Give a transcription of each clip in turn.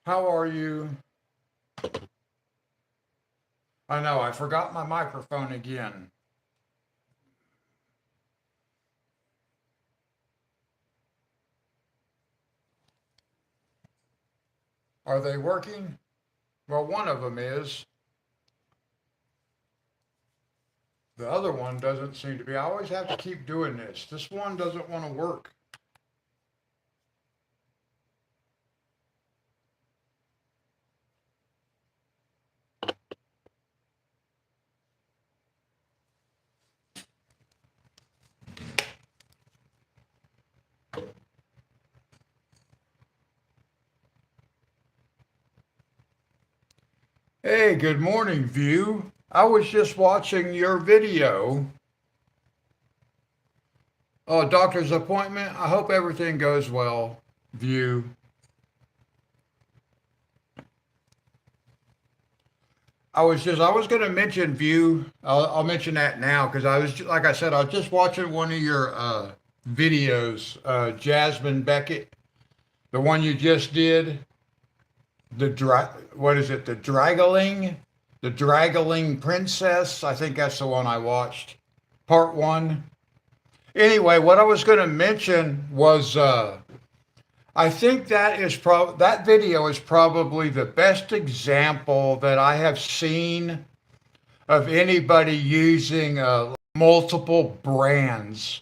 How are you? I know, I forgot my microphone again. Are they working? Well, one of them is. The other one doesn't seem to be. I always have to keep doing this. This one doesn't want to work. Hey, good morning, View. I was just watching your video. Oh, doctor's appointment. I hope everything goes well, View. I was going to mention View. I'll mention that now because like I said, I was just watching one of your videos, Jasmine Beckett, the one you just did. What is it? The Dragaling Princess. I think that's the one I watched, part one. Anyway, what I was going to mention was I think that video is probably the best example that I have seen of anybody using multiple brands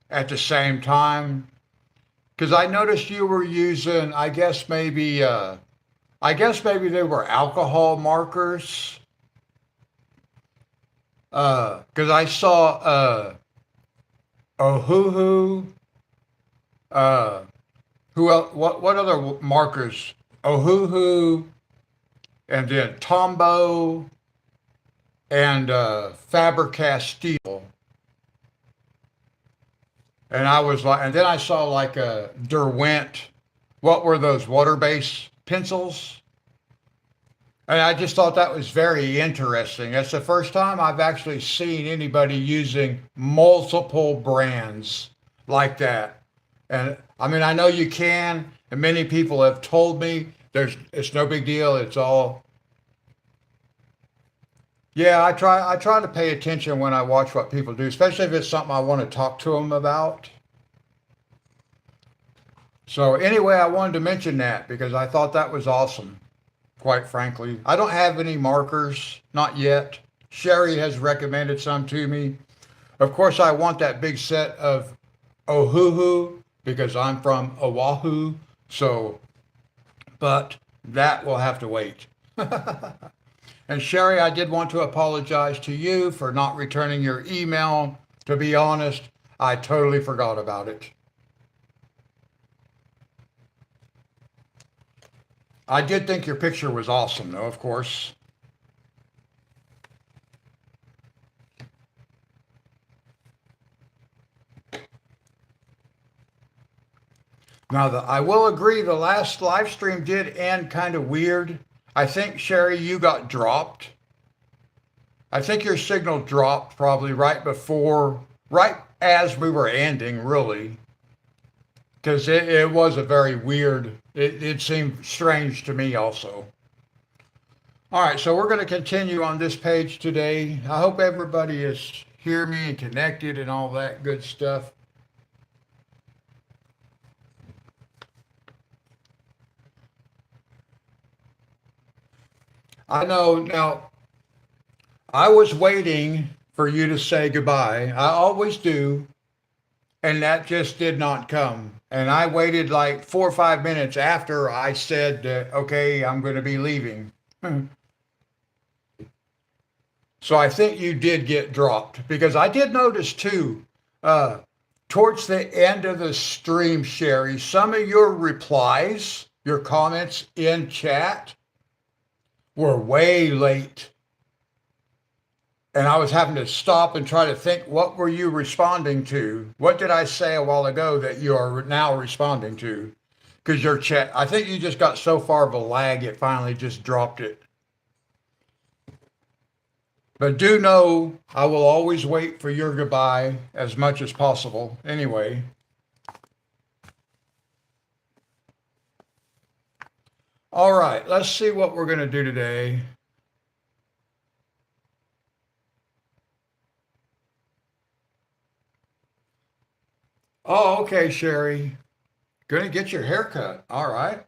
at the same time. Because I noticed you were using, I guess maybe they were alcohol markers. Because I saw Ohuhu, uh, who else, what other markers? Ohuhu, and then Tombow, and Faber-Castell. And I was like, and then I saw like a Derwent. What were those water-based pencils? And I just thought that was very interesting. That's the first time I've actually seen anybody using multiple brands like that. And I mean, I know you can, and many people have told me it's no big deal. It's all, yeah, I try to pay attention when I watch what people do, especially if it's something I want to talk to them about. So anyway, I wanted to mention that because I thought that was awesome, quite frankly. I don't have any markers, not yet. Sherry has recommended some to me. Of course, I want that big set of Ohuhu because I'm from Oahu. So, but that will have to wait. And Sherry, I did want to apologize to you for not returning your email. To be honest, I totally forgot about it. I did think your picture was awesome, though, of course. Now, I will agree, the last live stream did end kind of weird. I think, Sherry, you got dropped. I think your signal dropped probably right as we were ending, really, because it was a very weird, it seemed strange to me also. All right, so we're going to continue on this page today. I hope everybody is hear me and connected and all that good stuff. I know now, I was waiting for you to say goodbye. I always do. And that just did not come. And I waited like 4 or 5 minutes after I said, okay, I'm going to be leaving. So I think you did get dropped because I did notice too, uh, towards the end of the stream, Sherry, some of your replies, your comments in chat were way late. And I was having to stop and try to think, what were you responding to? What did I say a while ago that you are now responding to? Because your chat, I think you just got so far of a lag, it finally just dropped it. But do know I will always wait for your goodbye as much as possible. Anyway. All right, let's see what we're going to do today. Oh, okay, Sherry. Going to get your hair cut. All right.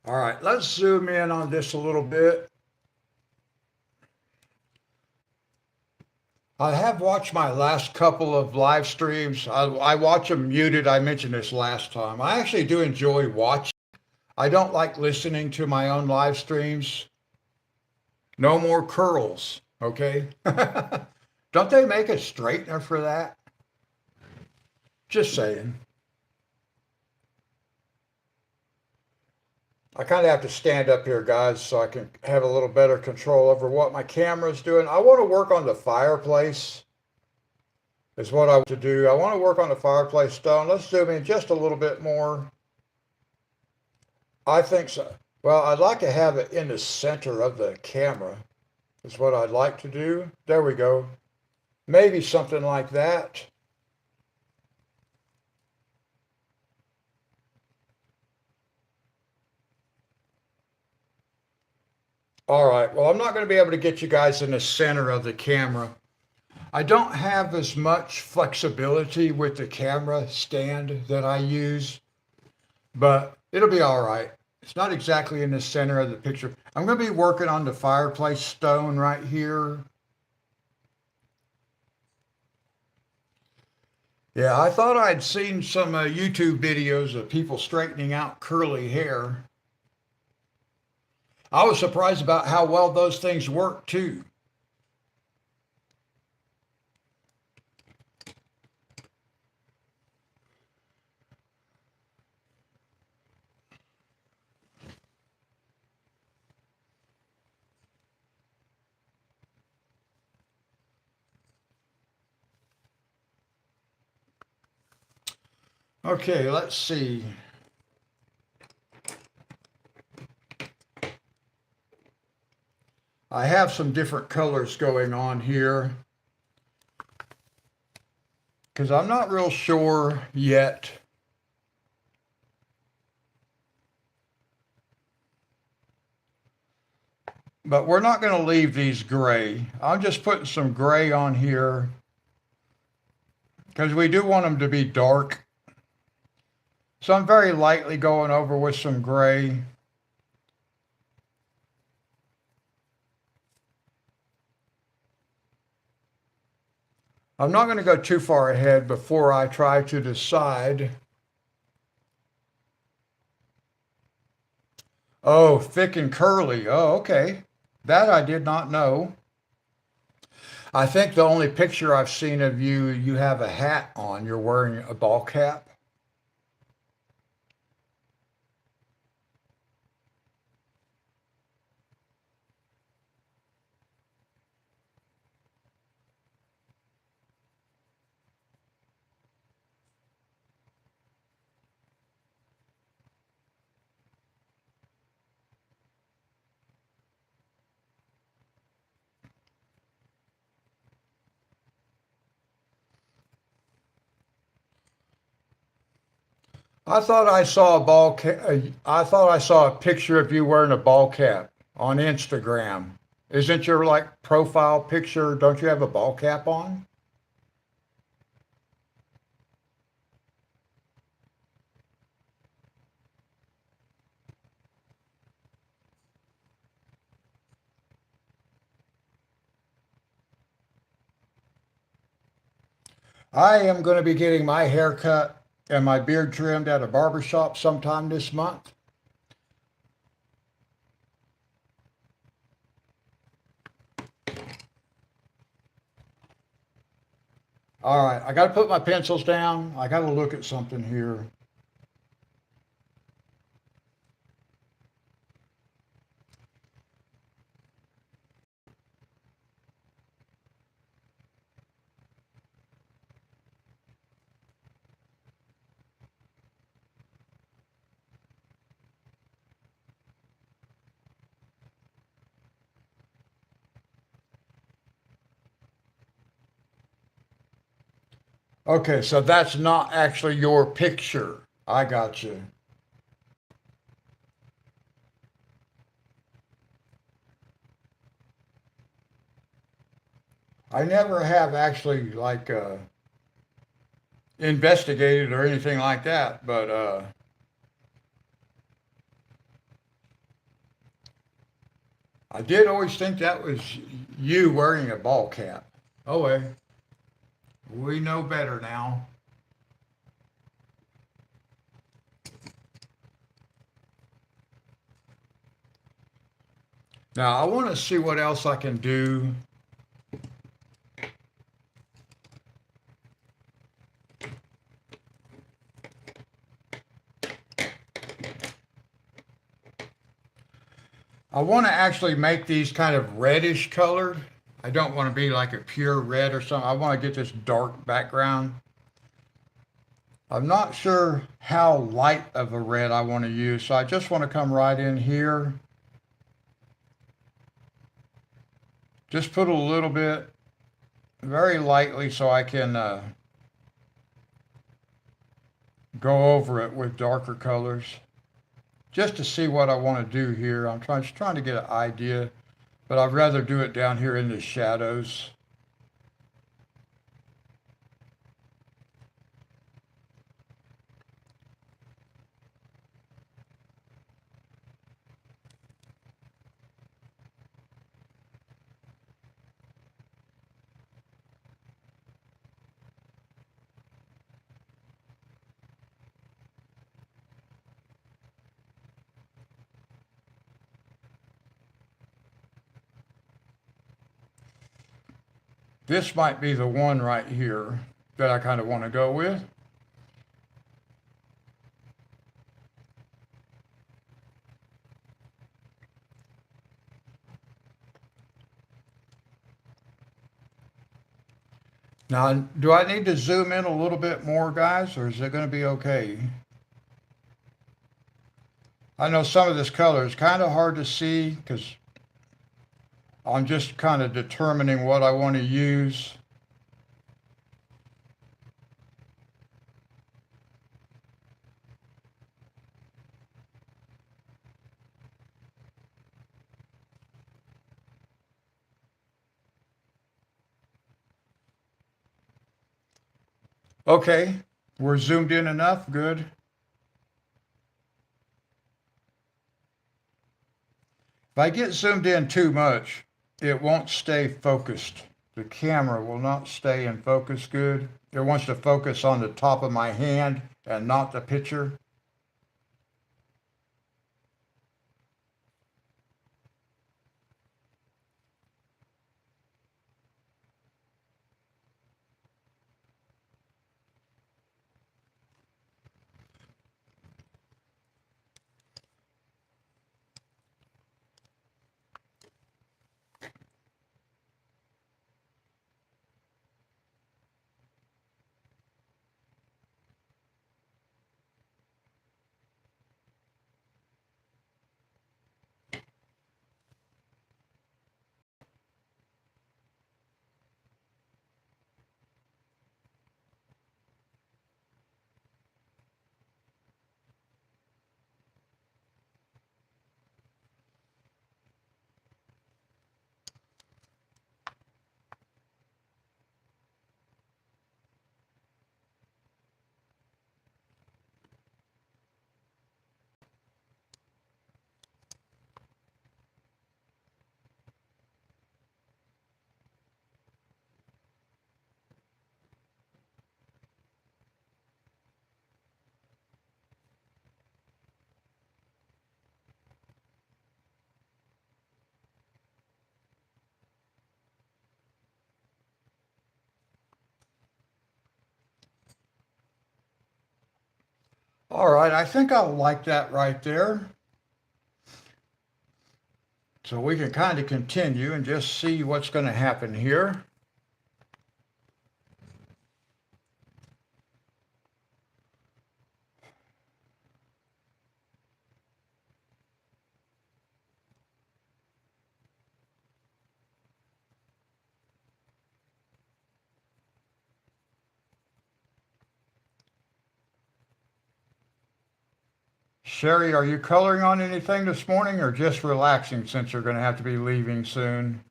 All right, let's zoom in on this a little bit. I have watched my last couple of live streams. I watch them muted. I mentioned this last time. I actually do enjoy watching. I don't like listening to my own live streams. No more curls, okay? Don't they make a straightener for that? Just saying. I kind of have to stand up here, guys, so I can have a little better control over what my camera's doing. I want to work on the fireplace, is what I want to do. I want to work on the fireplace stone. Let's zoom in just a little bit more. I think so. Well, I'd like to have it in the center of the camera, is what I'd like to do. There we go. Maybe something like that. All right, well, I'm not going to be able to get you guys in the center of the camera. I don't have as much flexibility with the camera stand that I use, but it'll be all right. It's not exactly in the center of the picture. I'm going to be working on the fireplace stone right here. Yeah, I thought I'd seen some YouTube videos of people straightening out curly hair. I was surprised about how well those things work too. Okay, let's see. I have some different colors going on here because I'm not real sure yet. But we're not going to leave these gray. I'm just putting some gray on here because we do want them to be dark. So I'm very lightly going over with some gray. I'm not going to go too far ahead before I try to decide. Oh, thick and curly. Oh, okay. That I did not know. I think the only picture I've seen of you, you have a hat on. You're wearing a ball cap. I thought I saw a ball cap. I thought I saw a picture of you wearing a ball cap on Instagram. Isn't your like profile picture? Don't you have a ball cap on? I am going to be getting my hair cut and my beard trimmed at a barber shop sometime this month. All right, I got to put my pencils down. I got to look at something here. Okay, so that's not actually your picture. I got you. I never have actually like investigated or anything like that, but I did always think that was you wearing a ball cap. Oh, wait, we know better now. Now I want to see what else I can do. I want to actually make these kind of reddish colored. I don't want to be like a pure red or something. I want to get this dark background. I'm not sure how light of a red I want to use, so I just want to come right in here. Just put a little bit, very lightly, so I can go over it with darker colors. Just to see what I want to do here. Just trying to get an idea, but I'd rather do it down here in the shadows. This might be the one right here that I kind of want to go with. Now, do I need to zoom in a little bit more, guys, or is it going to be okay? I know some of this color is kind of hard to see because I'm just kind of determining what I want to use. Okay, we're zoomed in enough. Good. If I get zoomed in too much, it won't stay focused. The camera will not stay in focus good. It wants to focus on the top of my hand and not the picture. All right, I think I'll like that right there. So we can kind of continue and just see what's going to happen here. Sherry, are you coloring on anything this morning or just relaxing since you're going to have to be leaving soon?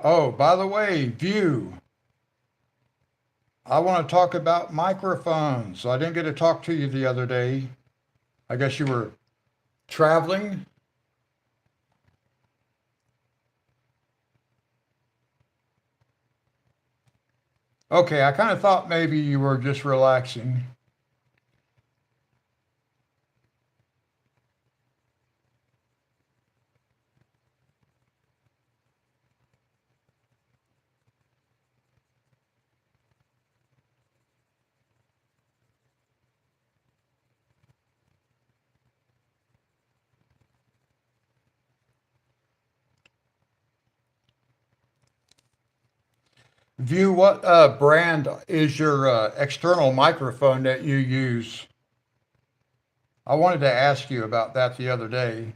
Oh, by the way, View, I want to talk about microphones. I didn't get to talk to you the other day. I guess you were traveling. Okay, I kind of thought maybe you were just relaxing. View, what brand is your external microphone that you use? I wanted to ask you about that the other day.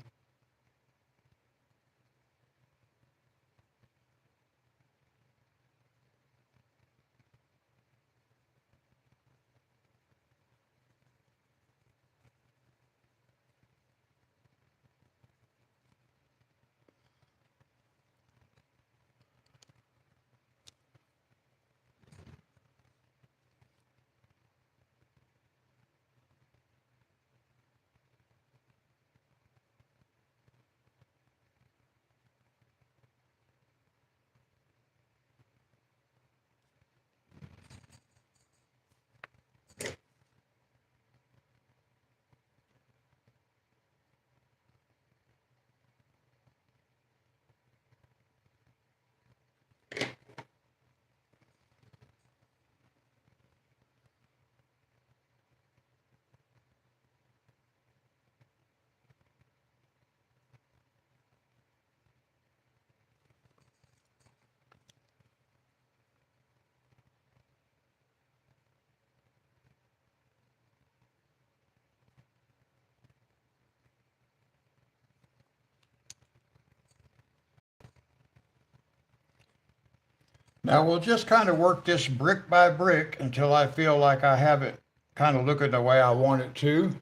Now we'll just kind of work this brick by brick until I feel like I have it kind of looking the way I want it to.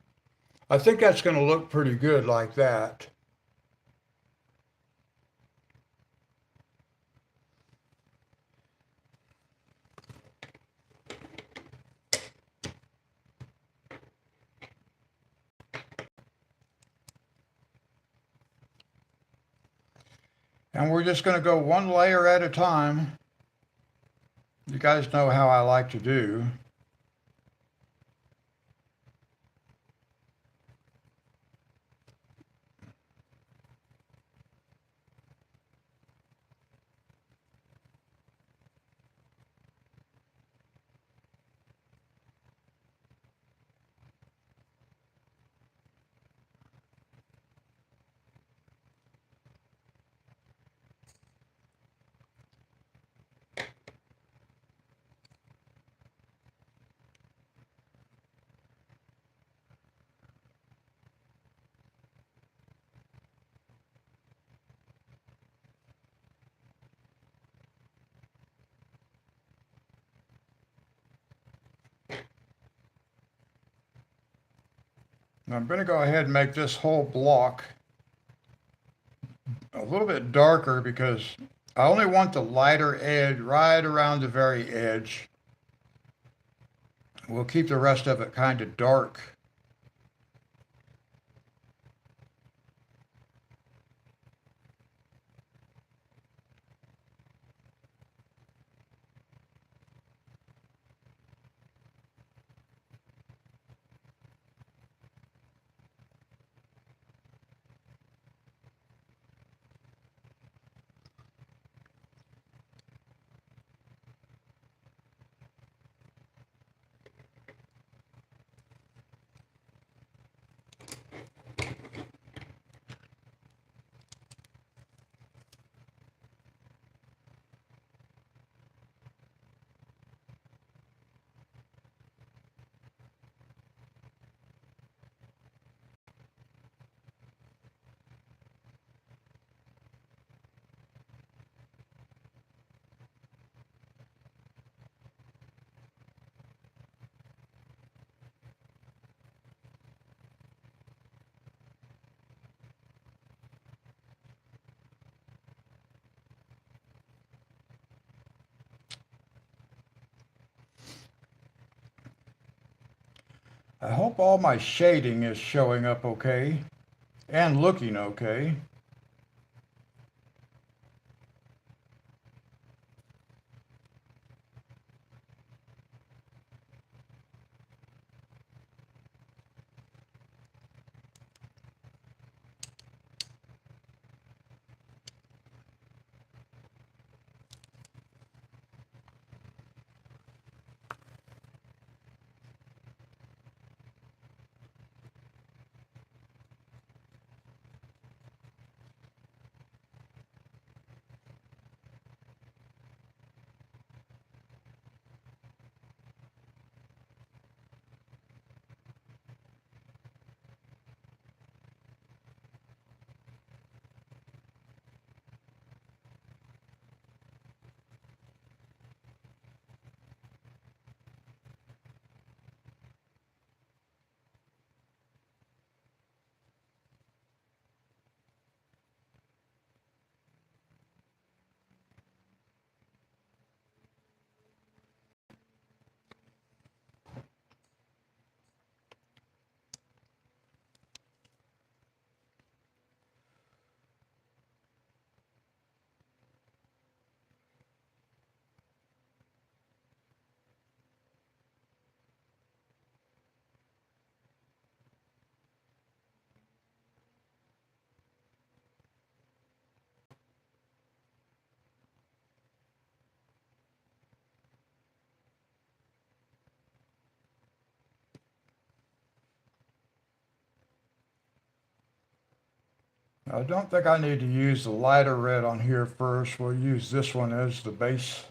I think that's going to look pretty good like that. And we're just going to go one layer at a time. You guys know how I like to do. Now I'm going to go ahead and make this whole block a little bit darker because I only want the lighter edge right around the very edge. We'll keep the rest of it kind of dark. I hope all my shading is showing up okay and looking okay. I don't think I need to use the lighter red on here first. We'll use this one as the base.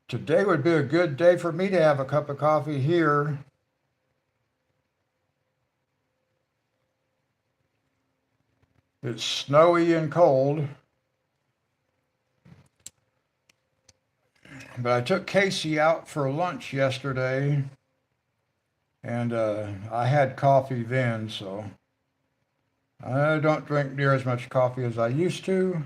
Today would be a good day for me to have a cup of coffee here. It's snowy and cold, but I took Casey out for lunch yesterday, and I had coffee then, so I don't drink near as much coffee as I used to.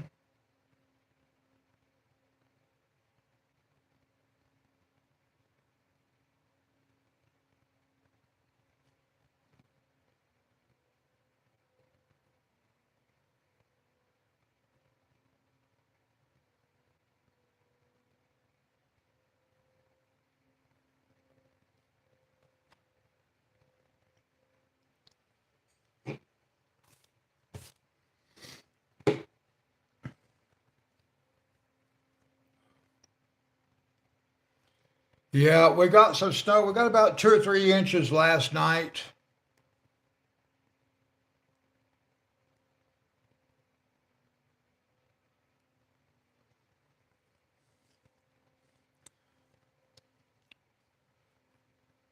Yeah, we got some snow. We got about 2 or 3 inches last night.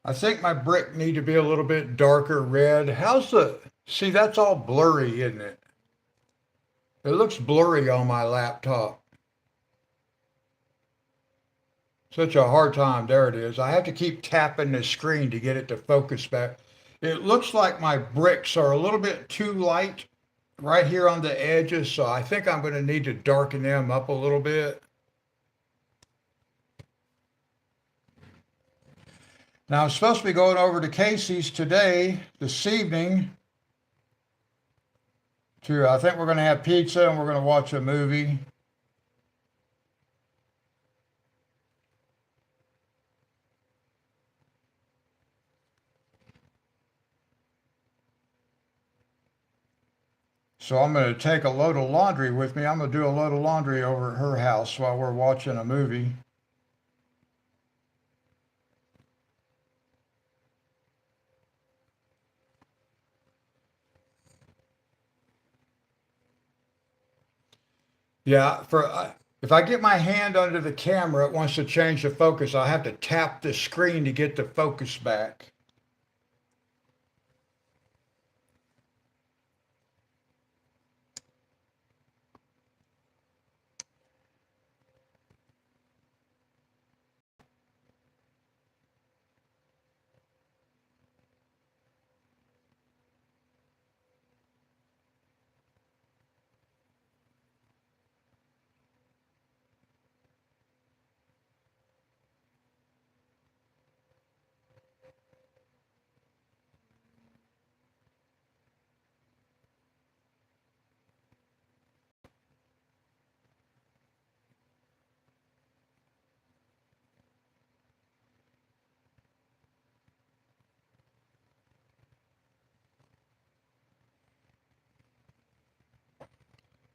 I think my brick need to be a little bit darker red. How's the, see, that's all blurry, isn't it? It looks blurry on my laptop. Such a hard time. There it is. I have to keep tapping the screen to get it to focus back. It looks like my bricks are a little bit too light right here on the edges, so I think I'm going to need to darken them up a little bit. Now, I'm supposed to be going over to Casey's today, this evening, to, I think we're going to have pizza and we're going to watch a movie. So I'm going to take a load of laundry with me. I'm going to do a load of laundry over at her house while we're watching a movie. Yeah, If I get my hand under the camera, it wants to change the focus. I have to tap the screen to get the focus back.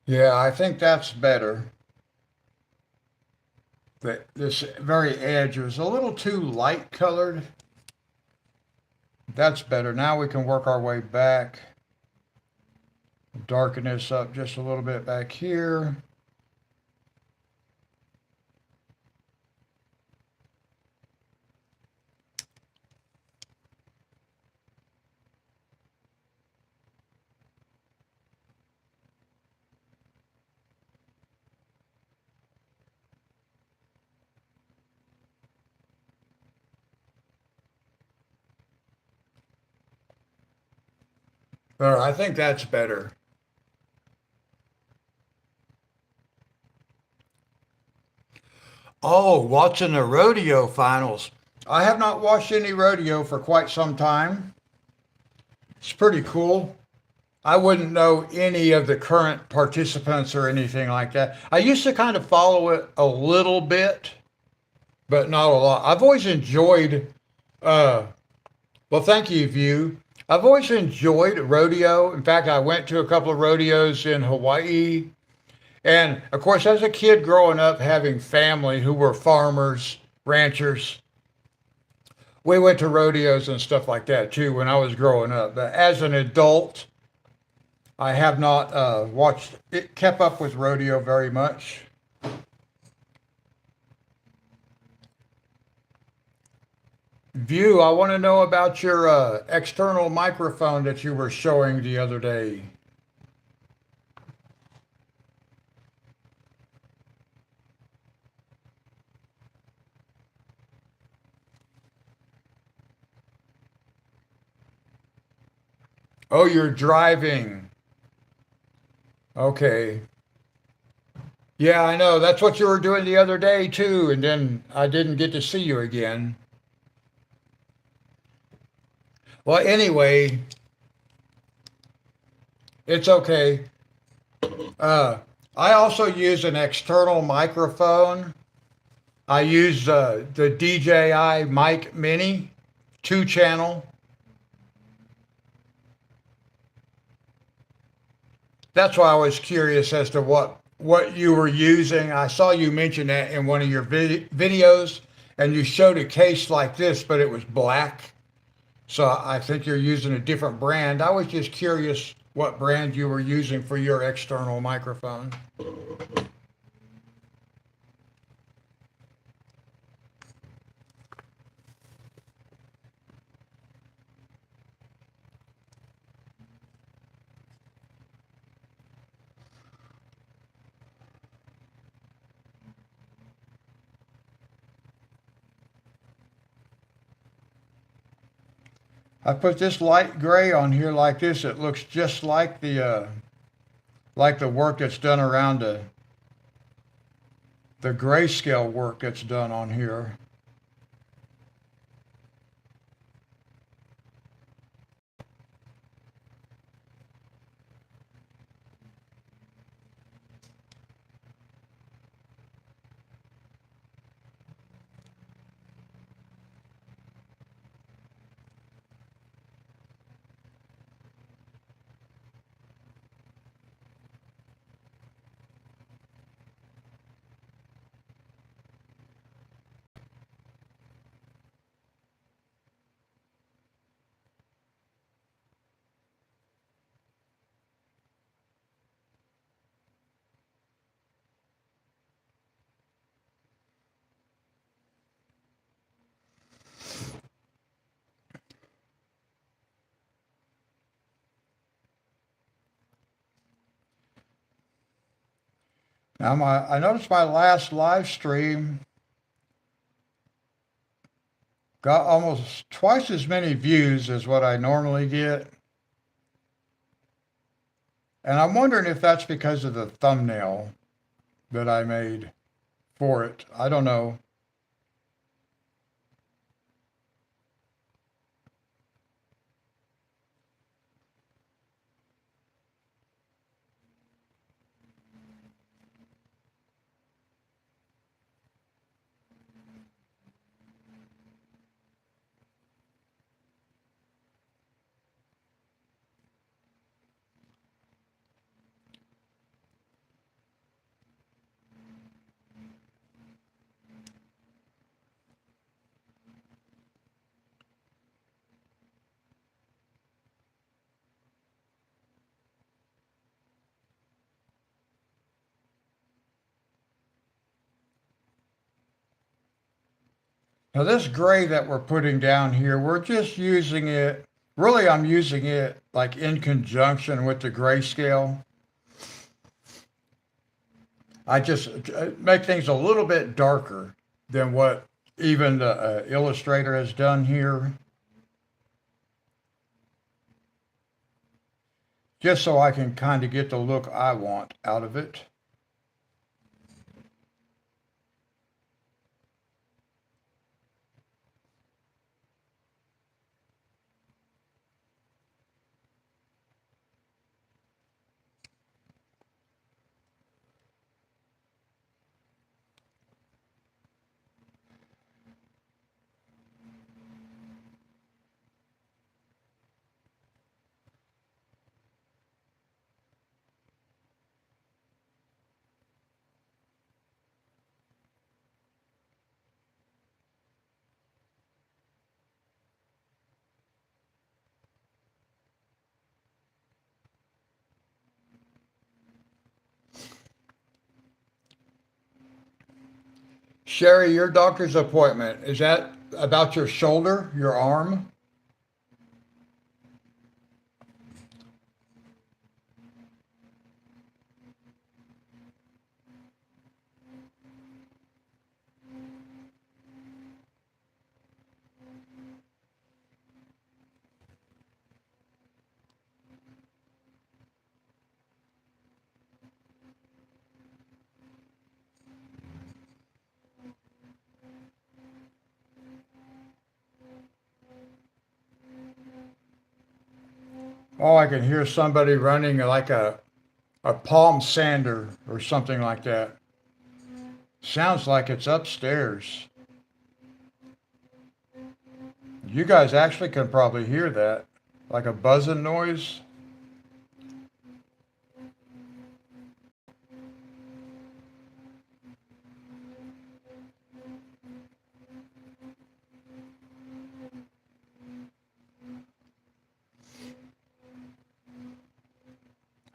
Yeah, I think that's better. This very edge was a little too light colored. That's better. Now we can work our way back. Darken this up just a little bit back here. I think that's better. Oh, watching the rodeo finals. I have not watched any rodeo for quite some time. It's pretty cool. I wouldn't know any of the current participants or anything like that. I used to kind of follow it a little bit, but not a lot. I've always enjoyed, uh, well, thank you, View. I've always enjoyed rodeo. In fact, I went to a couple of rodeos in Hawaii. And of course, as a kid growing up, having family who were farmers, ranchers, we went to rodeos and stuff like that too when I was growing up. But as an adult, I have not watched it, kept up with rodeo very much. View, I want to know about your external microphone that you were showing the other day. Oh, you're driving. Okay. Yeah, I know. That's what you were doing the other day too, and then I didn't get to see you again. Well, anyway, it's okay. Uh, I also use an external microphone. I use the DJI Mic Mini 2 channel. That's why I was curious as to what you were using. I saw you mention that in one of your videos, and you showed a case like this, but it was black. So I think you're using a different brand. I was just curious what brand you were using for your external microphone. I put this light gray on here like this. It looks just like the work that's done around the grayscale work that's done on here. Now, I noticed my last live stream got almost twice as many views as what I normally get. And I'm wondering if that's because of the thumbnail that I made for it. I don't know. Now, this gray that we're putting down here, we're just using it. Really, I'm using it like in conjunction with the grayscale. I just make things a little bit darker than what even the illustrator has done here, just so I can kind of get the look I want out of it. Sherry, your doctor's appointment, is that about your shoulder, your arm? Oh, I can hear somebody running like a palm sander or something like that. Sounds like it's upstairs. You guys actually can probably hear that, like a buzzing noise.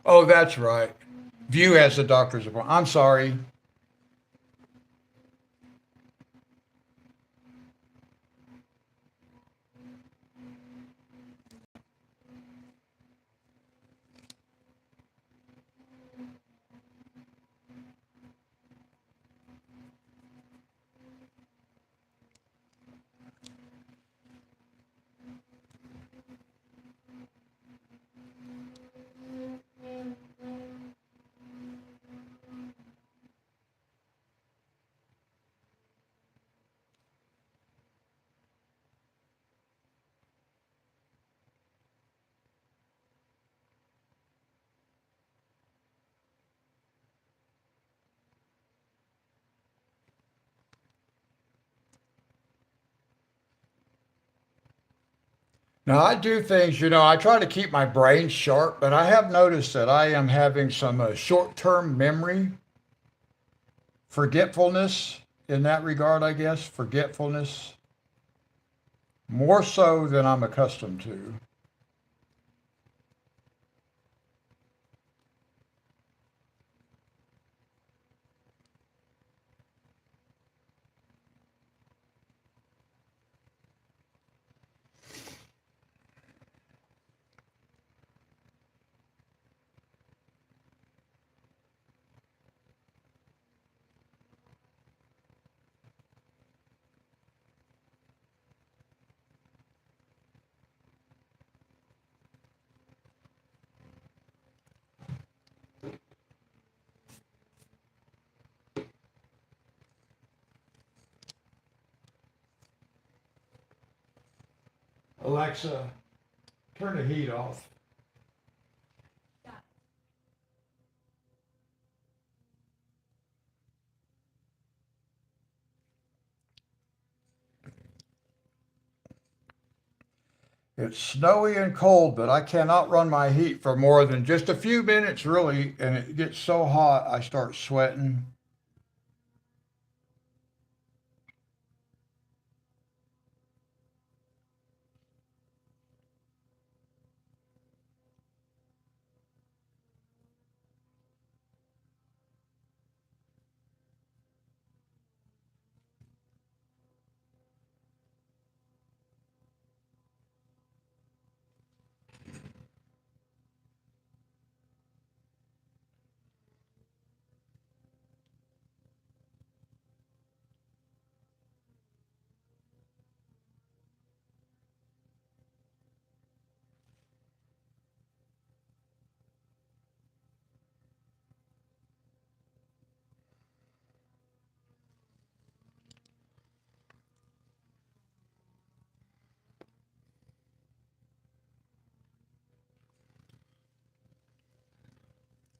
Oh, that's right. View has the doctor's appointment. I'm sorry. Now, I do things, I try to keep my brain sharp, but I have noticed that I am having some short term memory forgetfulness in that regard, I guess. Forgetfulness, more so than I'm accustomed to. Alexa, turn the heat off. It's snowy and cold, but I cannot run my heat for more than just a few minutes, really, and it gets so hot I start sweating.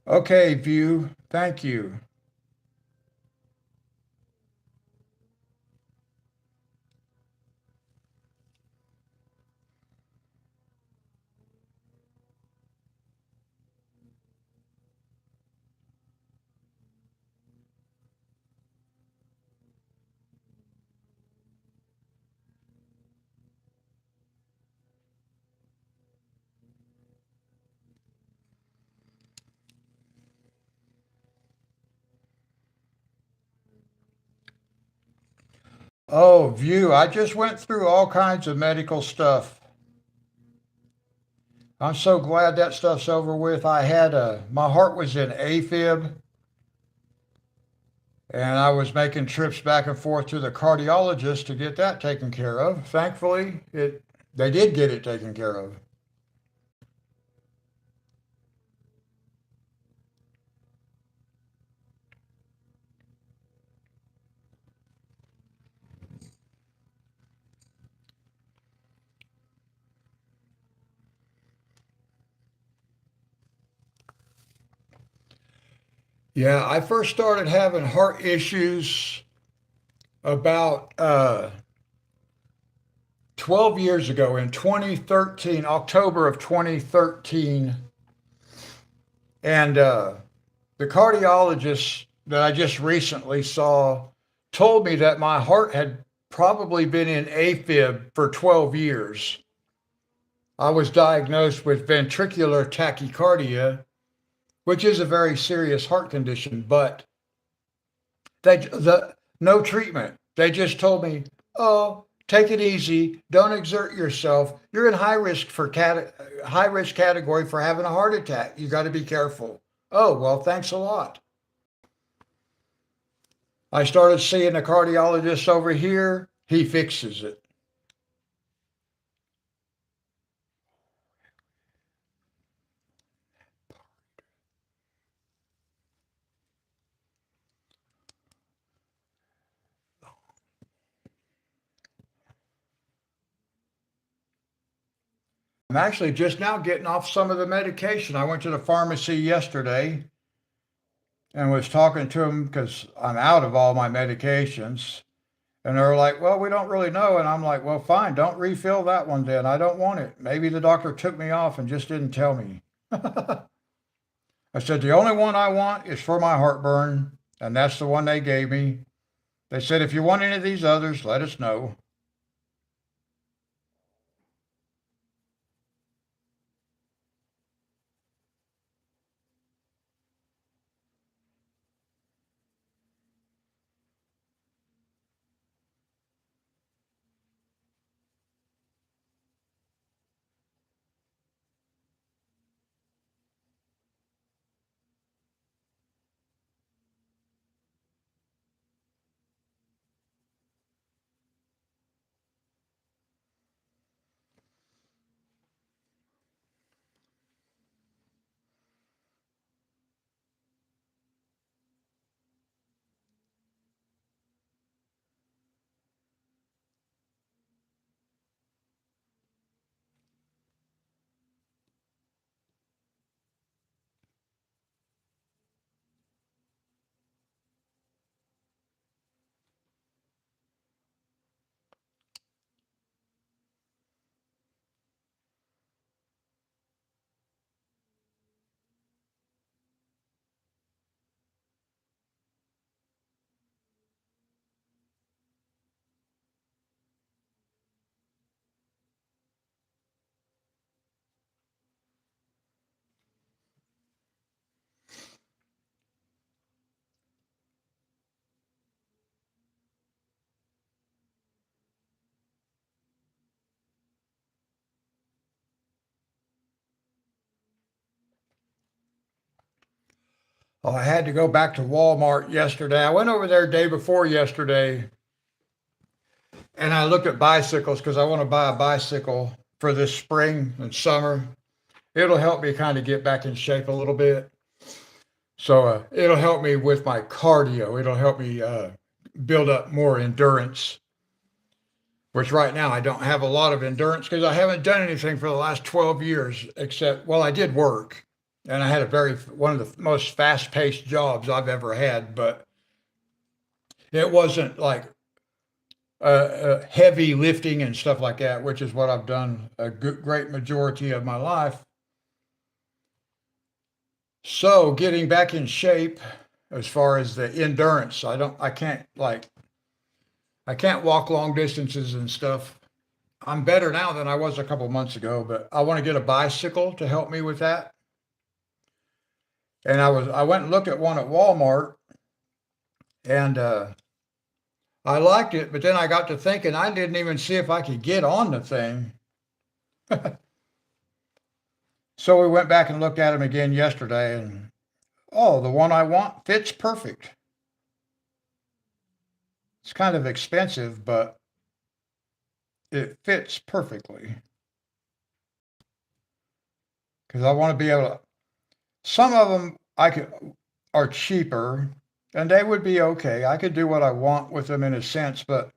Okay, View, thank you. Oh, View, I just went through all kinds of medical stuff. I'm so glad that stuff's over with. My heart was in AFib, and I was making trips back and forth to the cardiologist to get that taken care of. Thankfully, they did get it taken care of. Yeah, I first started having heart issues about 12 years ago in 2013, October of 2013. And the cardiologist that I just recently saw told me that my heart had probably been in AFib for 12 years. I was diagnosed with ventricular tachycardia, which is a very serious heart condition, but no treatment. They just told me, "Oh, take it easy. Don't exert yourself. You're in high risk category for having a heart attack. You got to be careful." Oh, well, thanks a lot. I started seeing a cardiologist over here. He fixes it. I'm actually just now getting off some of the medication. I went to the pharmacy yesterday and was talking to them because I'm out of all my medications. And they're like, "Well, we don't really know." And I'm like, "Well, fine, don't refill that one then. I don't want it. Maybe the doctor took me off and just didn't tell me." I said, "The only one I want is for my heartburn." And that's the one they gave me. They said, "If you want any of these others, let us know." Oh, I had to go back to Walmart yesterday. I went over there day before yesterday and I looked at bicycles because I want to buy a bicycle for this spring and summer. It'll help me kind of get back in shape a little bit. So it'll help me with my cardio. It'll help me build up more endurance, which right now I don't have a lot of endurance because I haven't done anything for the last 12 years except, well, I did work and I had one of the most fast paced jobs I've ever had, but it wasn't like heavy lifting and stuff like that, which is what I've done a great majority of my life. So getting back in shape as far as the endurance, I can't walk long distances and stuff. I'm better now than I was a couple months ago, but I want to get a bicycle to help me with that. And I went and looked at one at Walmart and I liked it, but then I got to thinking I didn't even see if I could get on the thing. So we went back and looked at them again yesterday and oh, the one I want fits perfect. It's kind of expensive, but it fits perfectly because I want to be able to. Some of them are cheaper, and they would be okay. I could do what I want with them in a sense, but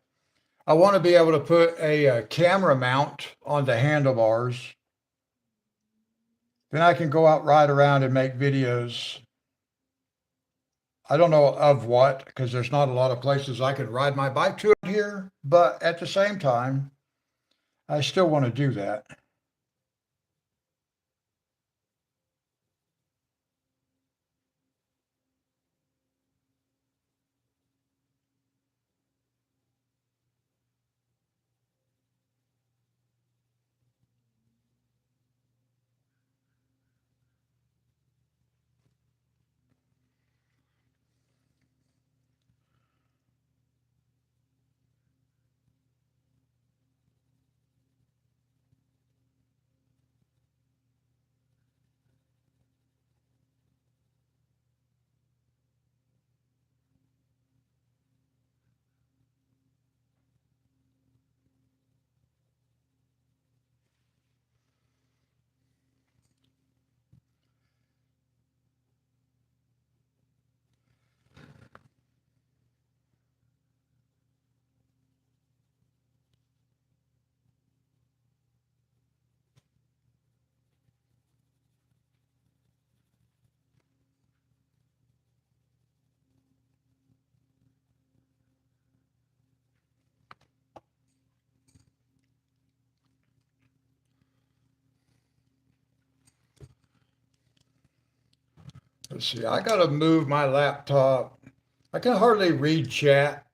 I want to be able to put a camera mount on the handlebars. Then I can go out, ride around, and make videos. I don't know of what, because there's not a lot of places I could ride my bike to here, but at the same time, I still want to do that. Let's see, I got to move my laptop. I can hardly read chat.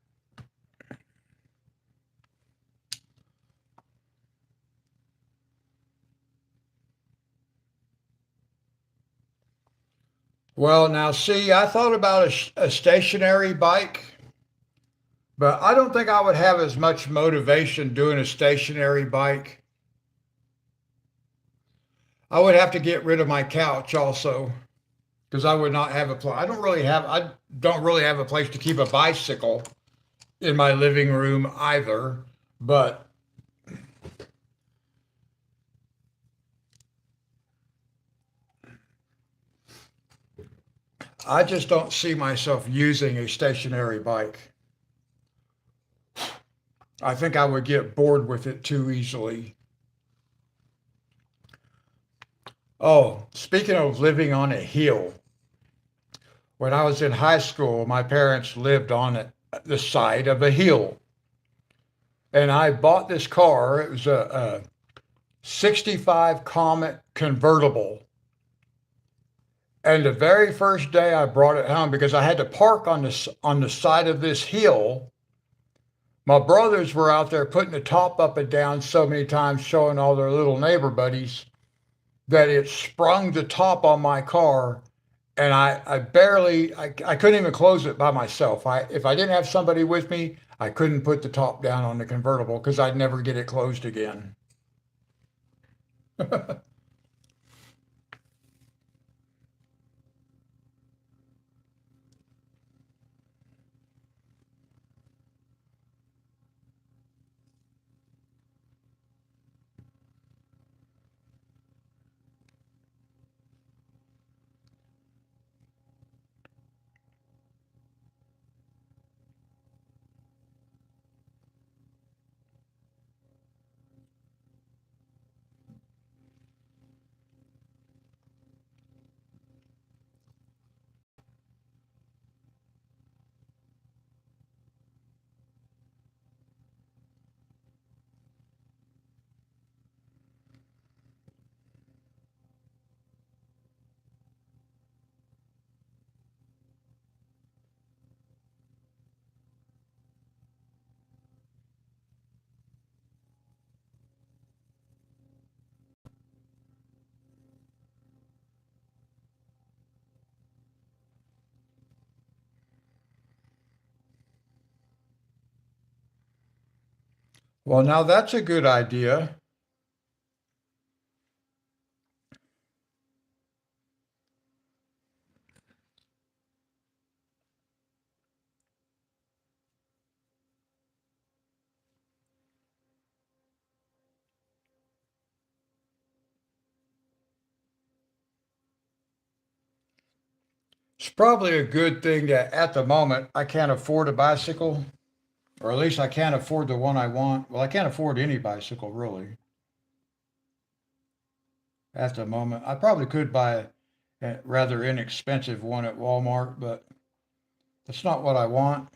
Well, now see, I thought about a stationary bike, but I don't think I would have as much motivation doing a stationary bike. I would have to get rid of my couch also because I would not have a place. I don't really have a place to keep a bicycle in my living room either, but I just don't see myself using a stationary bike. I think I would get bored with it too easily. Oh, speaking of living on a hill, when I was in high school, my parents lived on the side of a hill. And I bought this car. It was a 65 Comet convertible. And the very first day I brought it home, because I had to park on the side of this hill, my brothers were out there putting the top up and down so many times, showing all their little neighbor buddies, that it sprung the top on my car. And I couldn't even close it by myself. If I didn't have somebody with me, I couldn't put the top down on the convertible because I'd never get it closed again. Well, now that's a good idea. It's probably a good thing that at the moment I can't afford a bicycle, or at least I can't afford the one I want. Well, I can't afford any bicycle really at the moment. I probably could buy a rather inexpensive one at Walmart, but that's not what I want.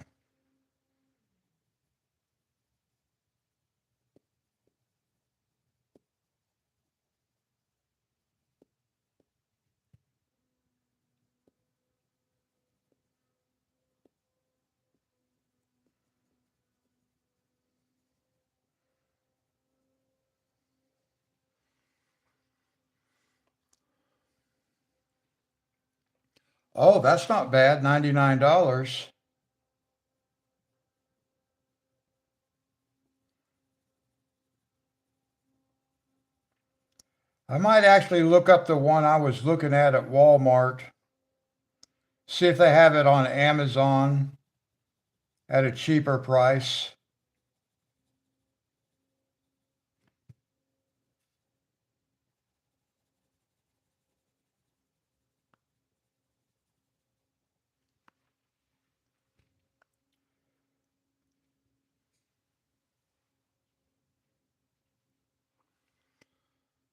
Oh, that's not bad, $99. I might actually look up the one I was looking at Walmart, see if they have it on Amazon at a cheaper price.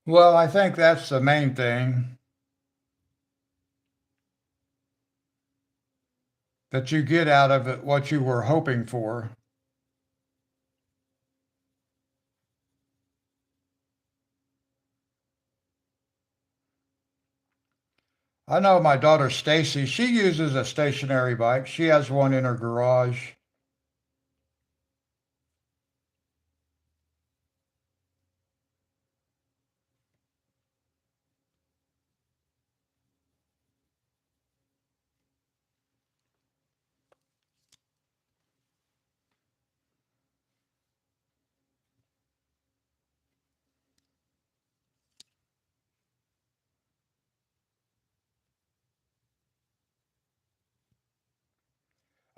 Well, I think that's the main thing, that you get out of it what you were hoping for. I know my daughter Stacy, she uses a stationary bike. She has one in her garage.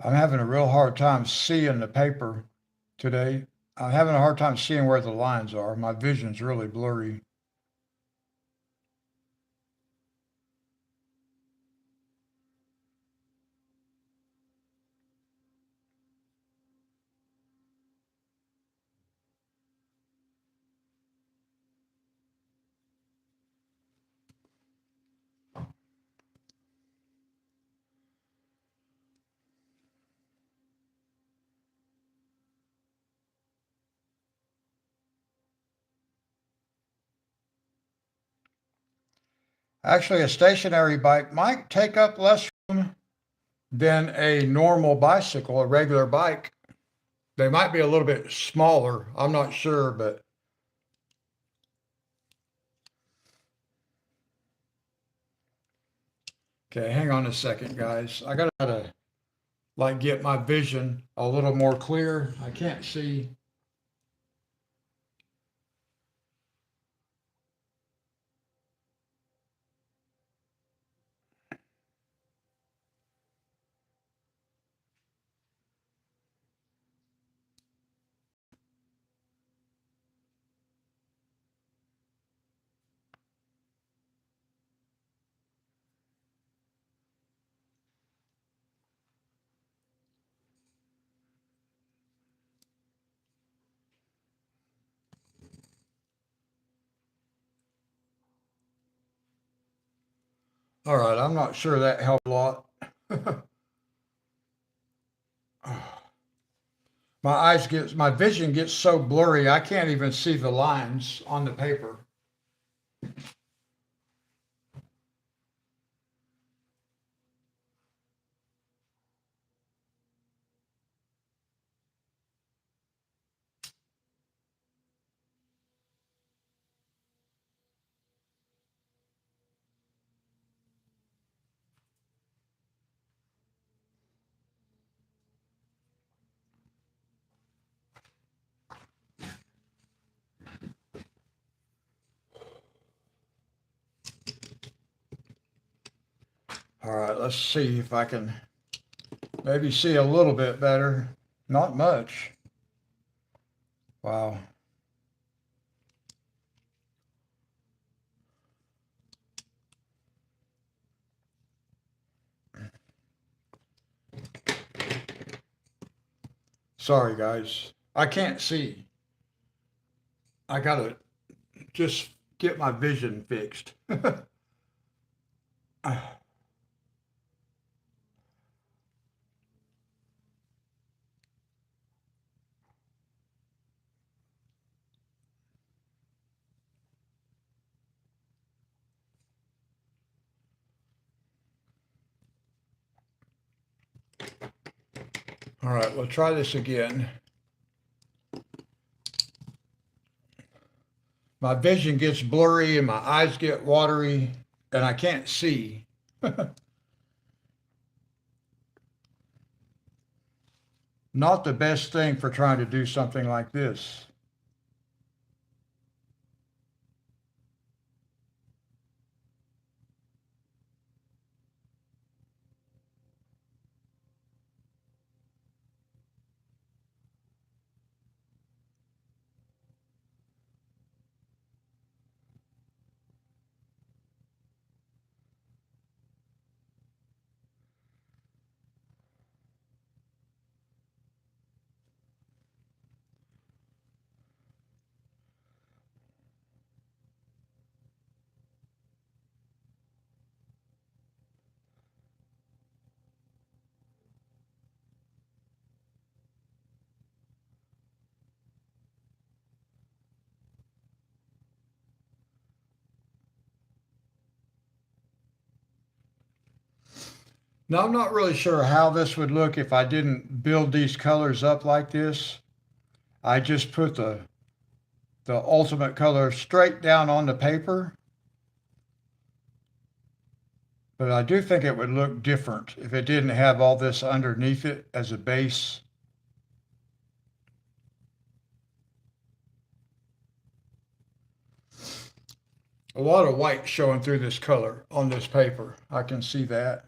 I'm having a real hard time seeing the paper today. I'm having a hard time seeing where the lines are. My vision's really blurry. Actually, a stationary bike might take up less room than a normal bicycle, a regular bike. They might be a little bit smaller. I'm not sure, but okay, hang on a second, guys. I gotta like get my vision a little more clear. I can't see. All right, I'm not sure that helped a lot. My vision gets so blurry, I can't even see the lines on the paper. All right, let's see if I can maybe see a little bit better. Not much. Wow. Sorry, guys. I can't see. I gotta just get my vision fixed. All right, we'll try this again. My vision gets blurry and my eyes get watery and I can't see. Not the best thing for trying to do something like this. Now, I'm not really sure how this would look if I didn't build these colors up like this. I just put the ultimate color straight down on the paper. But I do think it would look different if it didn't have all this underneath it as a base. A lot of white showing through this color on this paper. I can see that.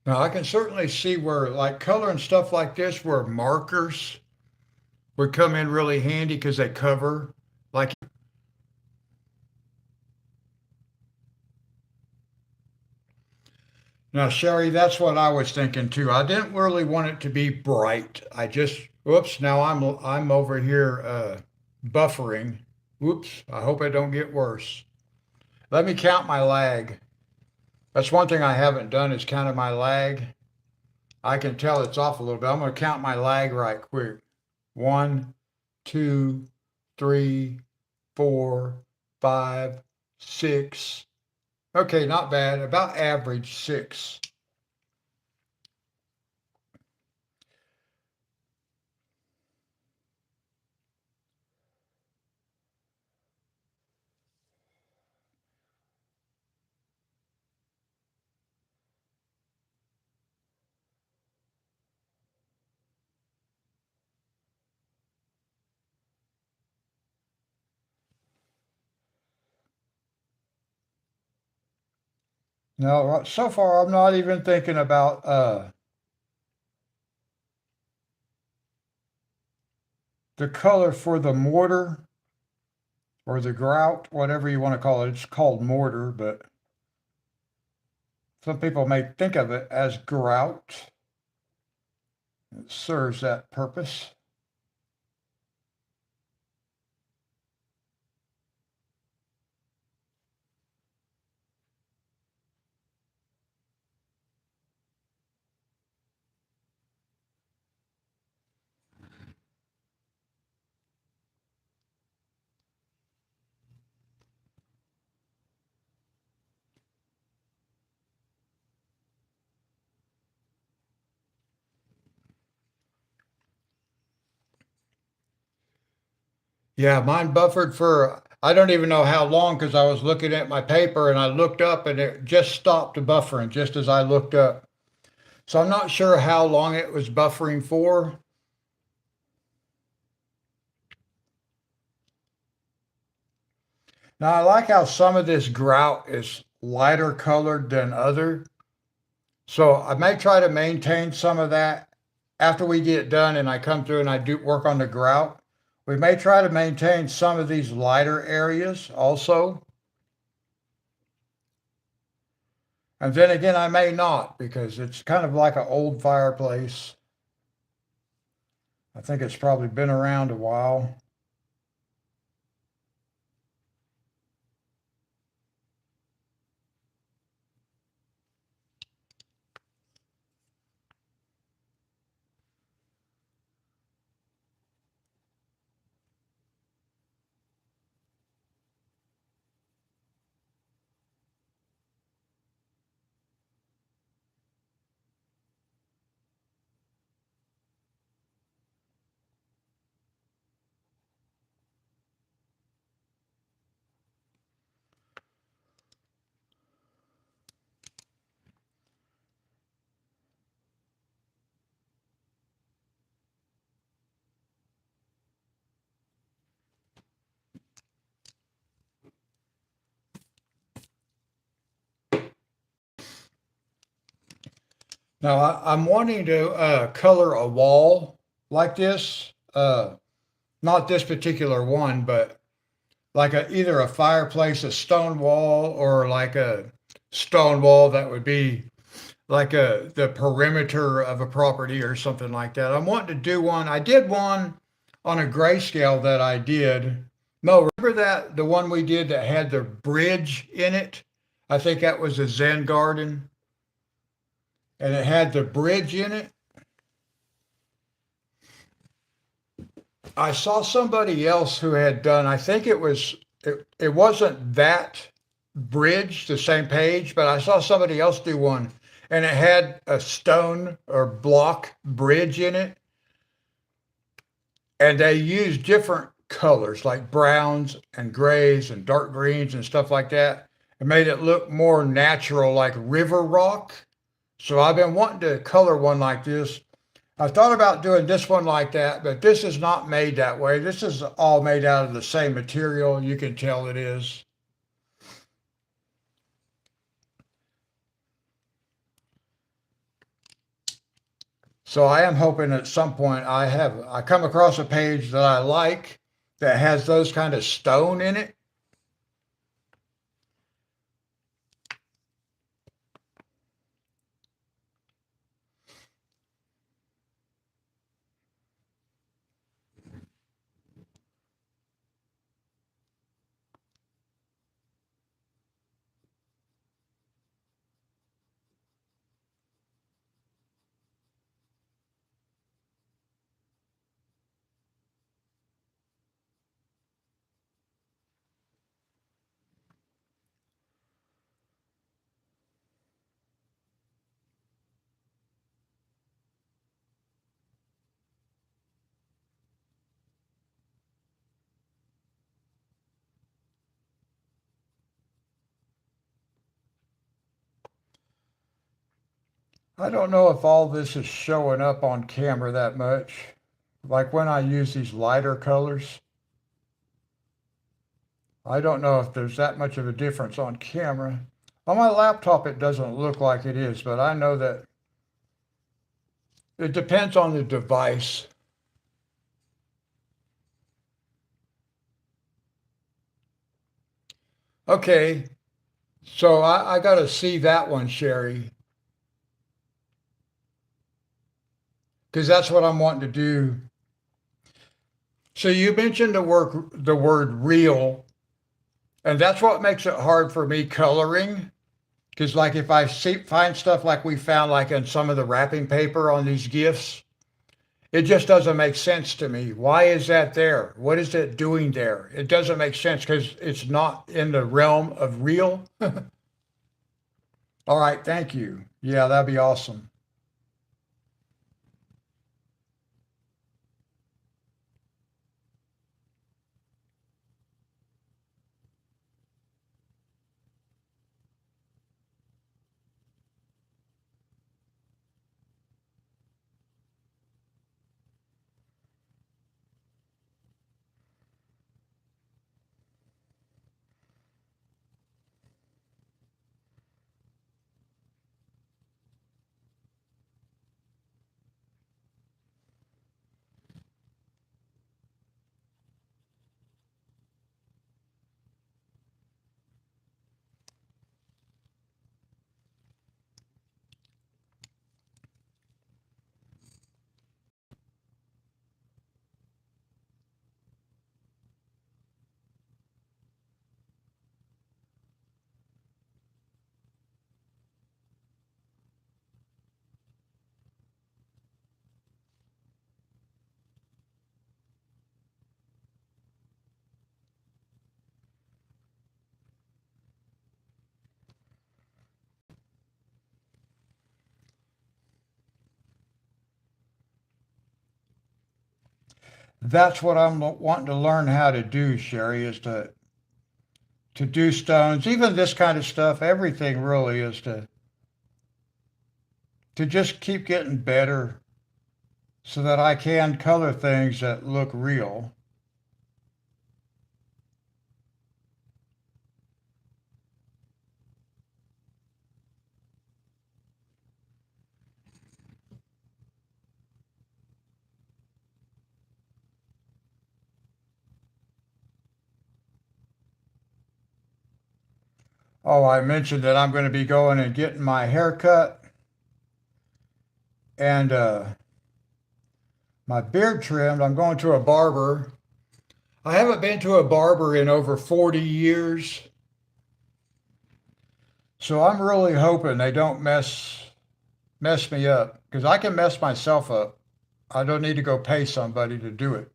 Now I can certainly see where like color and stuff like this, where markers would come in really handy because they cover like. Now, Sherry, that's what I was thinking too. I didn't really want it to be bright. I just, whoops, now I'm over here buffering. Whoops, I hope I don't get worse. Let me count my lag. That's one thing I haven't done is counted my lag. I can tell it's off a little bit. I'm going to count my lag right quick. 1, 2, 3, 4, 5, 6. Okay, not bad. About average 6. No, so far I'm not even thinking about the color for the mortar or the grout, whatever you want to call it. It's called mortar, but some people may think of it as grout. It serves that purpose. Yeah, mine buffered for, I don't even know how long because I was looking at my paper and I looked up and it just stopped buffering just as I looked up. So I'm not sure how long it was buffering for. Now I like how some of this grout is lighter colored than other. So I may try to maintain some of that after we get done and I come through and I do work on the grout. We may try to maintain some of these lighter areas also. And then again, I may not because it's kind of like an old fireplace. I think it's probably been around a while. Now I'm wanting to color a wall like this. Not this particular one, but like either a fireplace, a stone wall, or like a stone wall that would be like the perimeter of a property or something like that. I'm wanting to do one. I did one on a grayscale that I did. No, remember that the one we did that had the bridge in it? I think that was a Zen garden, and it had the bridge in it. I saw somebody else who had done, I think it wasn't that bridge, the same page, but I saw somebody else do one and it had a stone or block bridge in it. And they used different colors like browns and grays and dark greens and stuff like that. It made it look more natural, like river rock. So I've been wanting to color one like this. I thought about doing this one like that, but this is not made that way. This is all made out of the same material. You can tell it is. So I am hoping at some point I come across a page that I like that has those kind of stone in it. I don't know if all this is showing up on camera that much. Like when I use these lighter colors, I don't know if there's that much of a difference on camera. On my laptop, it doesn't look like it is, but I know that it depends on the device. Okay, so I got to see that one, Sherry, because that's what I'm wanting to do. So you mentioned the word real, and that's what makes it hard for me coloring. Because like if I find stuff like we found like in some of the wrapping paper on these gifts, it just doesn't make sense to me. Why is that there? What is it doing there? It doesn't make sense because it's not in the realm of real. All right, thank you. Yeah, that'd be awesome. That's what I'm wanting to learn how to do, Sherry, is to do stones, even this kind of stuff. Everything really is to just keep getting better so that I can color things that look real. Oh, I mentioned that I'm going to be going and getting my hair cut and my beard trimmed. I'm going to a barber. I haven't been to a barber in over 40 years, so I'm really hoping they don't mess me up because I can mess myself up. I don't need to go pay somebody to do it.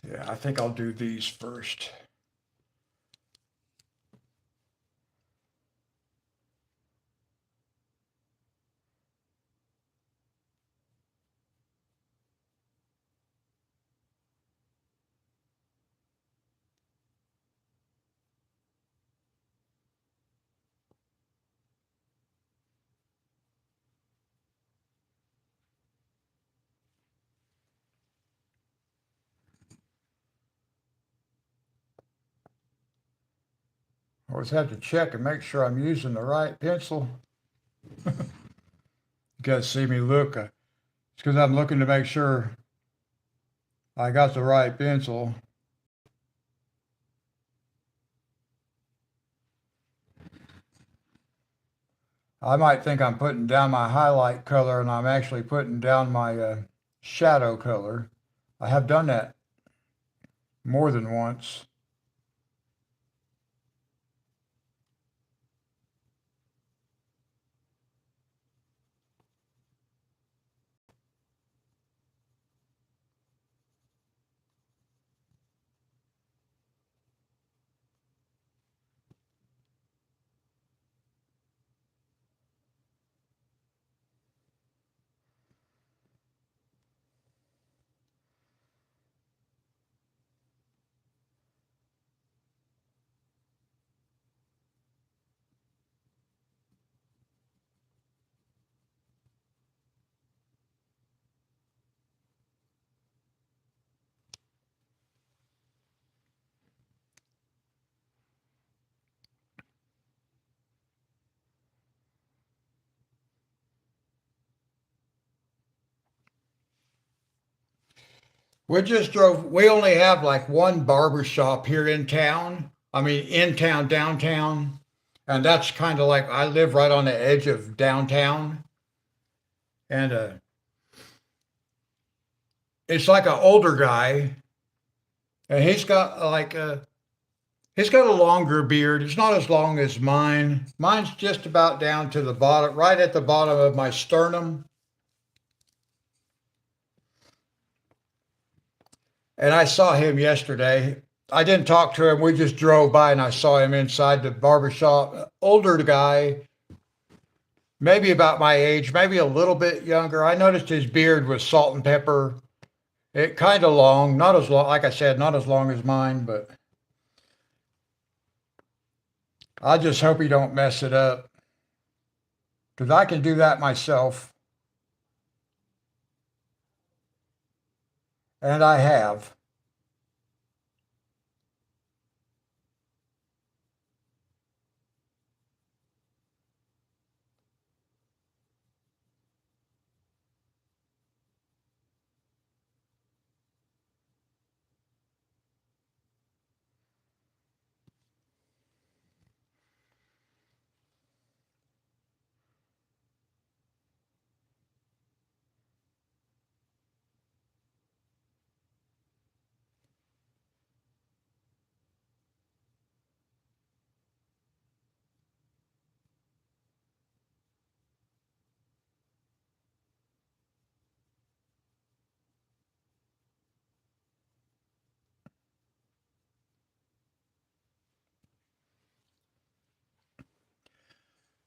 Yeah, I think I'll do these first. I always have to check and make sure I'm using the right pencil. You guys see me look. It's because I'm looking to make sure I got the right pencil. I might think I'm putting down my highlight color and I'm actually putting down my shadow color. I have done that more than once. We only have like one barber shop here in town. I mean, in town, downtown. And that's kind of like I live right on the edge of downtown. And it's like an older guy. And he's got like He's got a longer beard. It's not as long as mine. Mine's just about down to the bottom, right at the bottom of my sternum. And I saw him yesterday. I didn't talk to him. We just drove by and I saw him inside the barbershop. Older guy, maybe about my age, maybe a little bit younger. I noticed his beard was salt and pepper. It kind of long, not as long, like I said, not as long as mine, but I just hope he don't mess it up because I can do that myself. And I have.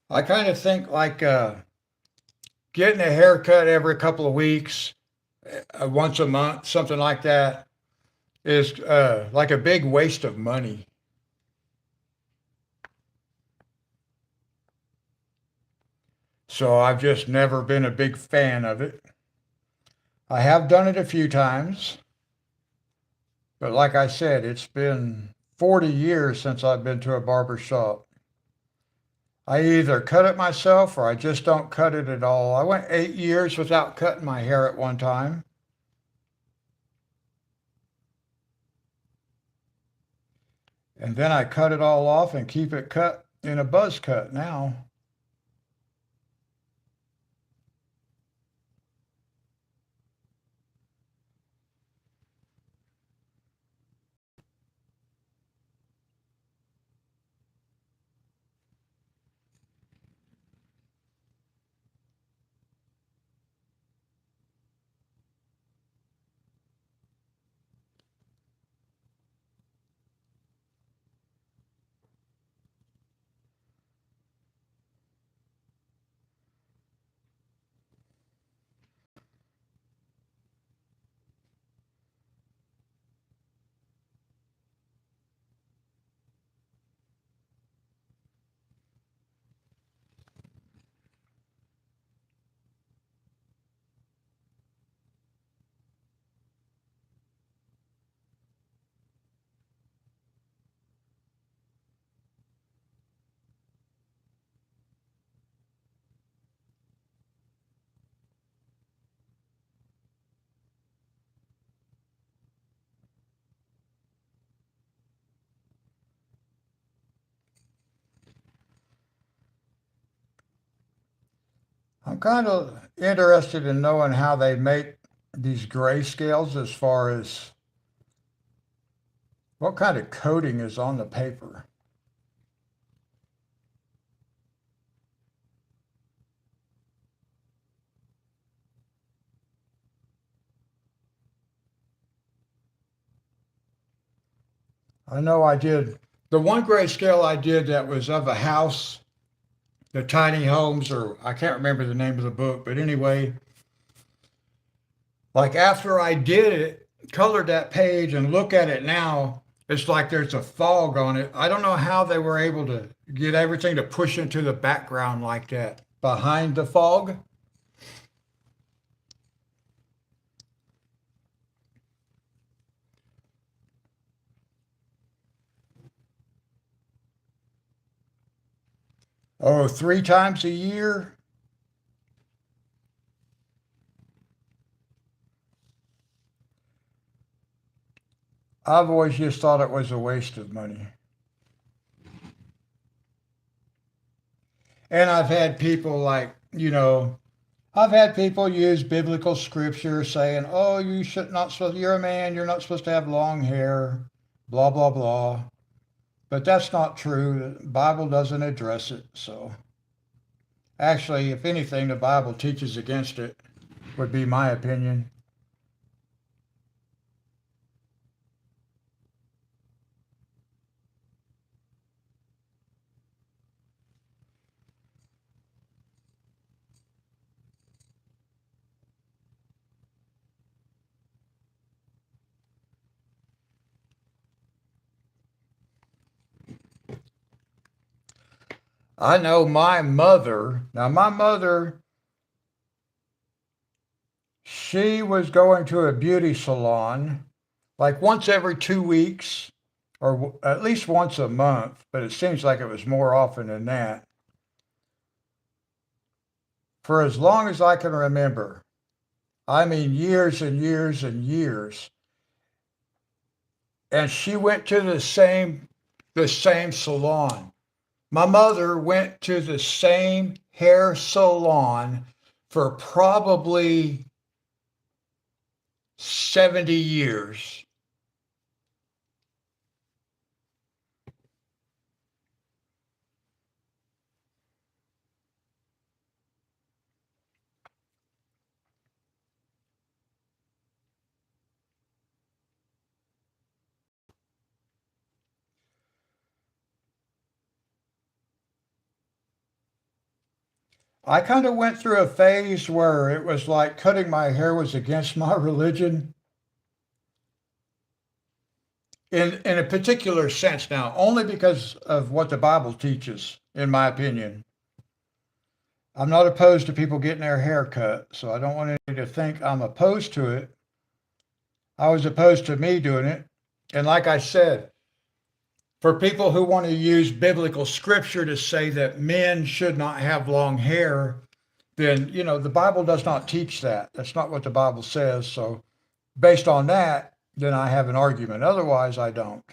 I kind of think like getting a haircut every couple of weeks, once a month, something like that, is like a big waste of money. So I've just never been a big fan of it. I have done it a few times, but like I said, it's been 40 years since I've been to a barber shop. I either cut it myself or I just don't cut it at all. I went 8 years without cutting my hair at one time. And then I cut it all off and keep it cut in a buzz cut now. I'm kind of interested in knowing how they make these grayscales as far as what kind of coating is on the paper. I know I did the one grayscale I did that was of a house, the tiny homes, or I can't remember the name of the book, but anyway, like after I did it, colored that page and look at it now, it's like there's a fog on it. I don't know how they were able to get everything to push into the background like that behind the fog. Oh, 3 times a year? I've always just thought it was a waste of money. And I've had people like, I've had people use biblical scripture saying, "Oh, you should not supposed. You're a man. You're not supposed to have long hair." Blah blah blah. But that's not true. The Bible doesn't address it. So actually, if anything, the Bible teaches against it, would be my opinion. I know my mother, she was going to a beauty salon like once every 2 weeks or at least once a month, but it seems like it was more often than that for as long as I can remember. I mean, years and years and years. And she went to the same salon. My mother went to the same hair salon for probably 70 years. I kind of went through a phase where it was like cutting my hair was against my religion in a particular sense now, only because of what the Bible teaches, in my opinion. I'm not opposed to people getting their hair cut, so I don't want anybody to think I'm opposed to it. I was opposed to me doing it. And like I said, for people who want to use biblical scripture to say that men should not have long hair, then, the Bible does not teach that. That's not what the Bible says. So, based on that, then I have an argument. Otherwise, I don't.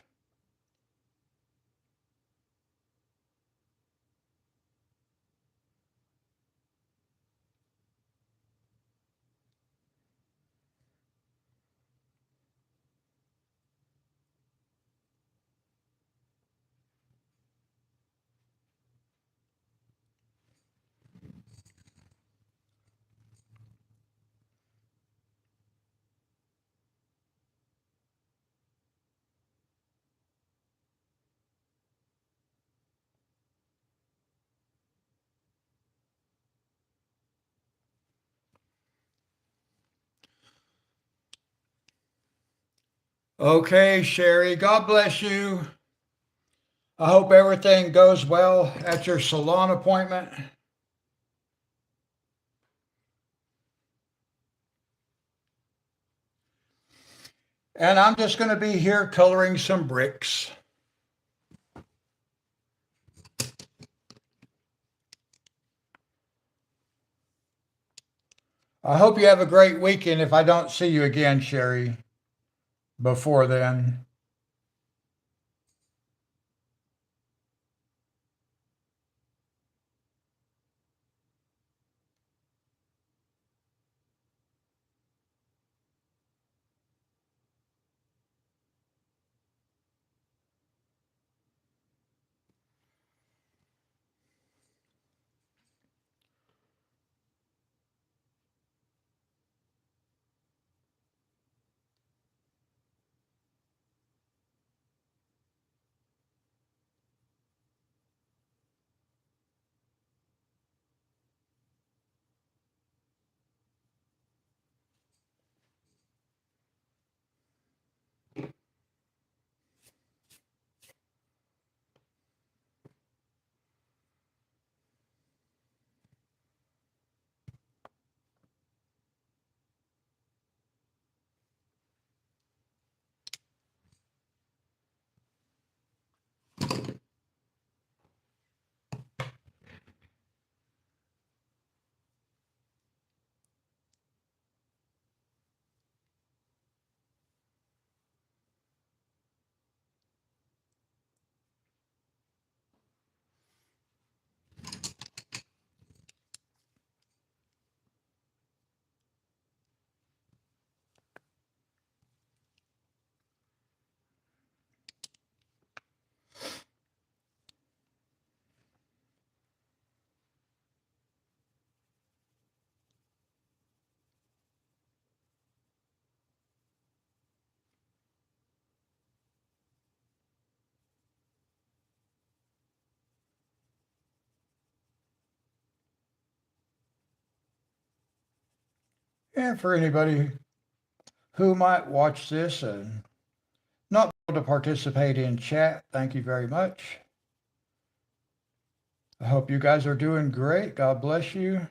Okay, Sherry, God bless you. I hope everything goes well at your salon appointment. And I'm just going to be here coloring some bricks. I hope you have a great weekend if I don't see you again, Sherry, before then. And for anybody who might watch this and not be able to participate in chat, thank you very much. I hope you guys are doing great. God bless you.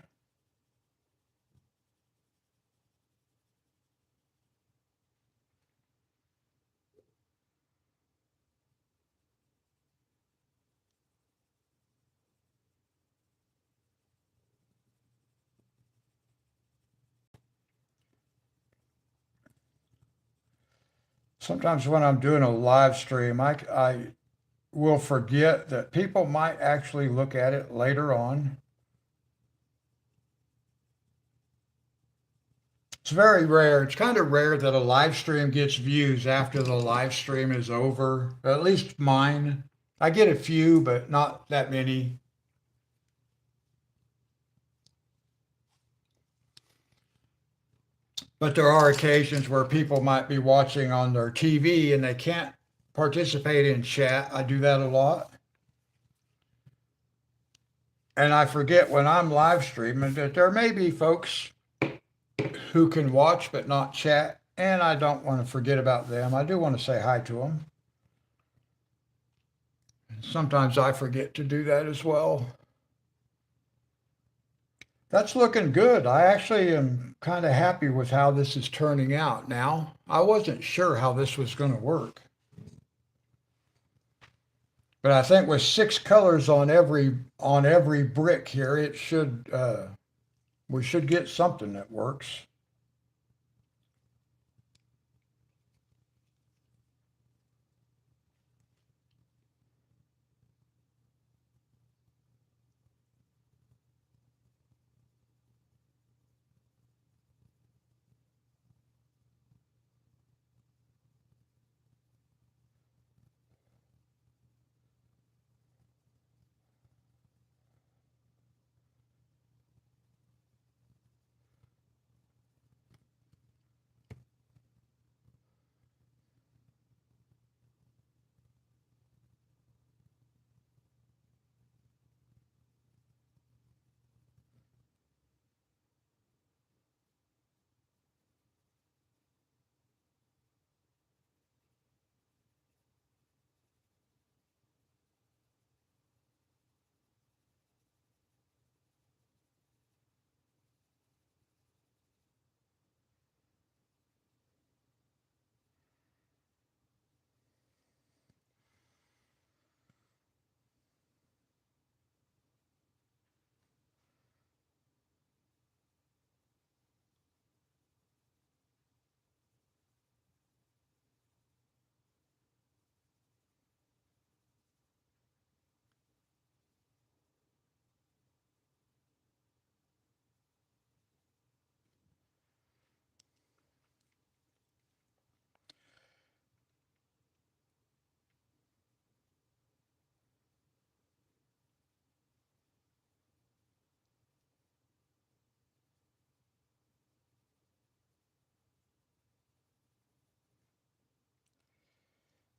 Sometimes when I'm doing a live stream, I will forget that people might actually look at it later on. It's very rare. It's kind of rare that a live stream gets views after the live stream is over. At least mine. I get a few, but not that many. But there are occasions where people might be watching on their TV and they can't participate in chat. I do that a lot. And I forget when I'm live streaming that there may be folks who can watch but not chat. And I don't want to forget about them. I do want to say hi to them. Sometimes I forget to do that as well. That's looking good. I actually am kind of happy with how this is turning out now. I wasn't sure how this was going to work. But I think with 6 colors on every brick here, it should we should get something that works.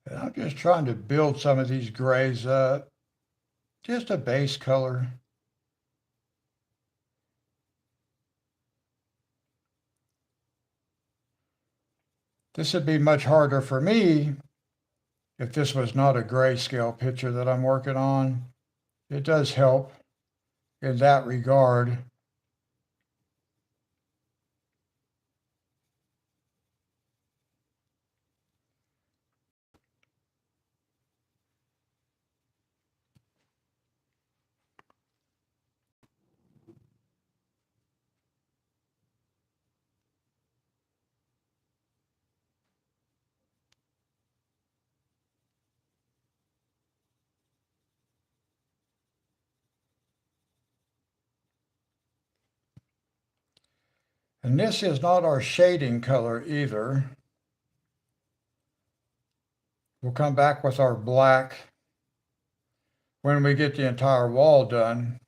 And I'm just trying to build some of these grays up. Just a base color. This would be much harder for me if this was not a grayscale picture that I'm working on. It does help in that regard. And this is not our shading color either. We'll come back with our black when we get the entire wall done.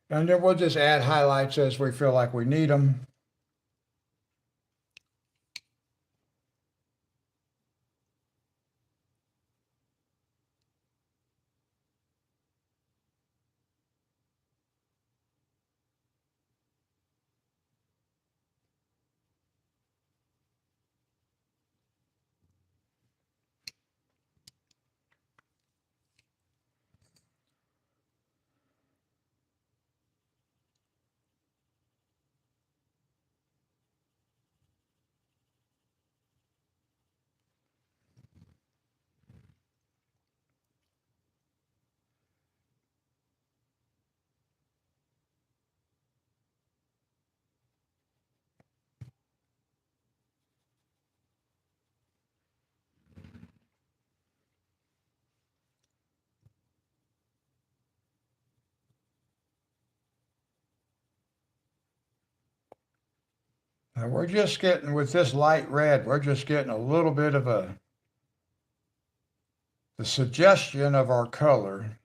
And then we'll just add highlights as we feel like we need them. We're just getting, with this light red, we're just getting a little bit of the suggestion of our color.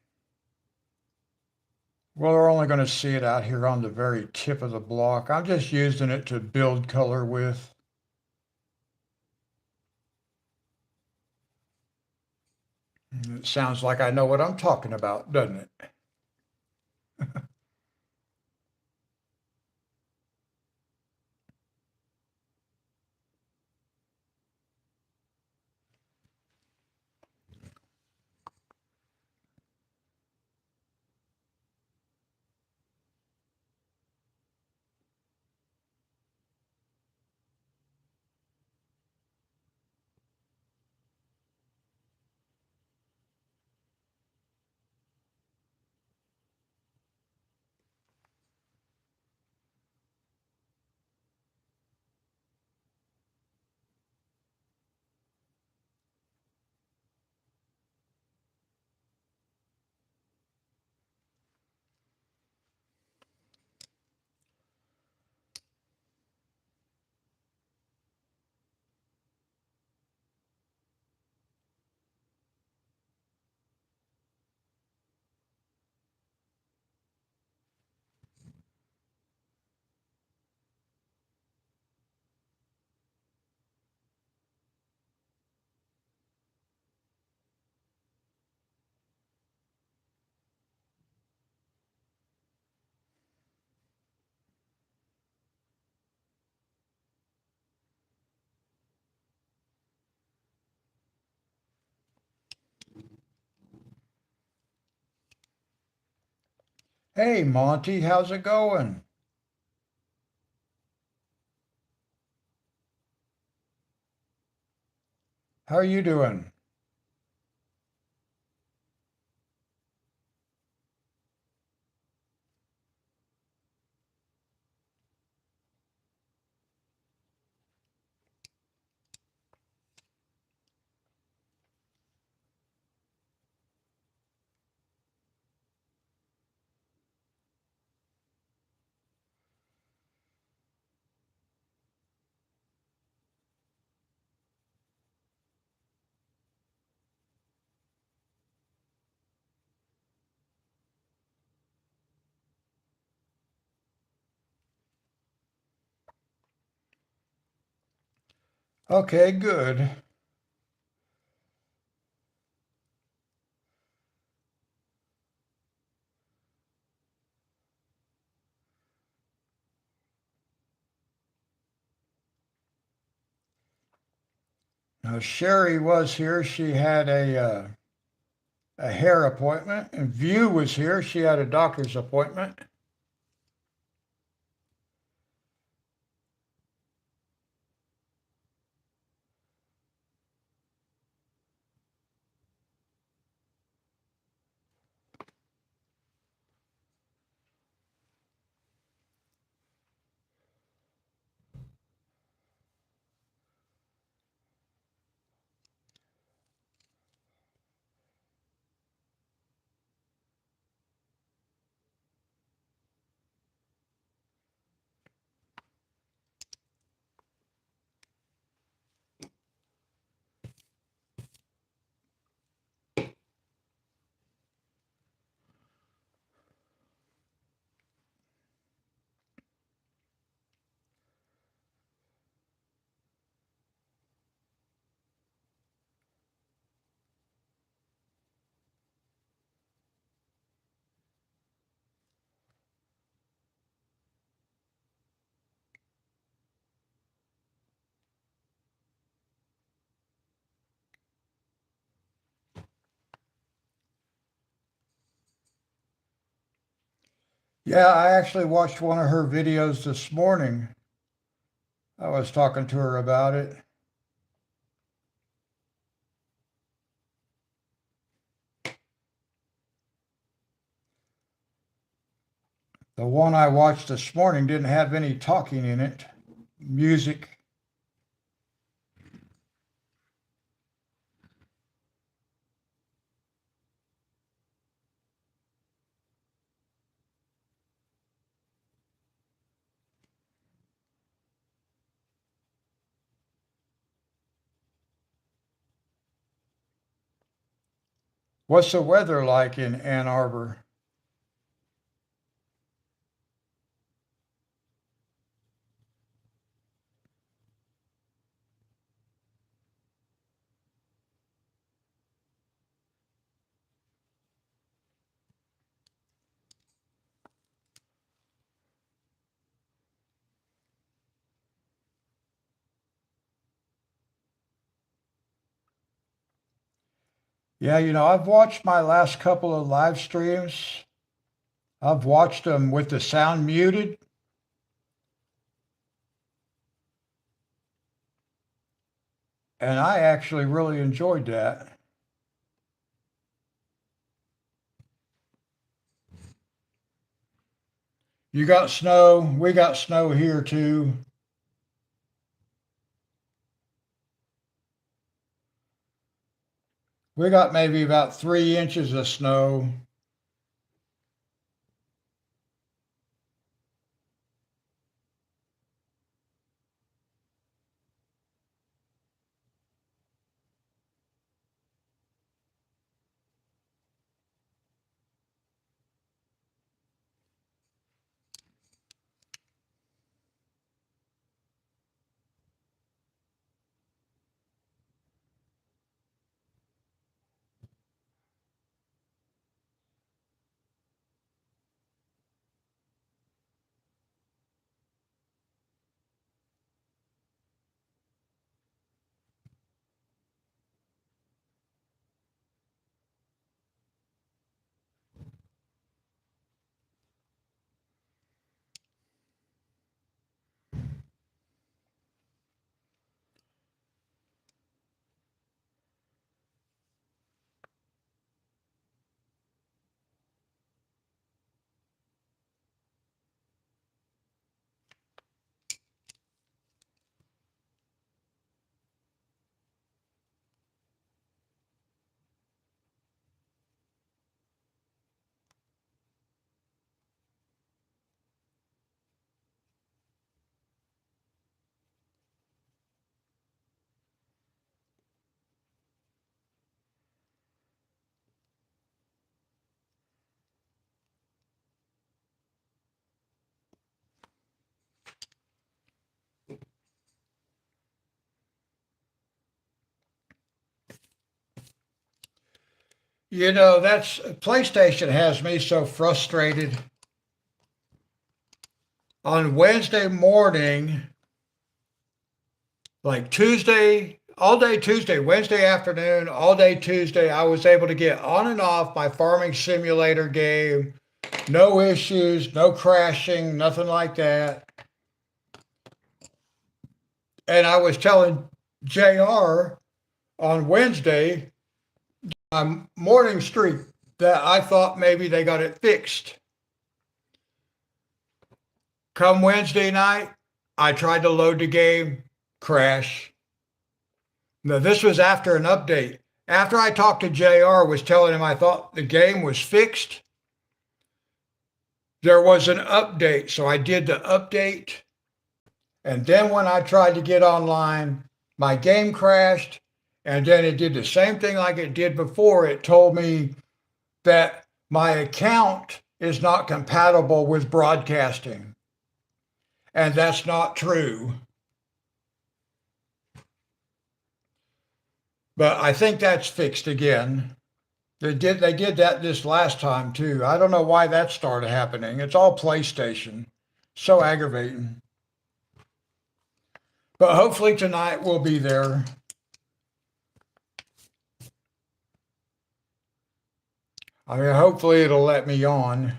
Well, we're only going to see it out here on the very tip of the block. I'm just using it to build color with. It sounds like I know what I'm talking about, doesn't it? Hey, Monty, how's it going? How are you doing? Okay, good. Now, Sherry was here. She had a hair appointment, and View was here. She had a doctor's appointment. Yeah, I actually watched one of her videos this morning. I was talking to her about it. The one I watched this morning didn't have any talking in it, music. What's the weather like in Ann Arbor? Yeah, I've watched my last couple of live streams. I've watched them with the sound muted, and I actually really enjoyed that. You got snow, we got snow here too. We got maybe about 3 inches of snow. That's PlayStation has me so frustrated. On Wednesday morning, like Tuesday, all day Tuesday, Wednesday afternoon, all day Tuesday, I was able to get on and off my farming simulator game. No issues, no crashing, nothing like that. And I was telling JR on Wednesday, my morning streak, that I thought maybe they got it fixed. Come Wednesday night, I tried to load the game, crash. Now, this was after an update. After I talked to JR, was telling him I thought the game was fixed, there was an update. So I did the update. And then when I tried to get online, my game crashed. And then it did the same thing like it did before. It told me that my account is not compatible with broadcasting. And that's not true. But I think that's fixed again. They did that this last time too. I don't know why that started happening. It's all PlayStation. So aggravating. But hopefully tonight we'll be there. I mean, hopefully it'll let me on.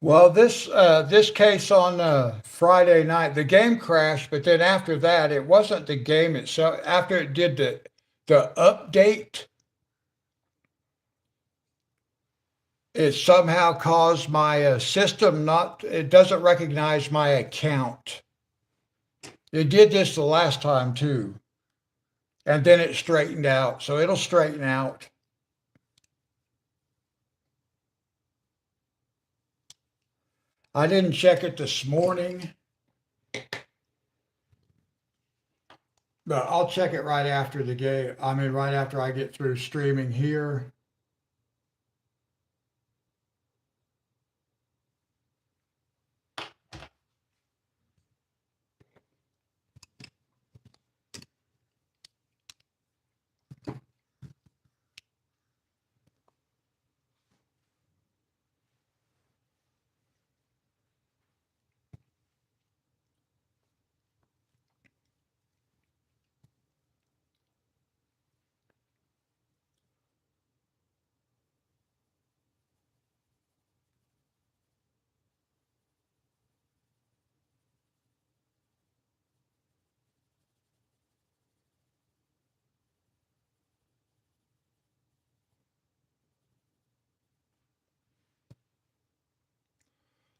Well, this case on Friday night, the game crashed, but then after that, it wasn't the game itself. After it did the update, it somehow caused my system not. It doesn't recognize my account. It did this the last time too, and then it straightened out. So it'll straighten out. I didn't check it this morning, but I'll check it right after the game. I mean, right after I get through streaming here.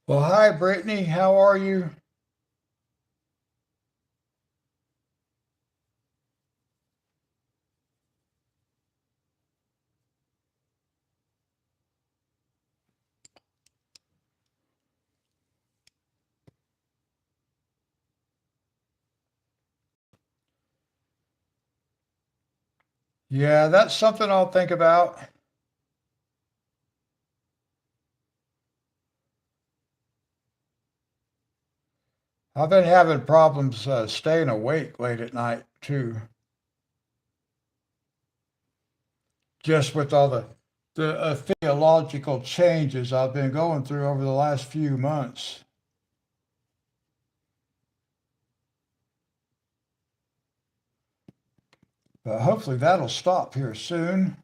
Well, hi, Brittany. How are you? Yeah, that's something I'll think about. I've been having problems staying awake late at night too, just with all the theological changes I've been going through over the last few months. But hopefully that'll stop here soon.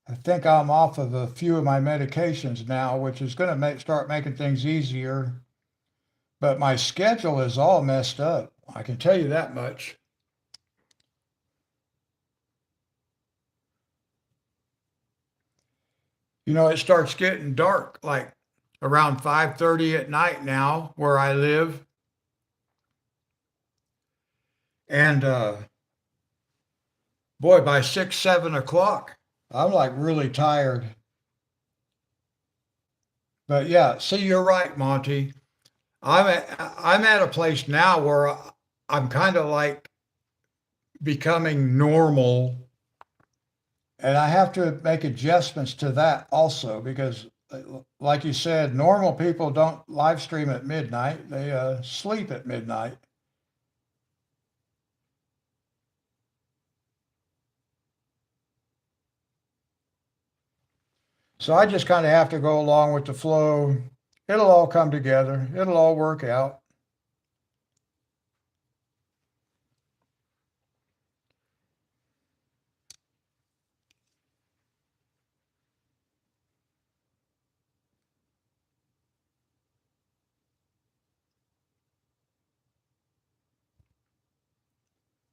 I think I'm off of a few of my medications now, which is going to start making things easier. But my schedule is all messed up. I can tell you that much. It starts getting dark like around 5:30 at night now where I live. And boy, by 6, 7 o'clock, I'm like really tired. But yeah, see, you're right, Monty. I'm at a place now where I'm kind of like becoming normal, and I have to make adjustments to that also because, like you said, normal people don't live stream at midnight; they sleep at midnight. So I just kind of have to go along with the flow. It'll all come together. It'll all work out.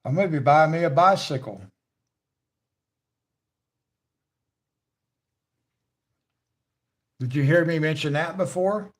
I'm going to be buying me a bicycle. Did you hear me mention that before?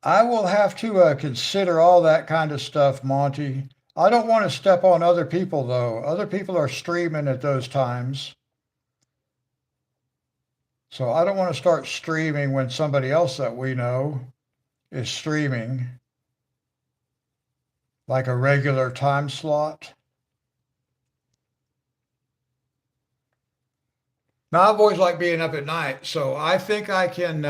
I will have to consider all that kind of stuff, Monty. I don't want to step on other people, though. Other people are streaming at those times. So I don't want to start streaming when somebody else that we know is streaming, like a regular time slot. Now I've always liked being up at night, so I think I can.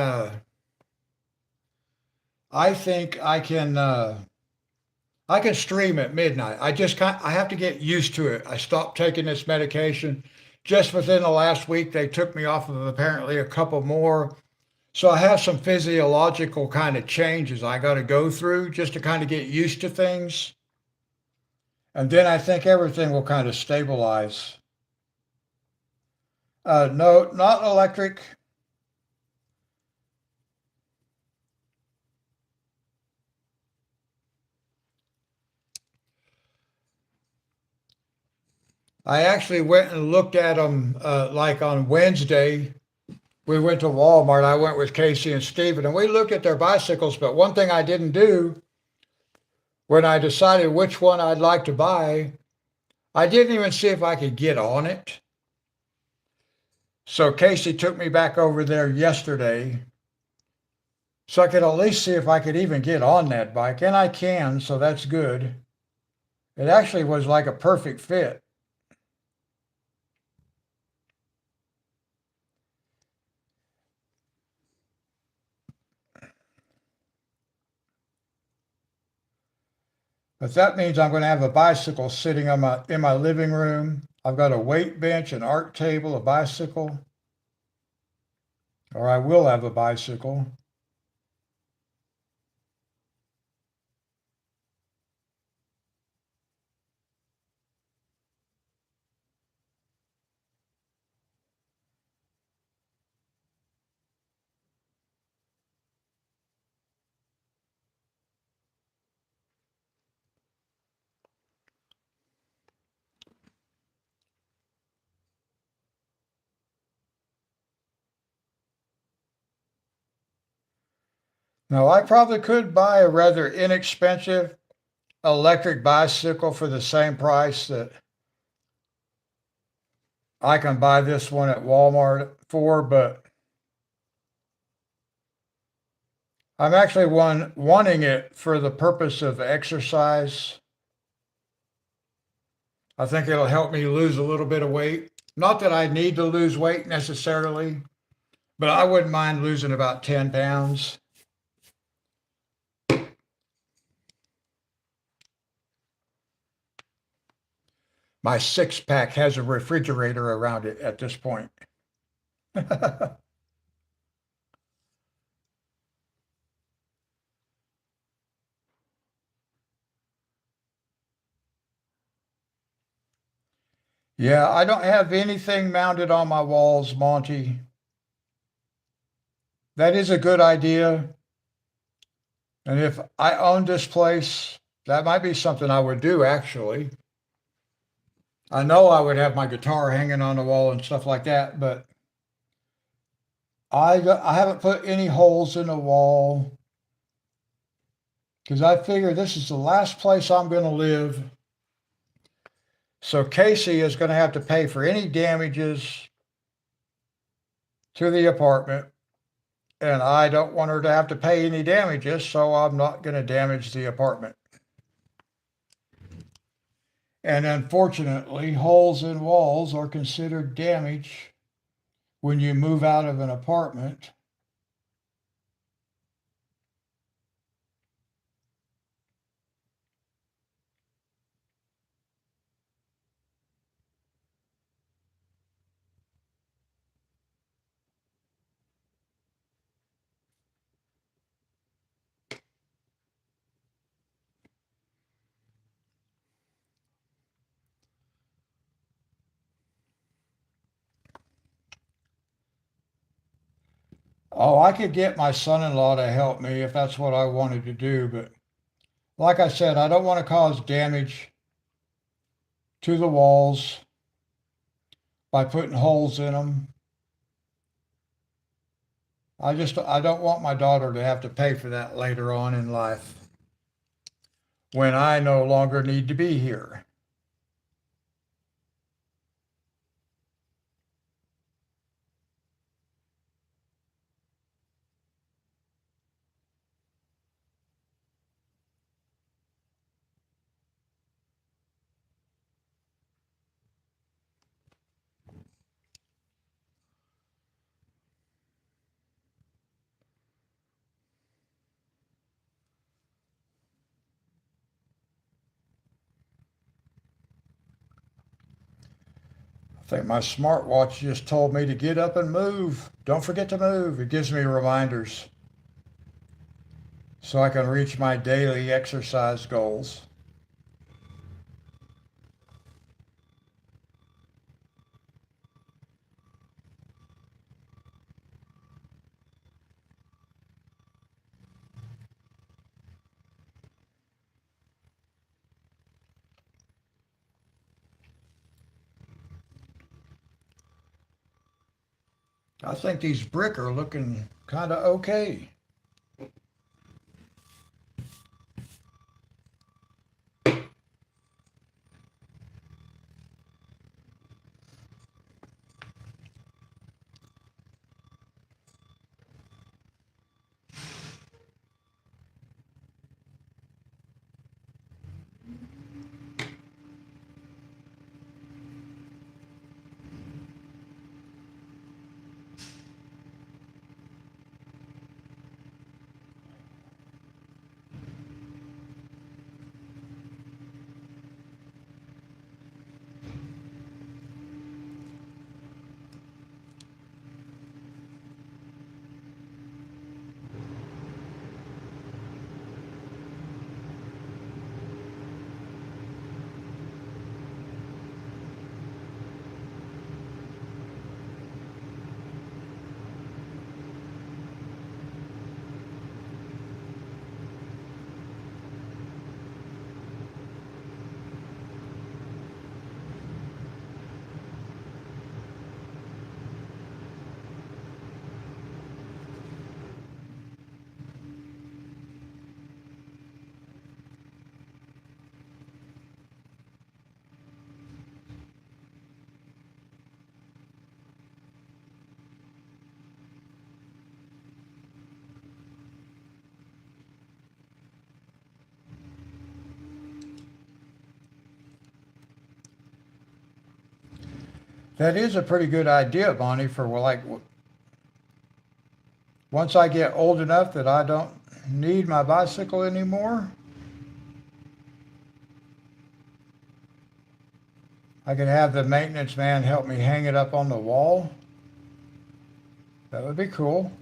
I think I can stream at midnight. I have to get used to it. I stopped taking this medication just within the last week. They took me off of apparently a couple more. So I have some physiological kind of changes I got to go through just to kind of get used to things. And then I think everything will kind of stabilize. No, not electric. I actually went and looked at them like on Wednesday. We went to Walmart. I went with Casey and Steven, and we looked at their bicycles. But one thing I didn't do when I decided which one I'd like to buy, I didn't even see if I could get on it. So Casey took me back over there yesterday so I could at least see if I could even get on that bike. And I can, so that's good. It actually was like a perfect fit. But that means I'm going to have a bicycle sitting in my living room. I've got a weight bench, an art table, a bicycle, or I will have a bicycle. Now, I probably could buy a rather inexpensive electric bicycle for the same price that I can buy this one at Walmart for, but I'm actually wanting it for the purpose of exercise. I think it'll help me lose a little bit of weight. Not that I need to lose weight necessarily, but I wouldn't mind losing about 10 pounds. My six pack has a refrigerator around it at this point. Yeah, I don't have anything mounted on my walls, Monty. That is a good idea. And if I owned this place, that might be something I would do actually. I know I would have my guitar hanging on the wall and stuff like that, but I haven't put any holes in the wall because I figure this is the last place I'm going to live. So Casey is going to have to pay for any damages to the apartment. And I don't want her to have to pay any damages, so I'm not going to damage the apartment. And unfortunately, holes in walls are considered damage when you move out of an apartment. Oh, I could get my son-in-law to help me if that's what I wanted to do, but like I said, I don't want to cause damage to the walls by putting holes in them. I don't want my daughter to have to pay for that later on in life when I no longer need to be here. I think my smartwatch just told me to get up and move. Don't forget to move. It gives me reminders so I can reach my daily exercise goals. I think these brick are looking kind of okay. That is a pretty good idea, Bonnie, for like once I get old enough that I don't need my bicycle anymore, I can have the maintenance man help me hang it up on the wall. That would be cool.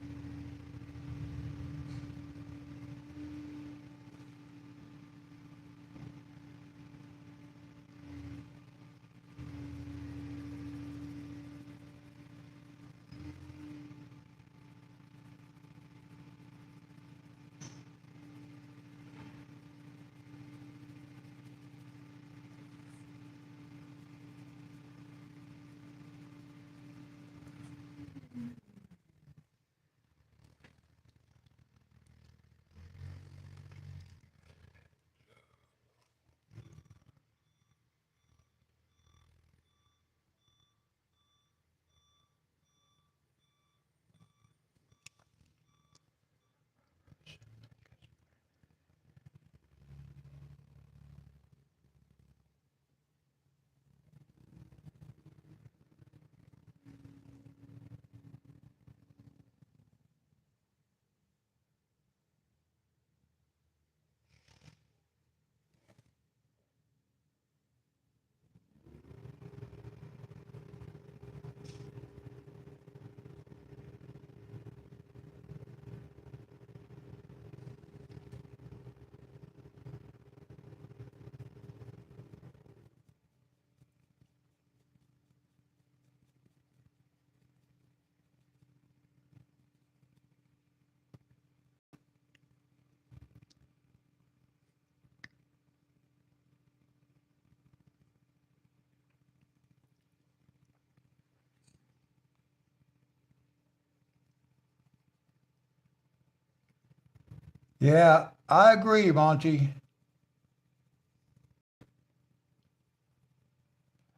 Yeah, I agree, Monty.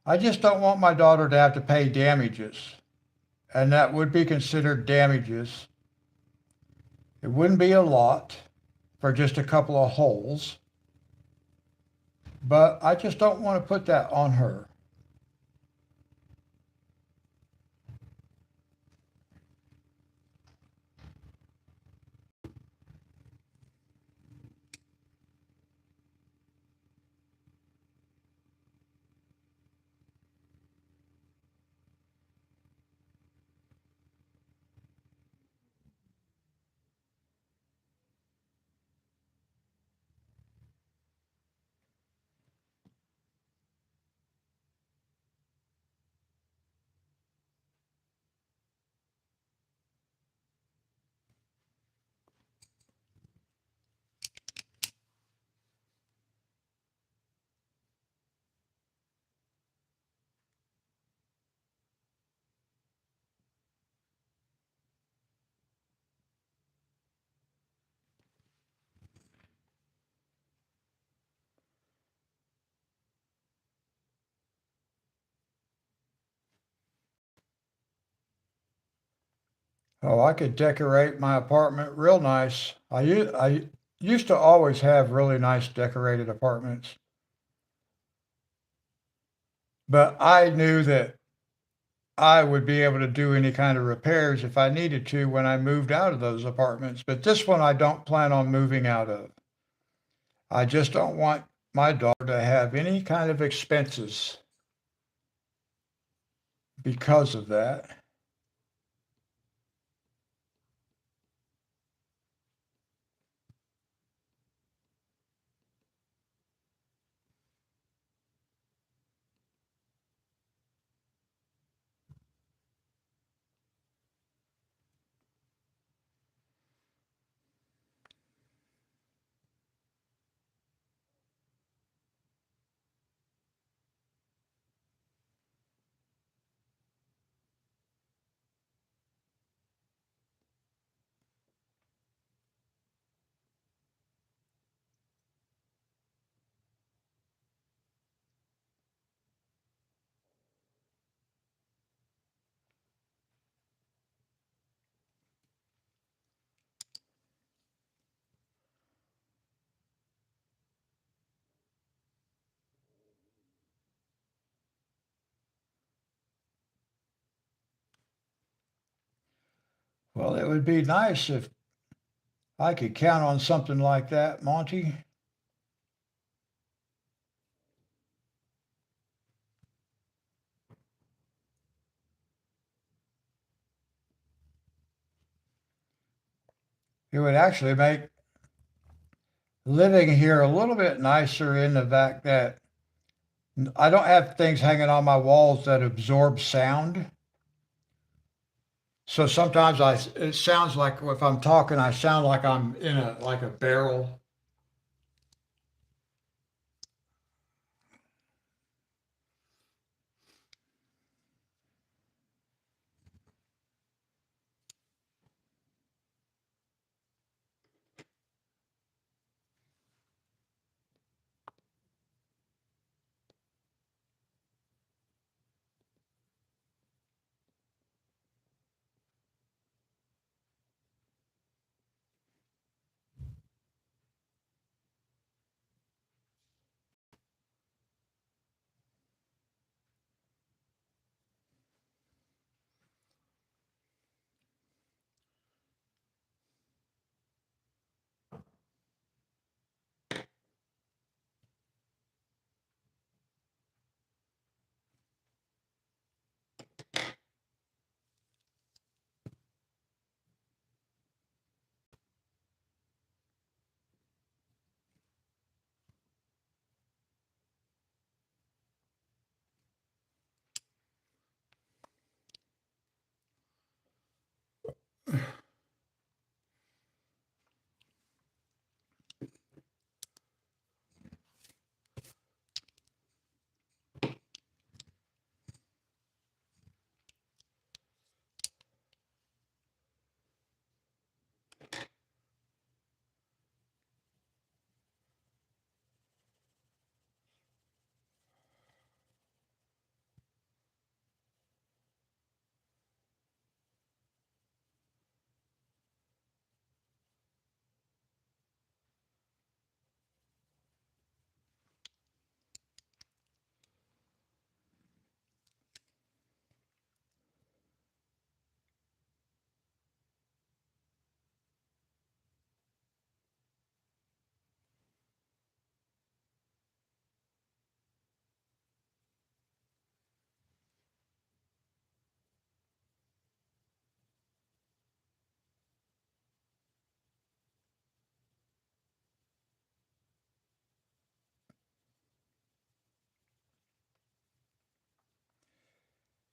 I just don't want my daughter to have to pay damages, and that would be considered damages. It wouldn't be a lot for just a couple of holes, but I just don't want to put that on her. Oh, I could decorate my apartment real nice. I used to always have really nice decorated apartments, but I knew that I would be able to do any kind of repairs if I needed to when I moved out of those apartments. But this one I don't plan on moving out of. I just don't want my daughter to have any kind of expenses because of that. Well, it would be nice if I could count on something like that, Monty. It would actually make living here a little bit nicer in the fact that I don't have things hanging on my walls that absorb sound. So sometimes it sounds like if I'm talking, I sound like I'm in a barrel.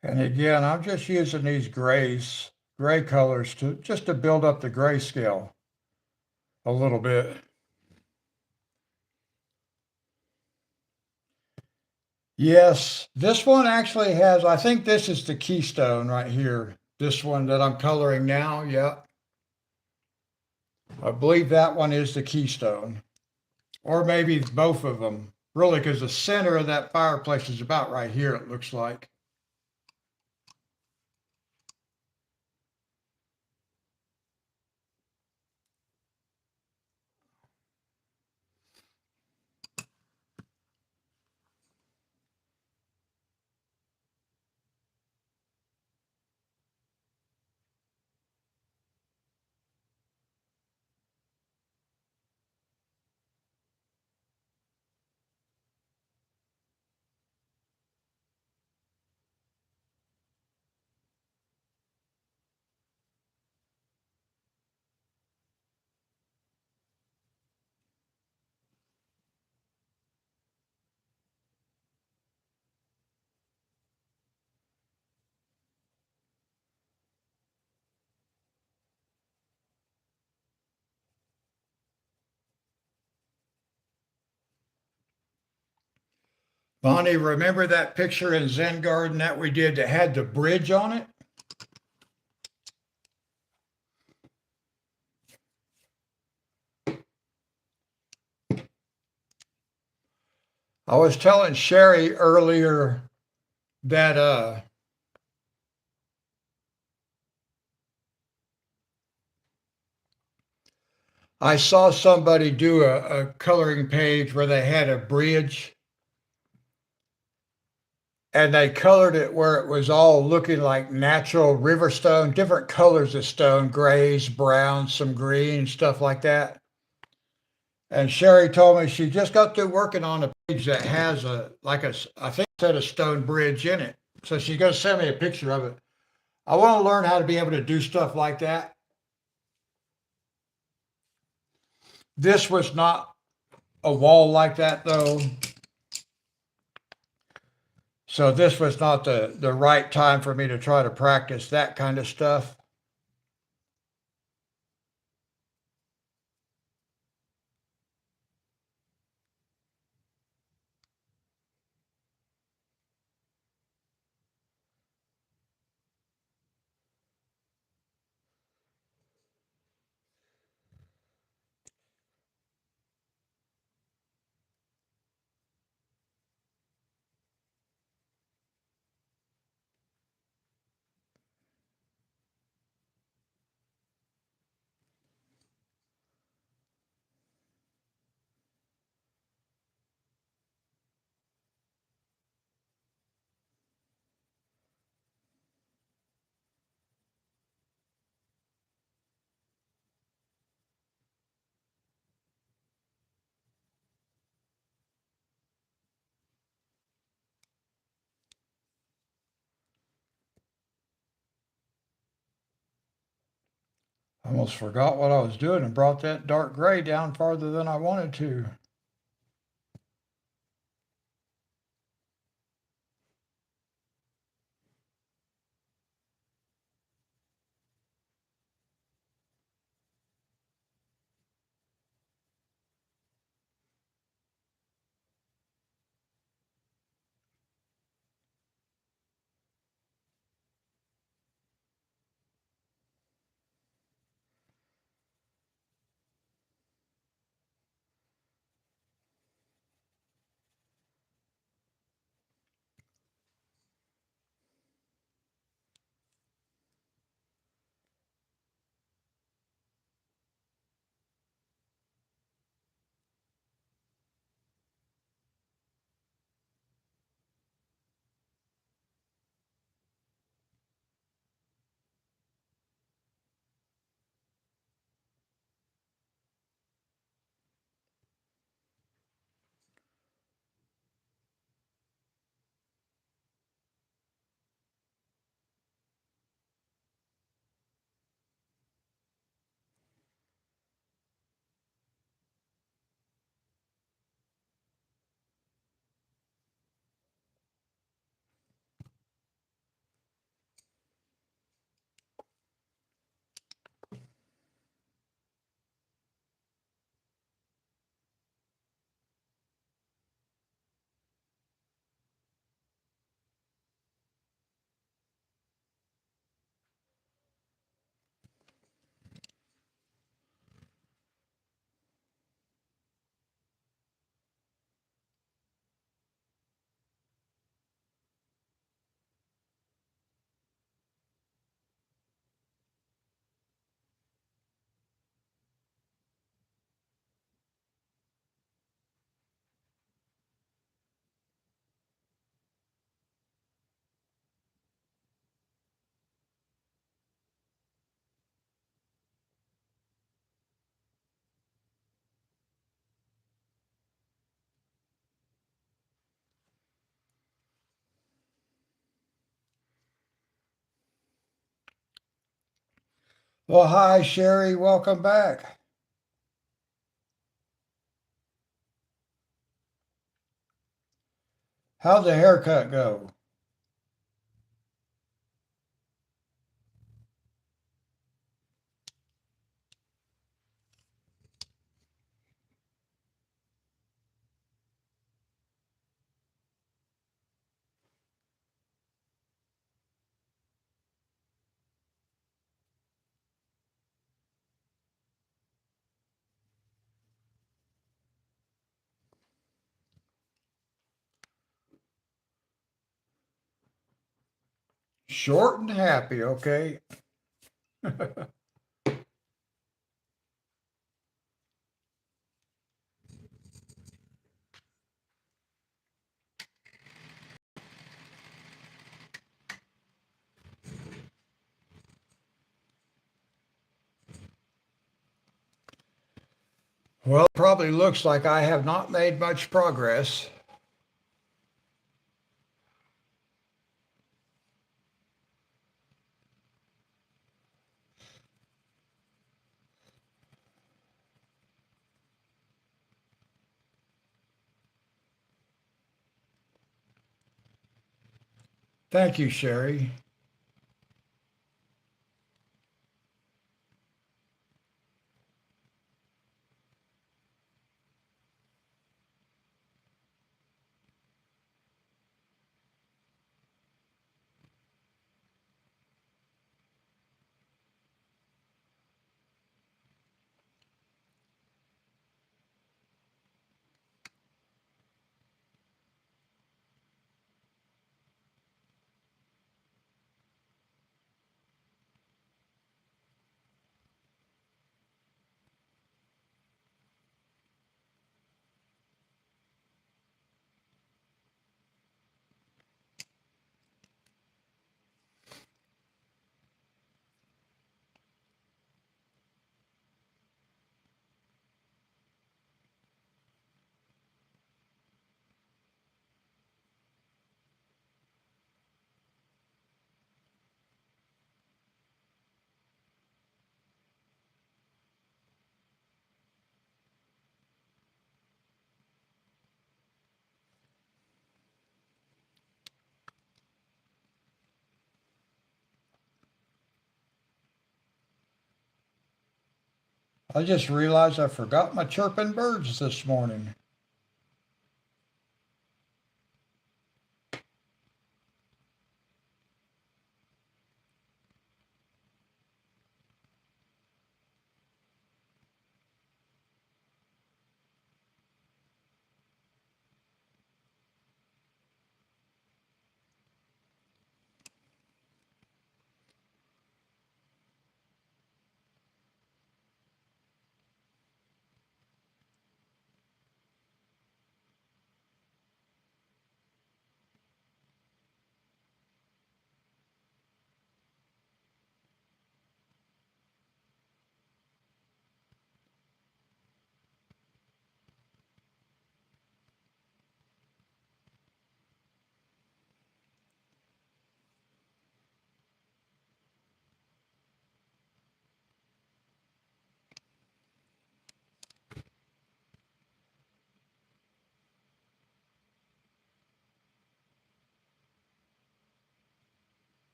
And again, I'm just using these gray colors to just to build up the grayscale a little bit. Yes, this one actually has, I think this is the keystone right here. This one that I'm coloring now. Yeah, I believe that one is the keystone. Or maybe both of them. Really, because the center of that fireplace is about right here, it looks like. Bonnie, remember that picture in Zen Garden that we did that had the bridge on it? I was telling Sherry earlier that I saw somebody do a coloring page where they had a bridge and they colored it where it was all looking like natural river stone, different colors of stone, grays, browns, some green, stuff like that. And Sherry told me she just got through working on a page that has I think it said a stone bridge in it. So she's going to send me a picture of it. I want to learn how to be able to do stuff like that. This was not a wall like that though. So this was not the right time for me to try to practice that kind of stuff. I almost forgot what I was doing and brought that dark gray down farther than I wanted to. Well, hi, Sherry. Welcome back. How'd the haircut go? Short and happy, okay? Well, it probably looks like I have not made much progress. Thank you, Sherry. I just realized I forgot my chirping birds this morning.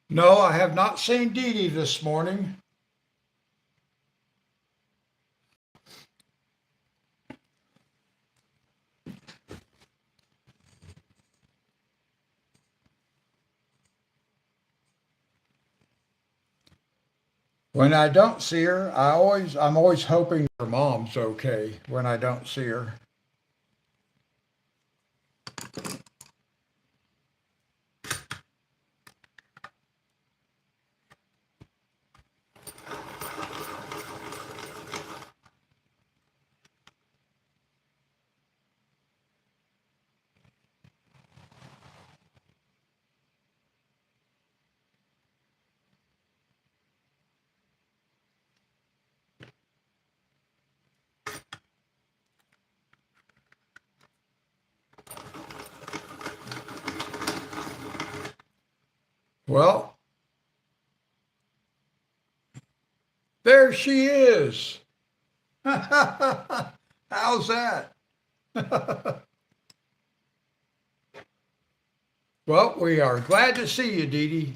No, I have not seen Dee Dee this morning. When I don't see her, I'm always hoping her mom's okay when I don't see her. Well, there she is. How's that? Well, we are glad to see you, Dee Dee.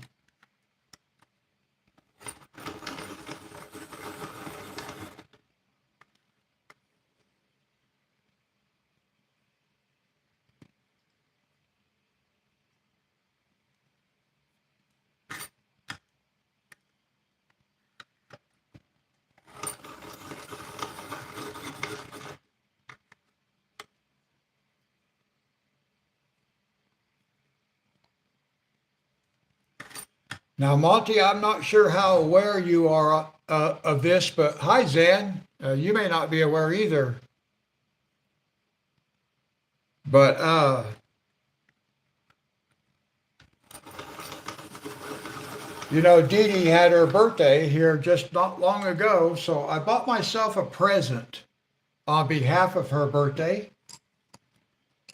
Now, Monty, I'm not sure how aware you are of this, but hi, Zan. You may not be aware either. But, Dee Dee had her birthday here just not long ago, so I bought myself a present on behalf of her birthday,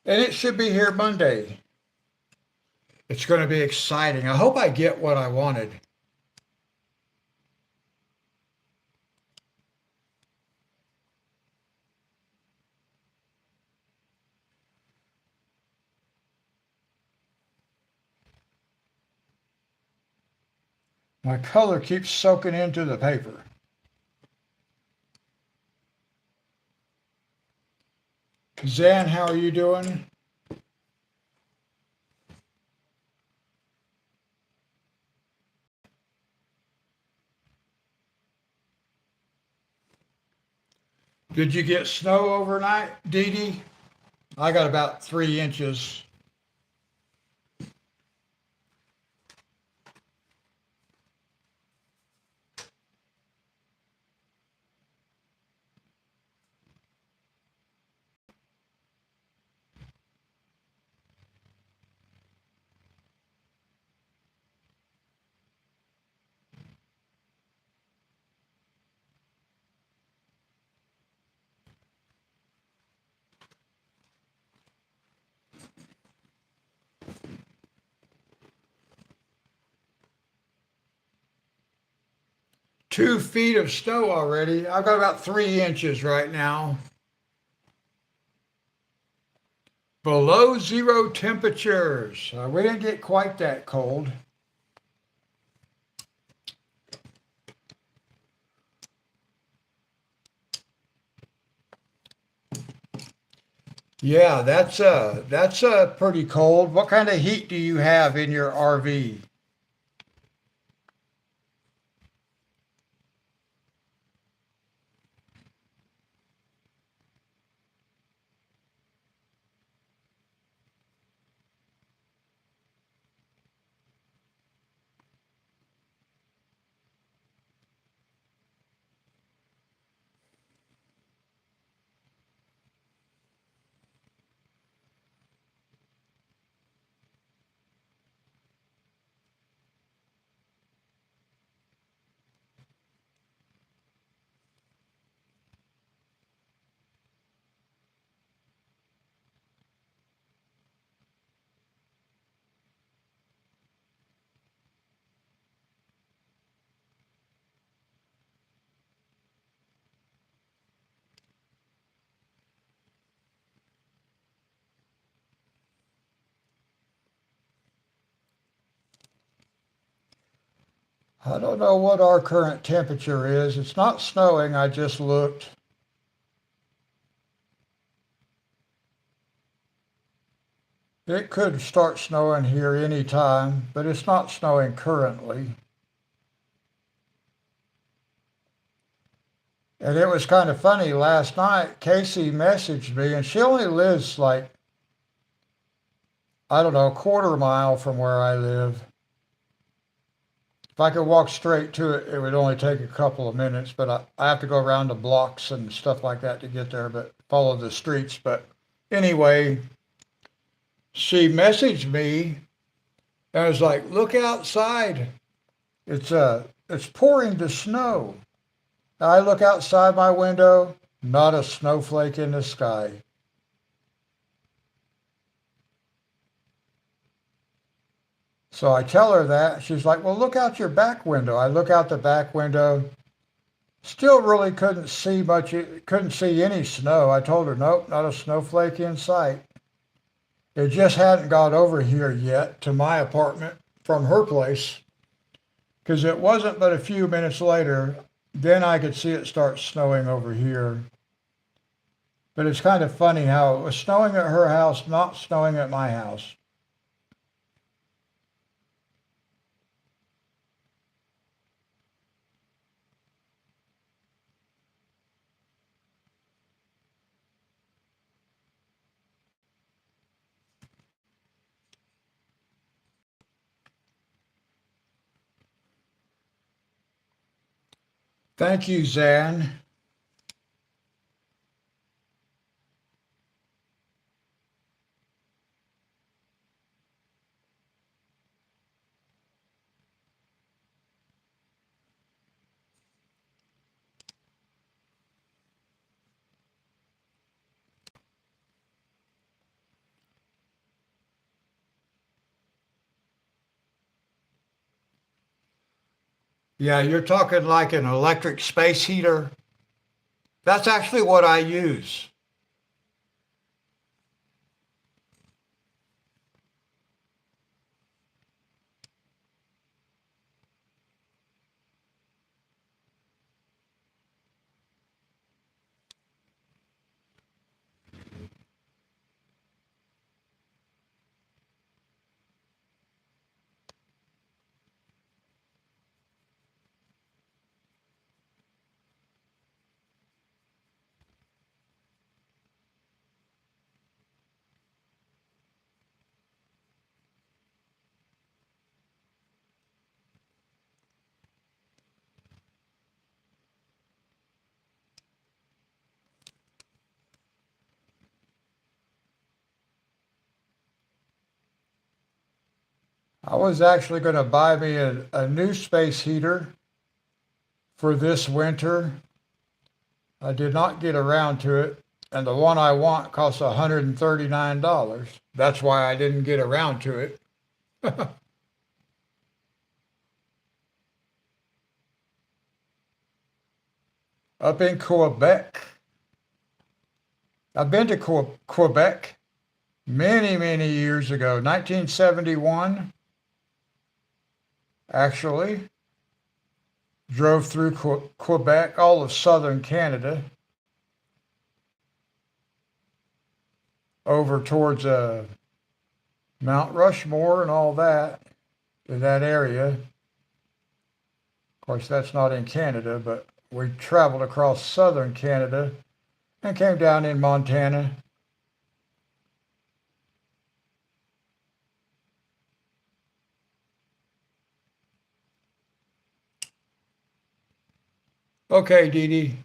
and it should be here Monday. It's going to be exciting. I hope I get what I wanted. My color keeps soaking into the paper. Zan, how are you doing? Did you get snow overnight, Dee Dee? I got about 3 inches. Two feet of snow already. I've got about 3 inches right now. Below zero temperatures. We didn't get quite that cold. Yeah, that's pretty cold. What kind of heat do you have in your RV? I don't know what our current temperature is. It's not snowing. I just looked. It could start snowing here any time, but it's not snowing currently. And it was kind of funny last night. Casey messaged me, and she only lives like, I don't know, a quarter mile from where I live. If I could walk straight to it, it would only take a couple of minutes, but I have to go around the blocks and stuff like that to get there, but follow the streets. But anyway, she messaged me and was like, "Look outside. It's pouring to snow." And I look outside my window, not a snowflake in the sky. So I tell her that. She's like, "Well, look out your back window." I look out the back window. Still really couldn't see much, couldn't see any snow. I told her, "Nope, not a snowflake in sight." It just hadn't got over here yet to my apartment from her place, because it wasn't but a few minutes later, then I could see it start snowing over here. But it's kind of funny how it was snowing at her house, not snowing at my house. Thank you, Zan. Yeah, you're talking like an electric space heater. That's actually what I use. I was actually going to buy me a new space heater for this winter. I did not get around to it, and the one I want costs $139. That's why I didn't get around to it. Up in Quebec. I've been to Quebec many, many years ago, 1971, actually. Drove through Quebec, all of southern Canada, over towards Mount Rushmore and all that, in that area. Of course, that's not in Canada, but we traveled across southern Canada and came down in Montana. Okay, Dee Dee.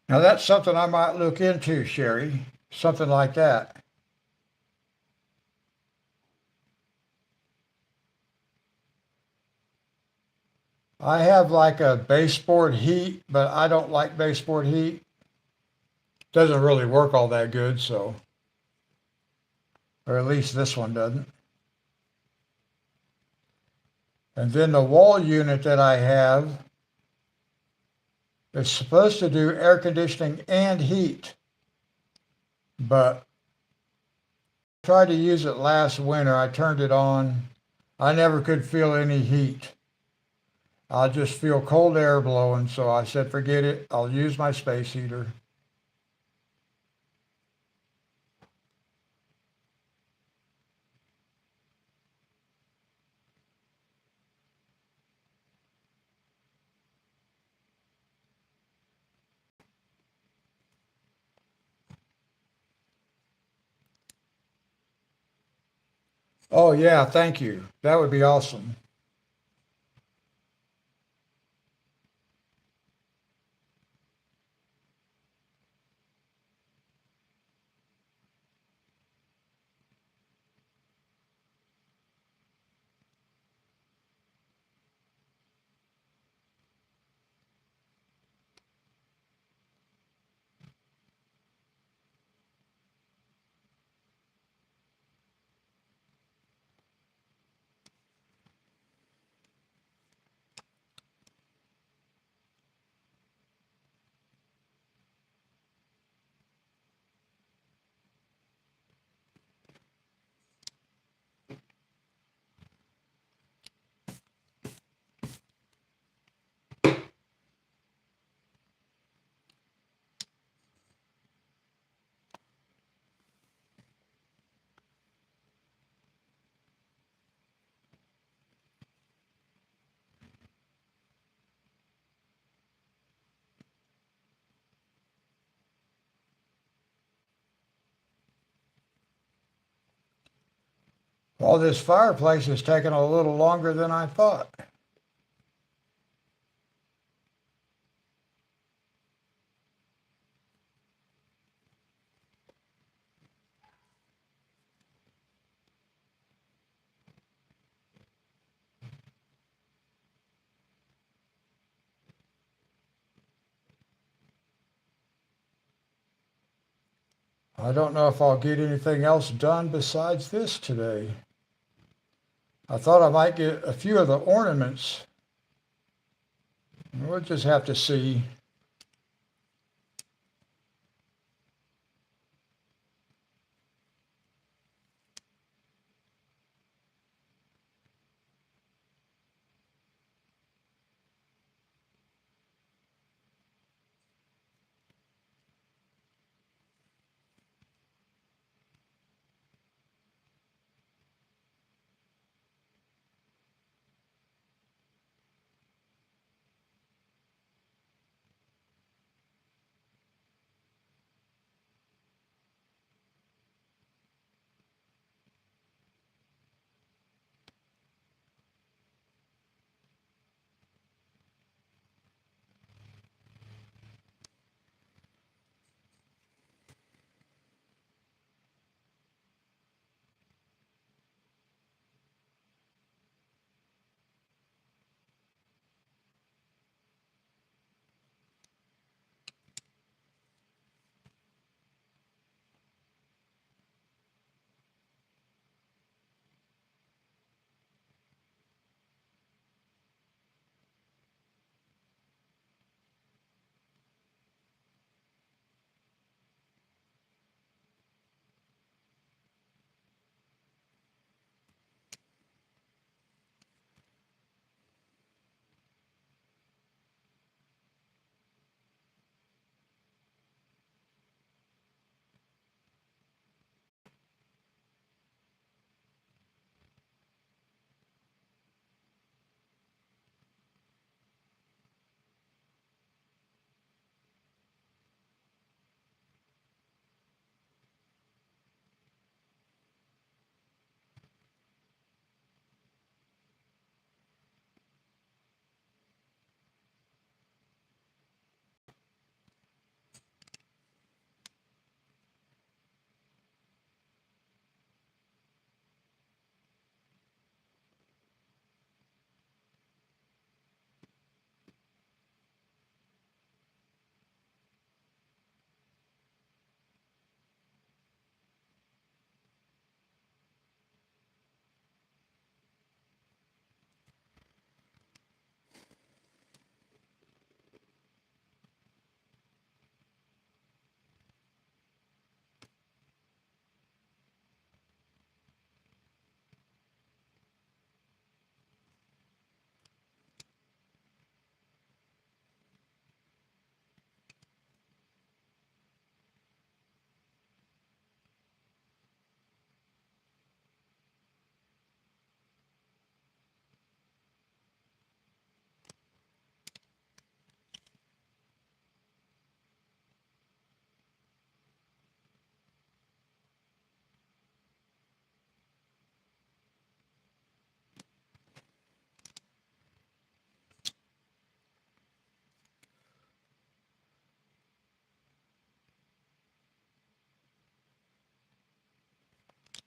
Now that's something I might look into, Sherry. Something like that. I have like a baseboard heat, but I don't like baseboard heat. Doesn't really work all that good, so, or at least this one doesn't. And then the wall unit that I have is supposed to do air conditioning and heat, but I tried to use it last winter. I turned it on. I never could feel any heat. I just feel cold air blowing, so I said, forget it. I'll use my space heater. Oh, yeah, thank you. That would be awesome. Well, this fireplace is taking a little longer than I thought. I don't know if I'll get anything else done besides this today. I thought I might get a few of the ornaments. We'll just have to see.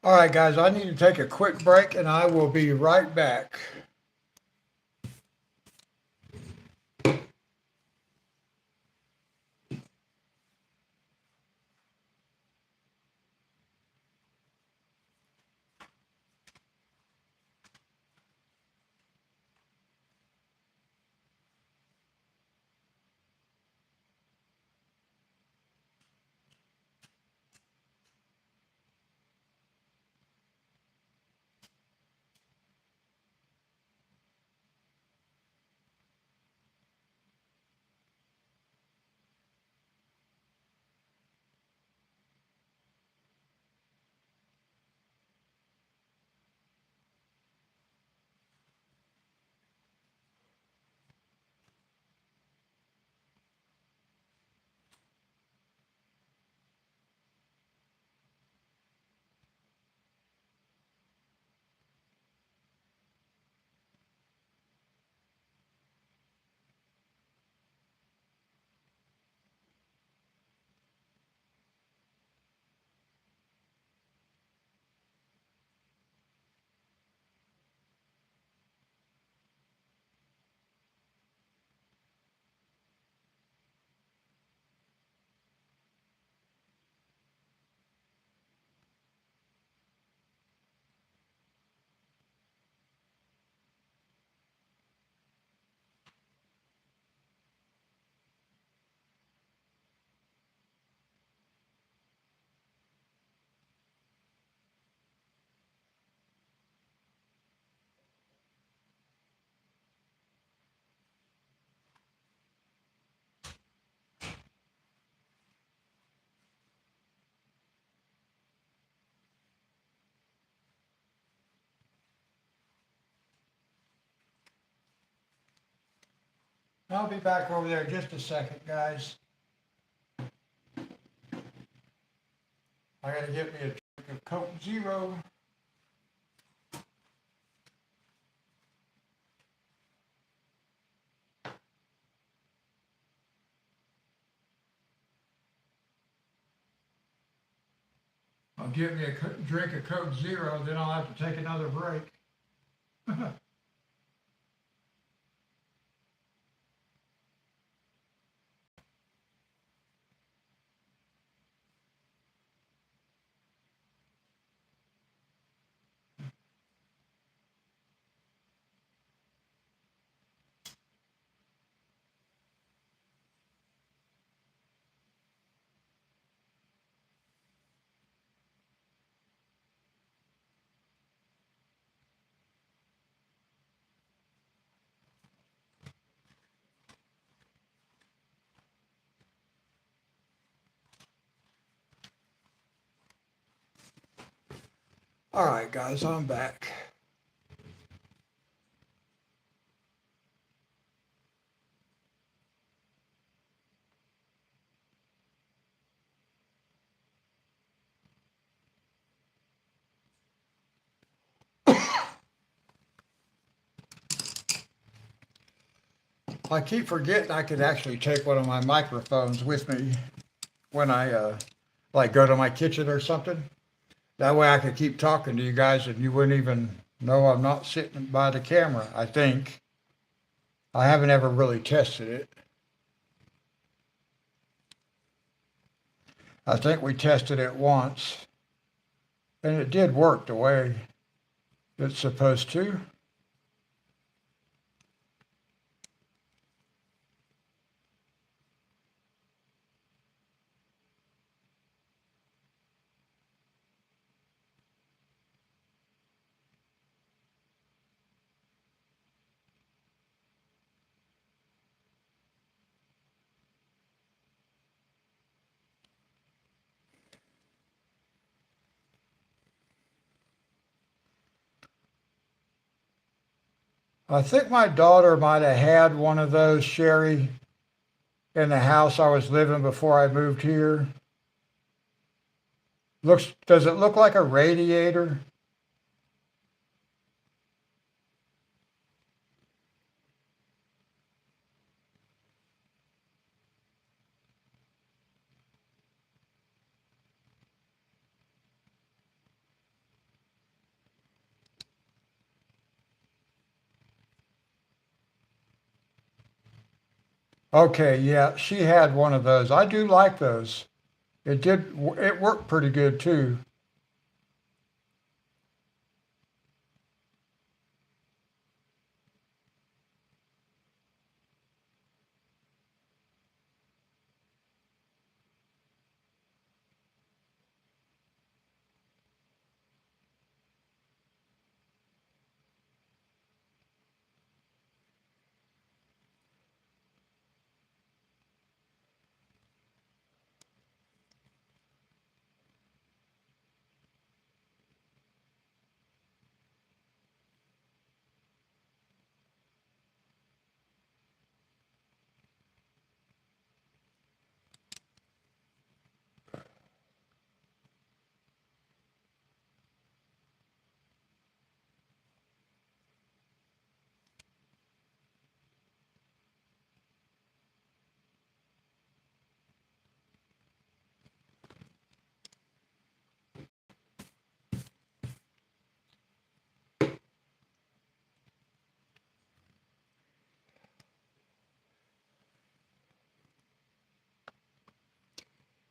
All right, guys, I need to take a quick break and I will be right back. I'll be back over there in just a second, guys. I gotta get me a drink of Coke Zero. I'll get me a drink of Coke Zero, then I'll have to take another break. All right, guys, I'm back. I keep forgetting I could actually take one of my microphones with me when I like go to my kitchen or something. That way I could keep talking to you guys and you wouldn't even know I'm not sitting by the camera, I think. I haven't ever really tested it. I think we tested it once and it did work the way it's supposed to. I think my daughter might have had one of those, Sherry, in the house I was living before I moved here. Does it look like a radiator? Okay, yeah, she had one of those. I do like those. It worked pretty good too.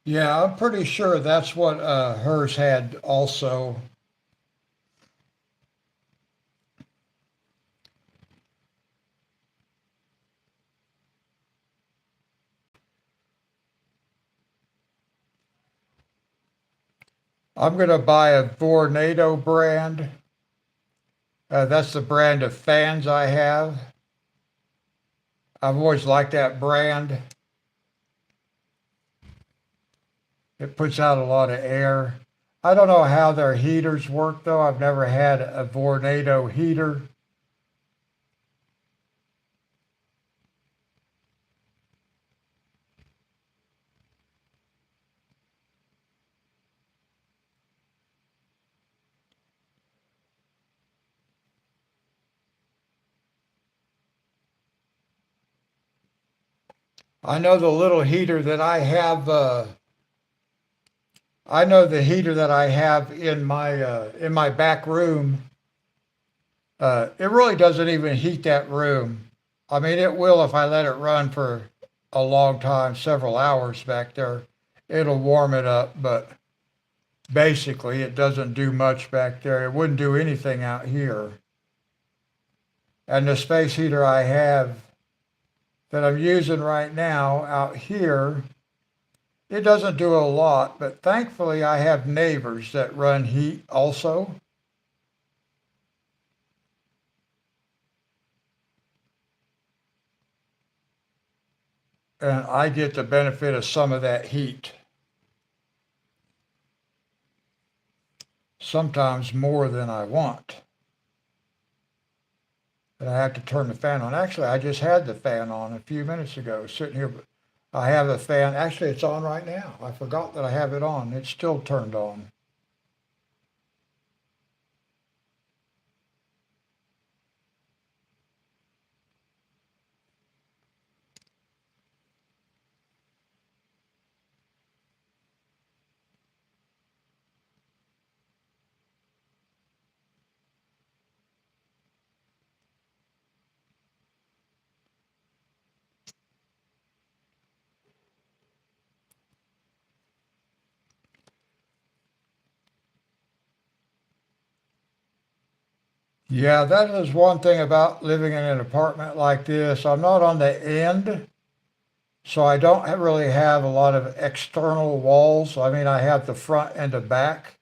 Yeah, I'm pretty sure that's what hers had also. I'm gonna buy a Vornado brand. That's the brand of fans I have. I've always liked that brand. It puts out a lot of air. I don't know how their heaters work though. I've never had a Vornado heater. I know the little heater that I have. I know the heater that I have in my back room. It really doesn't even heat that room. I mean, it will if I let it run for a long time, several hours back there. It'll warm it up, but basically it doesn't do much back there. It wouldn't do anything out here. And the space heater I have that I'm using right now out here, it doesn't do a lot, but thankfully I have neighbors that run heat also. And I get the benefit of some of that heat. Sometimes more than I want. And I have to turn the fan on. Actually, I just had the fan on a few minutes ago, sitting here. I have the fan. Actually, it's on right now. I forgot that I have it on. It's still turned on. Yeah, that is one thing about living in an apartment like this. I'm not on the end, so I don't really have a lot of external walls. I mean, I have the front and the back,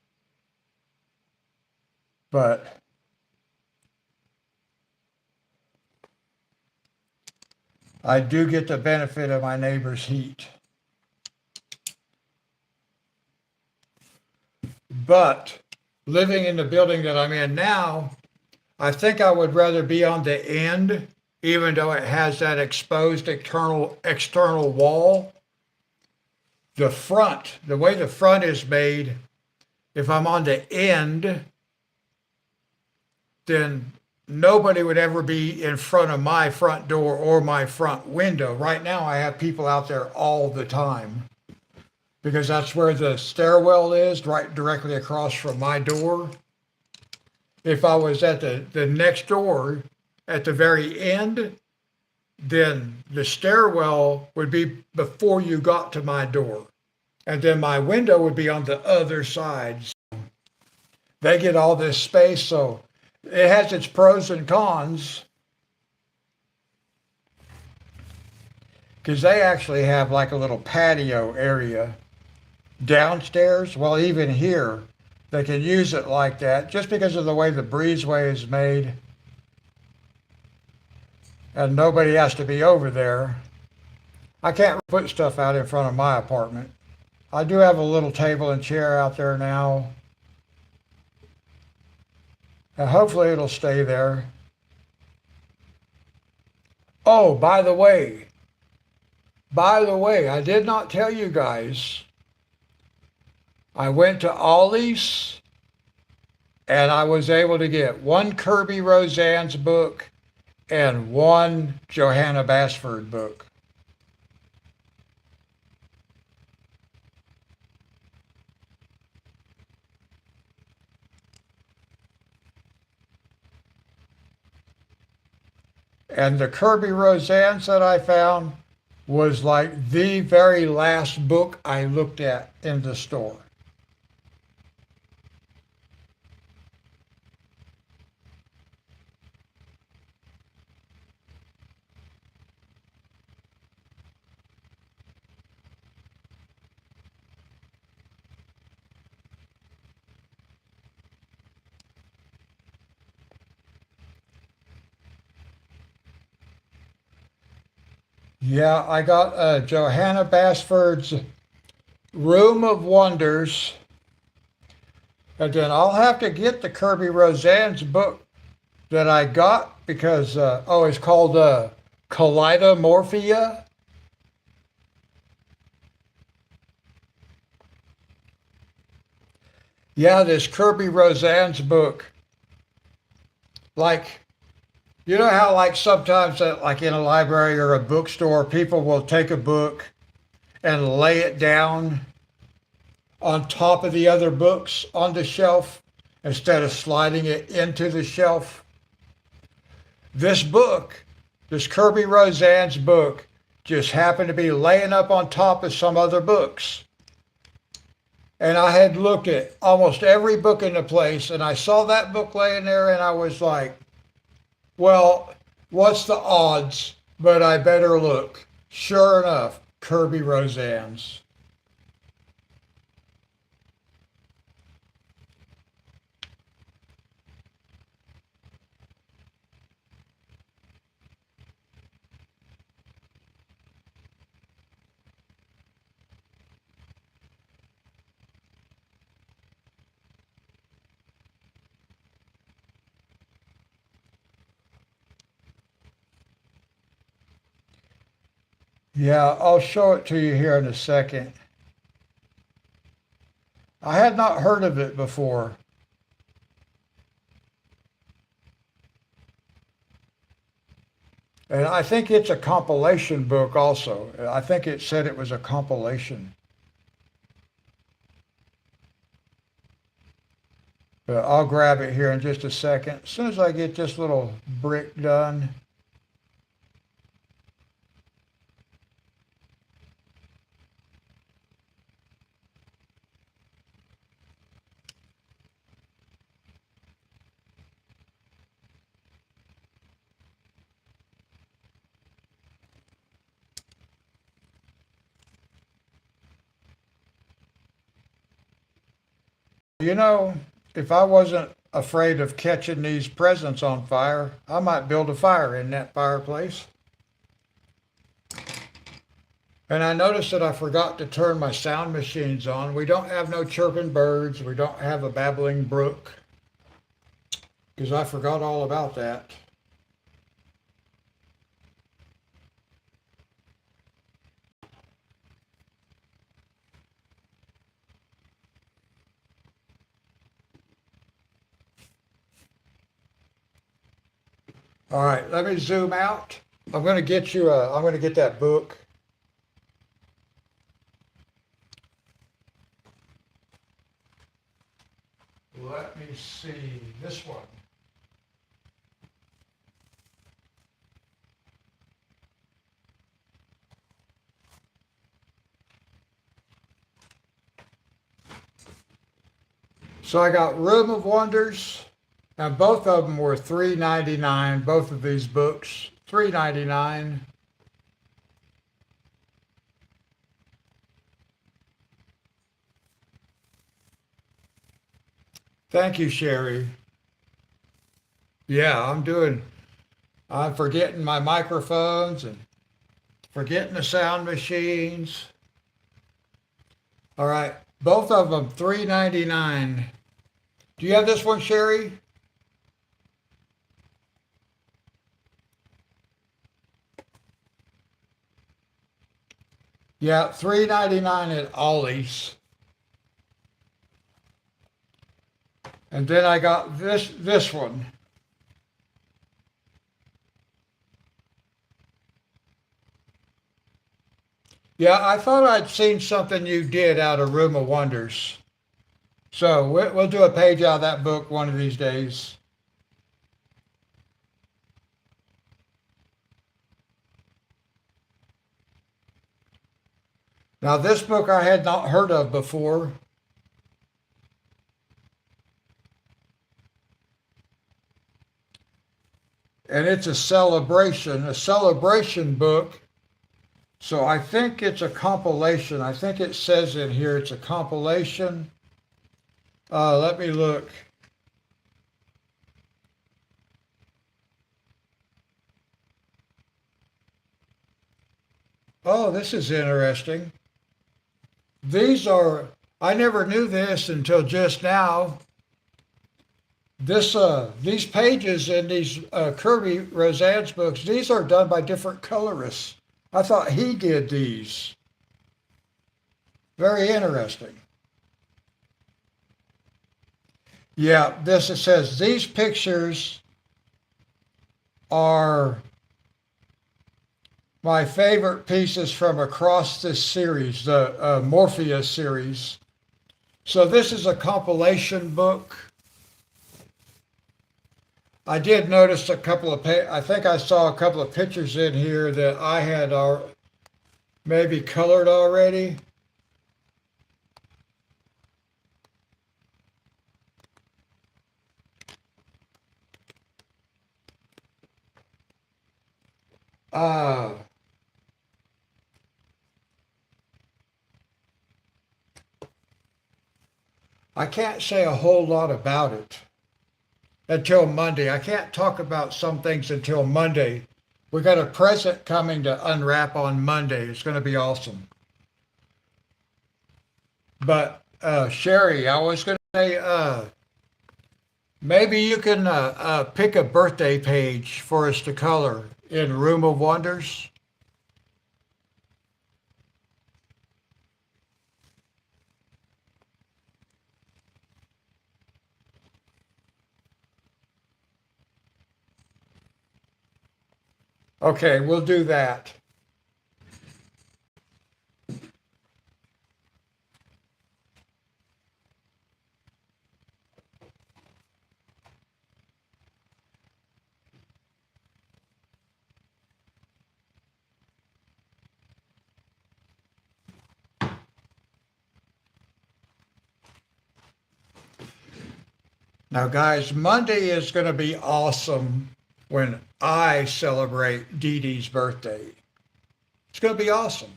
but I do get the benefit of my neighbor's heat. But living in the building that I'm in now, I think I would rather be on the end, even though it has that exposed external wall. The front, the way the front is made, if I'm on the end, then nobody would ever be in front of my front door or my front window. Right now, I have people out there all the time because that's where the stairwell is, right directly across from my door. If I was at the next door at the very end, then the stairwell would be before you got to my door. And then my window would be on the other side. They get all this space, so it has its pros and cons because they actually have like a little patio area downstairs. Well, even here, they can use it like that just because of the way the breezeway is made. And nobody has to be over there. I can't put stuff out in front of my apartment. I do have a little table and chair out there now. And hopefully it'll stay there. Oh, by the way, I did not tell you guys. I went to Ollie's and I was able to get one Kirby Roseanne's book and one Johanna Basford book. And the Kirby Roseanne's that I found was like the very last book I looked at in the store. Yeah, I got Johanna Basford's Room of Wonders, and then I'll have to get the Kirby Roseanne's book that I got because it's called Kaleidomorphia. Yeah, this Kirby Roseanne's book, like You know how like sometimes like in a library or a bookstore, people will take a book and lay it down on top of the other books on the shelf instead of sliding it into the shelf. This book, this Kirby Roseanne's book, just happened to be laying up on top of some other books. And I had looked at almost every book in the place, and I saw that book laying there, and I was like, well, what's the odds? But I better look. Sure enough, Kirby Roseanne's. Yeah, I'll show it to you here in a second. I had not heard of it before. And I think it's a compilation book also. I think it said it was a compilation. But I'll grab it here in just a second. As soon as I get this little brick done. You know, if I wasn't afraid of catching these presents on fire, I might build a fire in that fireplace. And I noticed that I forgot to turn my sound machines on. We don't have no chirping birds. We don't have a babbling brook because I forgot all about that. All right, let me zoom out. I'm going to get that book. Let me see this one. So I got Room of Wonders, and both of them were $3.99. Both of these books, $3.99. Thank you, Sherry. Yeah, I'm forgetting my microphones and forgetting the sound machines. All right, both of them $3.99. Do you have this one, Sherry? Yeah, $3.99 at Ollie's. And then I got this one. Yeah, I thought I'd seen something you did out of Room of Wonders. So we'll do a page out of that book one of these days. Now, this book I had not heard of before. And it's a celebration book. So I think it's a compilation. I think it says in here it's a compilation. Let me look. Oh, this is interesting. I never knew this until just now. These pages in these Kirby Roseanne's books, these are done by different colorists. I thought he did these. Very interesting. Yeah, it says these pictures are my favorite pieces from across this series, the Morpheus series. So this is a compilation book. I did notice a couple of, I think I saw a couple of pictures in here that I had maybe colored already. Uh, I can't say a whole lot about it until Monday. I can't talk about some things until Monday. We got a present coming to unwrap on Monday. It's going to be awesome. But Sherry, I was going to say, maybe you can pick a birthday page for us to color in Room of Wonders. Okay, we'll do that. Now, guys, Monday is going to be awesome when I celebrate Dee Dee's birthday. It's going to be awesome.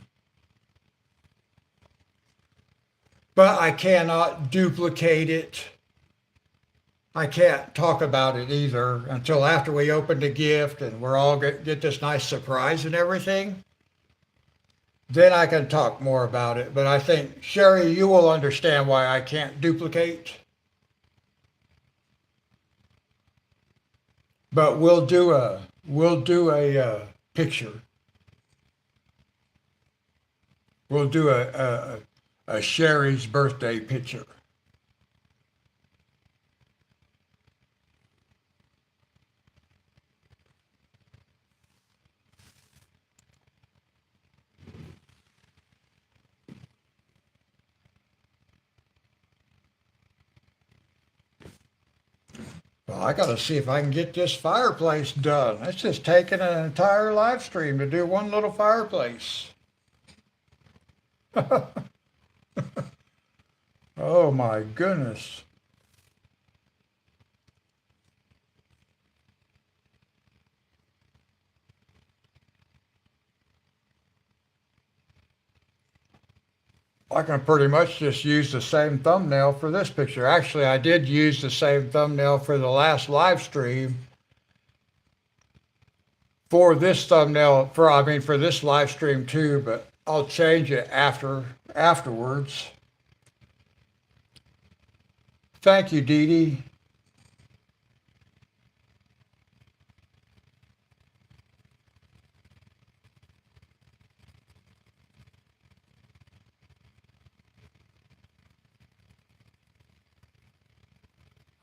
But I cannot duplicate it. I can't talk about it either until after we open the gift and we're all get this nice surprise and everything. Then I can talk more about it. But I think, Sherry, you will understand why I can't duplicate. But we'll do a picture. We'll do a Sherry's birthday picture. Well, I got to see if I can get this fireplace done. It's just taking an entire live stream to do one little fireplace. Oh my goodness. I can pretty much just use the same thumbnail for this picture. Actually, I did use the same thumbnail for the last live stream for this thumbnail for this live stream too, but I'll change it afterwards. Thank you, Dee Dee.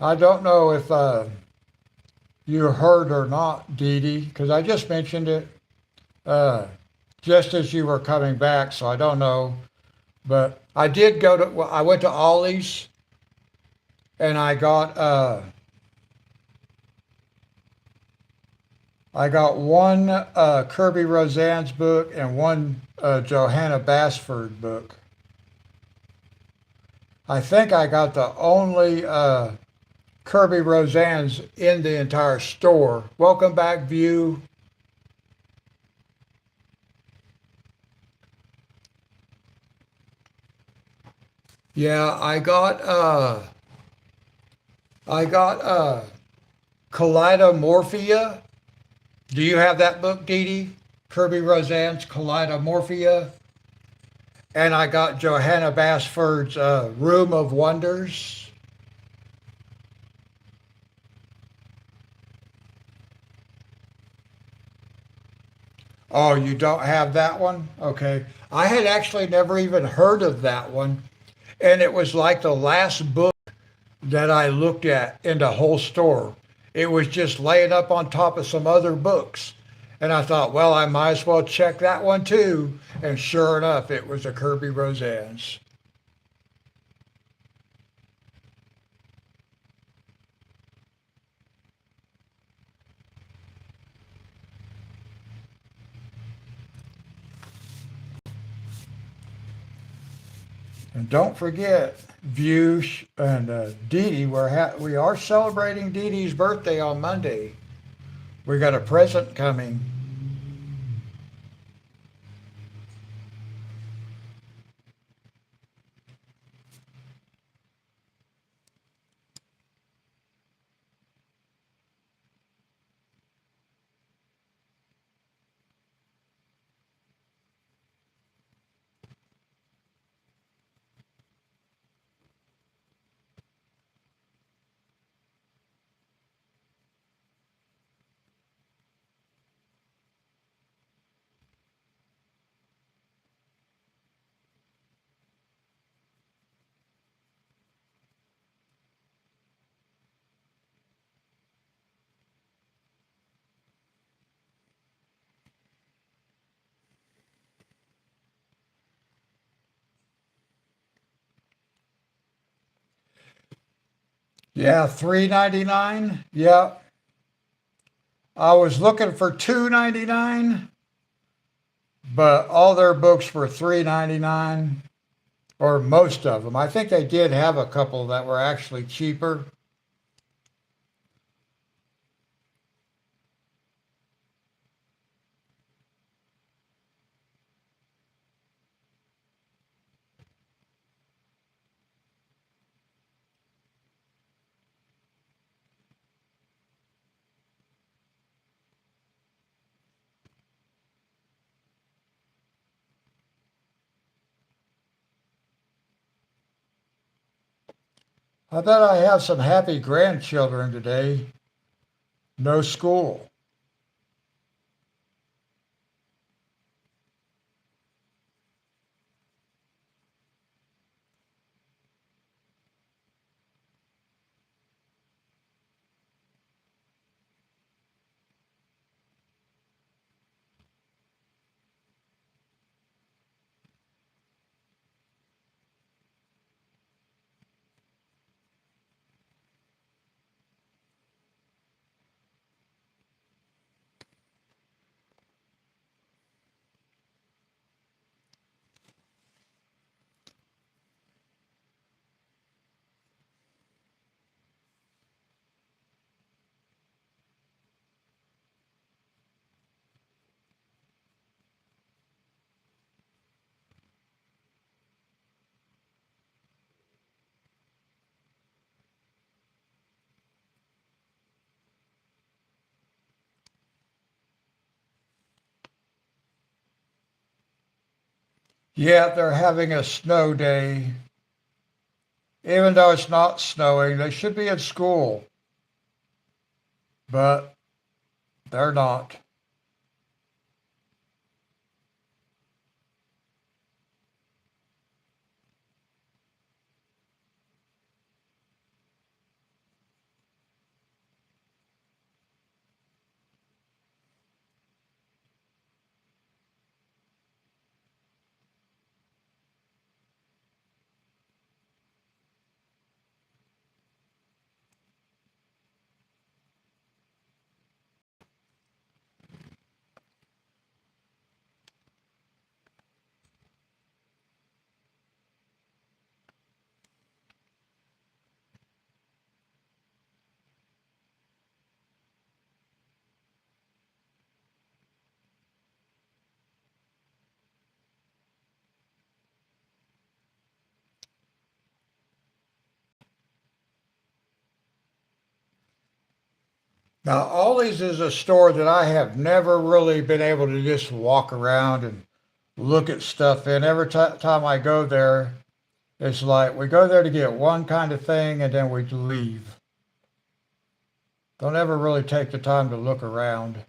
I don't know if you heard or not, Dee Dee, because I just mentioned it uh, just as you were coming back, so I don't know. But I did go to, well, I went to Ollie's and I got one Kirby Roseanne's book and one Johanna Basford book. I think I got the only Kirby Roseanne's in the entire store. Welcome back, View. Yeah, I got Kaleidomorphia. Do you have that book, Dee Dee? Kirby Roseanne's Kaleidomorphia. And I got Johanna Basford's Room of Wonders. Oh, you don't have that one? Okay. I had actually never even heard of that one. And it was like the last book that I looked at in the whole store. It was just laying up on top of some other books. And I thought, well, I might as well check that one too. And sure enough, it was a Kirby Roseanne's. And don't forget, View and Dee Dee, we are celebrating Dee Dee's birthday on Monday. We got a present coming. Yeah, $3.99. Yeah, I was looking for $2.99, but all their books were $3.99, or most of them. I think they did have a couple that were actually cheaper. I bet I have some happy grandchildren today. No school. Yet they're having a snow day. Even though it's not snowing, they should be at school, but they're not. Now, Ollie's is a store that I have never really been able to just walk around and look at stuff in. Every time I go there, it's like we go there to get one kind of thing and then we leave. Don't ever really take the time to look around.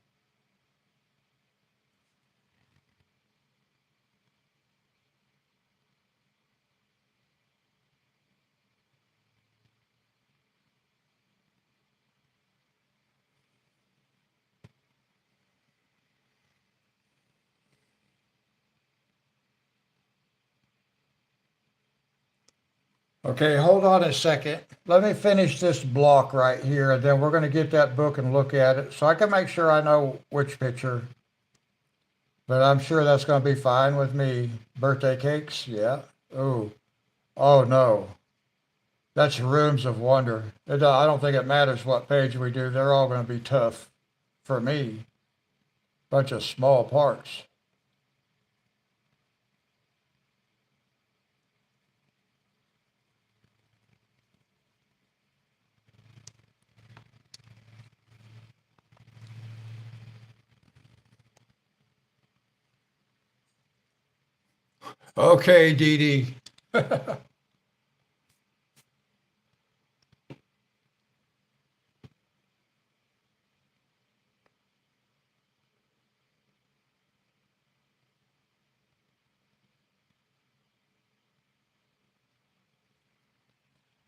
Okay, hold on a second. Let me finish this block right here, and then we're going to get that book and look at it so I can make sure I know which picture. But I'm sure that's going to be fine with me. Birthday cakes, yeah. Oh, oh no. That's Rooms of Wonder. I don't think it matters what page we do. They're all going to be tough for me. Bunch of small parts. Okay, Dee Dee.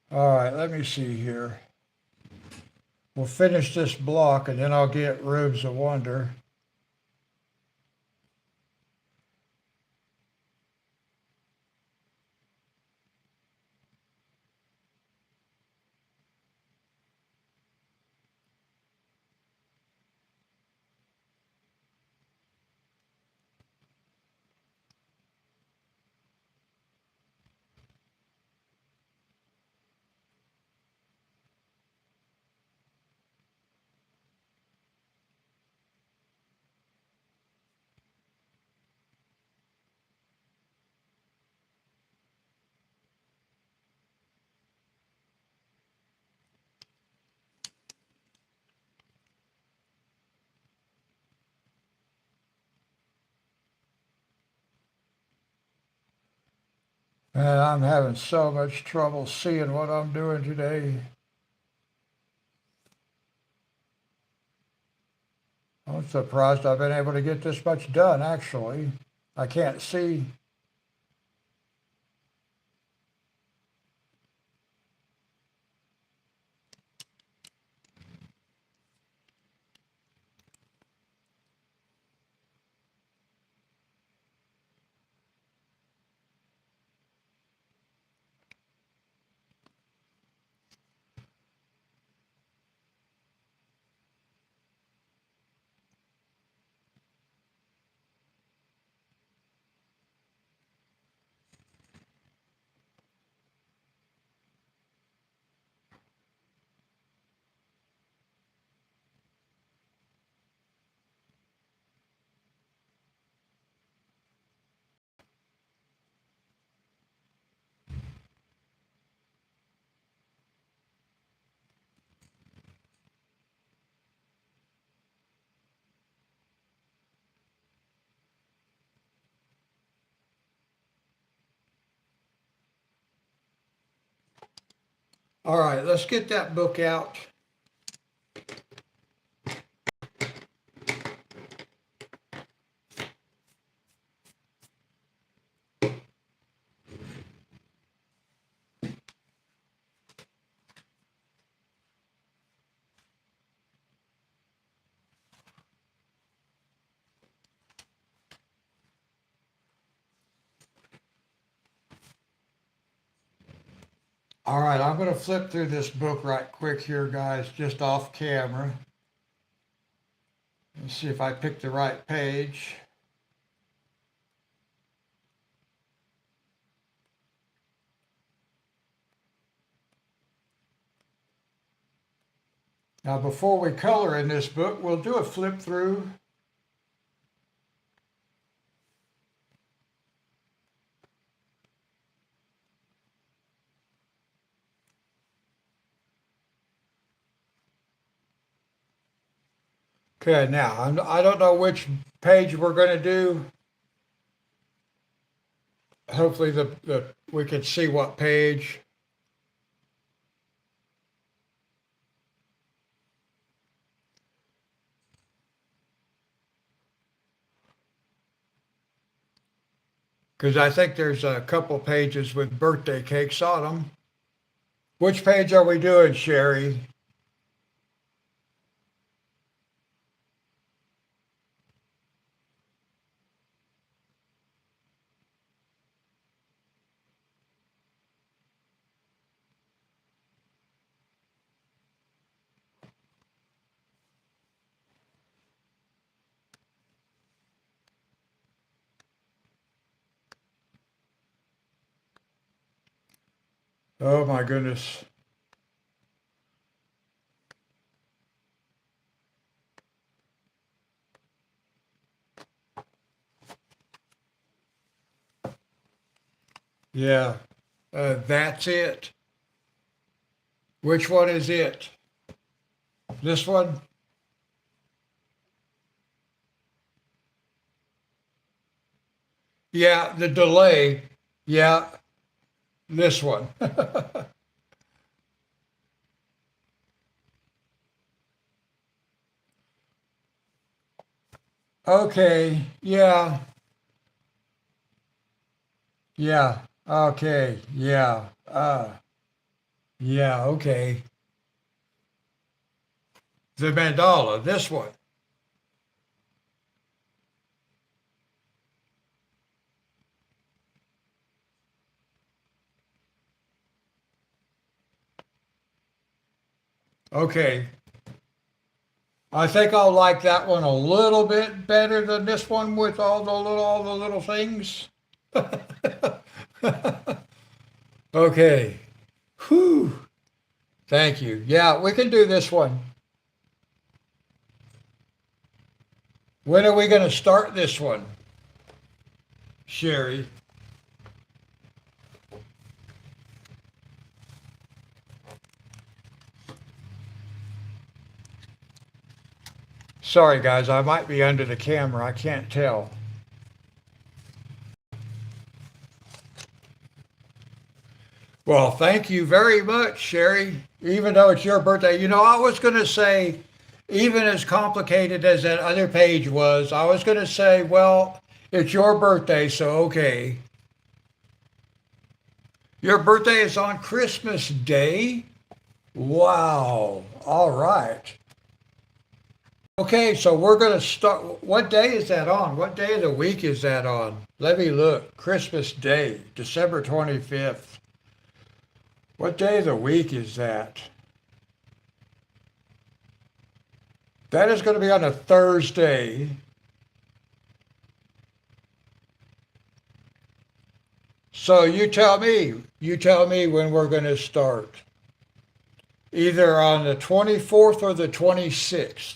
All right, let me see here. We'll finish this block and then I'll get Rooms of Wonder. Man, I'm having so much trouble seeing what I'm doing today. I'm surprised I've been able to get this much done, actually. I can't see. All right, let's get that book out. All right, I'm going to flip through this book right quick here, guys, just off camera. Let's see if I pick the right page. Now, before we color in this book, we'll do a flip through. Okay, now, I don't know which page we're going to do. Hopefully we can see what page. Because I think there's a couple pages with birthday cakes on them. Which page are we doing, Sherry? Oh my goodness. Yeah, that's it. Which one is it? This one? Yeah, the delay. Yeah, this one. Okay, yeah, yeah, okay, yeah, yeah, okay. The mandala, this one. Okay, I think I'll like that one a little bit better than this one with all the little things. Okay. Whew. Thank you. Yeah, we can do this one. When are we going to start this one, Sherry? Sorry, guys, I might be under the camera. I can't tell. Well, thank you very much, Sherry. Even though it's your birthday, I was going to say, even as complicated as that other page was, I was going to say, well, it's your birthday, so okay. Your birthday is on Christmas Day? Wow. All right. Okay, so we're going to start. What day is that on? What day of the week is that on? Let me look. Christmas Day, December 25th. What day of the week is that? That is going to be on a Thursday. So you tell me when we're going to start. Either on the 24th or the 26th,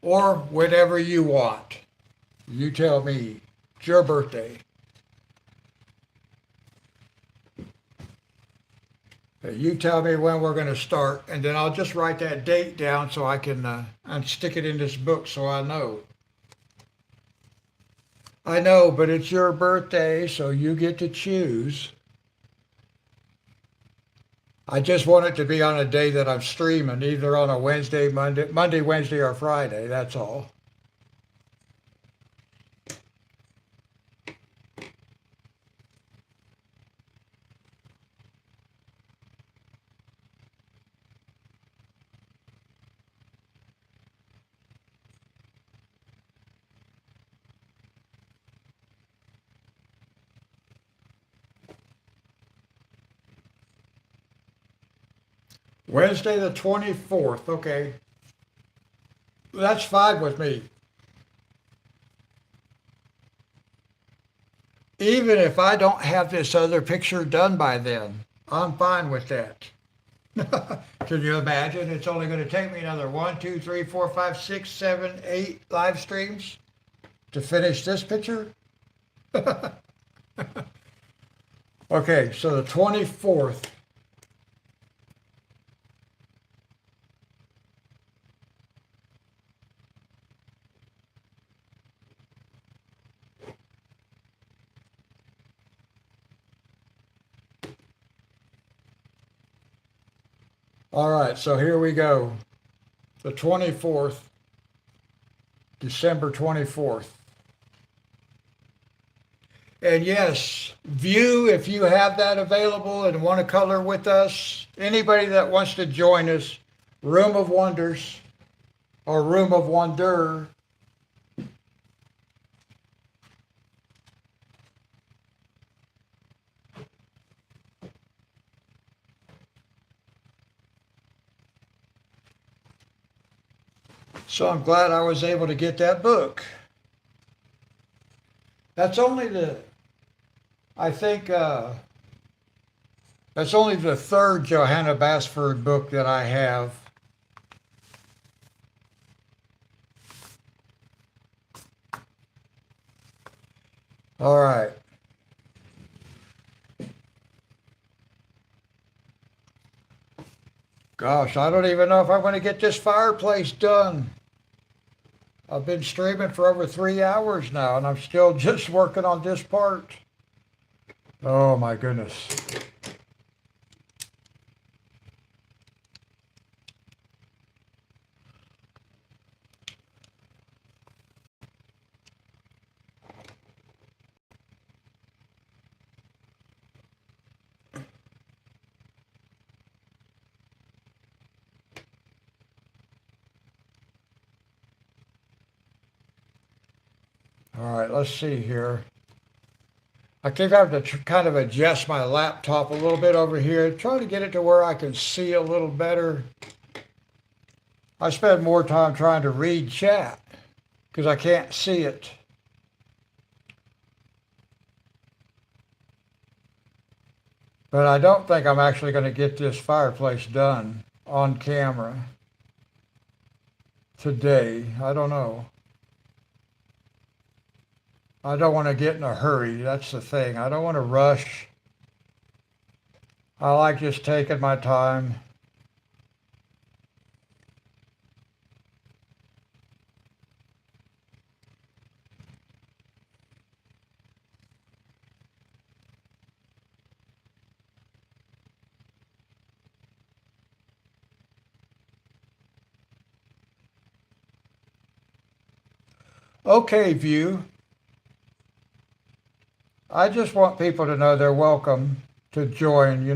or whenever you want. You tell me. It's your birthday. You tell me when we're going to start, and then I'll just write that date down so I can and stick it in this book so I know. I know, but it's your birthday, so you get to choose. I just want it to be on a day that I'm streaming, either on a Wednesday, Monday, Wednesday, or Friday. That's all. Wednesday the 24th. Okay. That's fine with me. Even if I don't have this other picture done by then, I'm fine with that. Can you imagine? It's only going to take me another 8 live streams to finish this picture. Okay, so the 24th. All right, so here we go. The 24th, December 24th. And yes, view if you have that available and want to color with us. Anybody that wants to join us, Room of Wonders or Room of Wonder. So I'm glad I was able to get that book. That's only the I think that's only the third Johanna Basford book that I have. All right. Gosh, I don't even know if I'm going to get this fireplace done. I've been streaming for over 3 hours now, and I'm still just working on this part. Oh my goodness. All right, let's see here. I think I have to kind of adjust my laptop a little bit over here, try to get it to where I can see a little better. I spend more time trying to read chat because I can't see it. But I don't think I'm actually going to get this fireplace done on camera today. I don't know. I don't want to get in a hurry. That's the thing. I don't want to rush. I like just taking my time. Okay, view. I just want people to know they're welcome to join.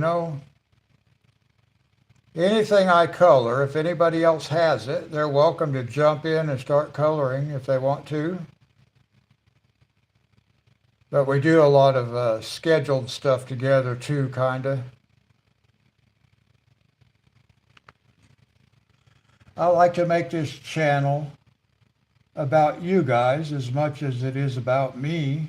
Anything I color, if anybody else has it, they're welcome to jump in and start coloring if they want to. But we do a lot of scheduled stuff together too, kind of. I like to make this channel about you guys as much as it is about me.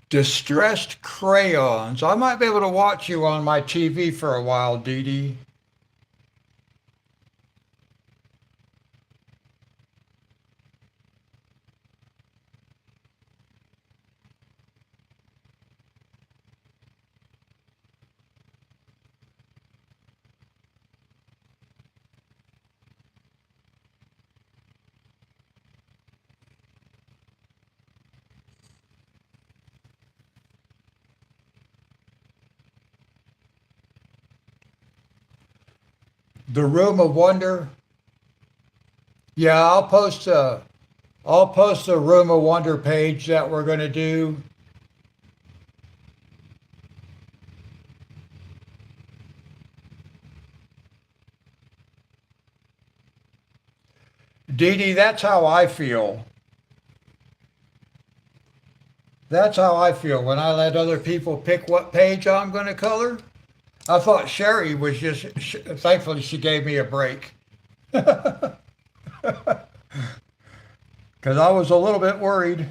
Distressed crayons. I might be able to watch you on my TV for a while, Dee Dee. The Room of Wonder. Yeah, I'll post the Room of Wonder page that we're going to do. Dee Dee, that's how I feel. That's how I feel when I let other people pick what page I'm going to color. I thought Sherry was thankfully she gave me a break. Because I was a little bit worried.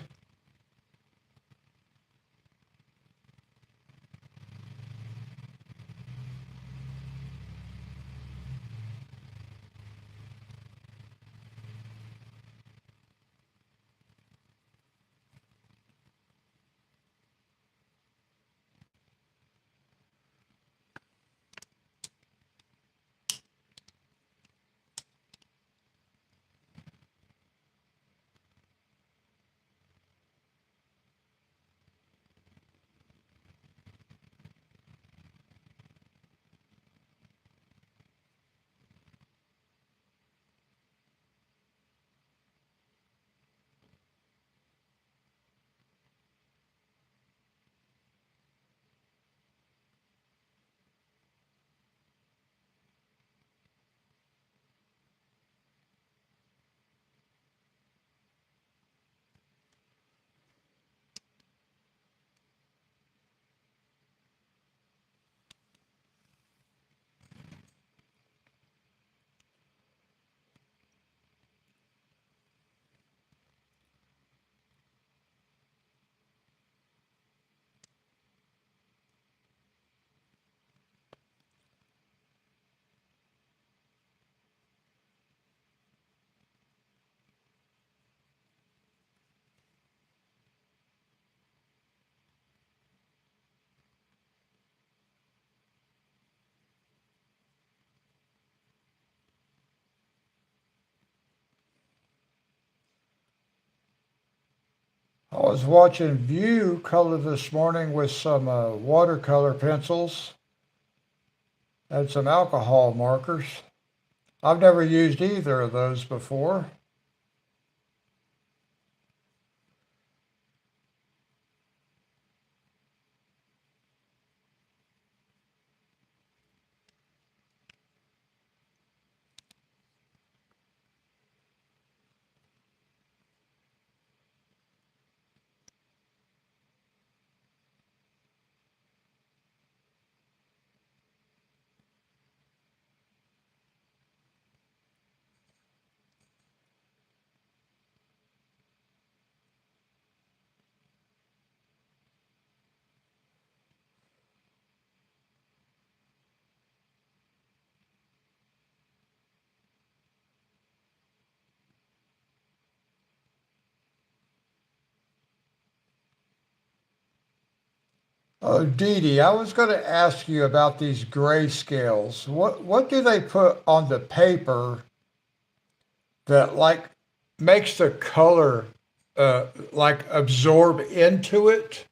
I was watching View color this morning with some watercolor pencils and some alcohol markers. I've never used either of those before. Oh, Dee Dee, I was going to ask you about these grayscales. What do they put on the paper that like makes the color like absorb into it?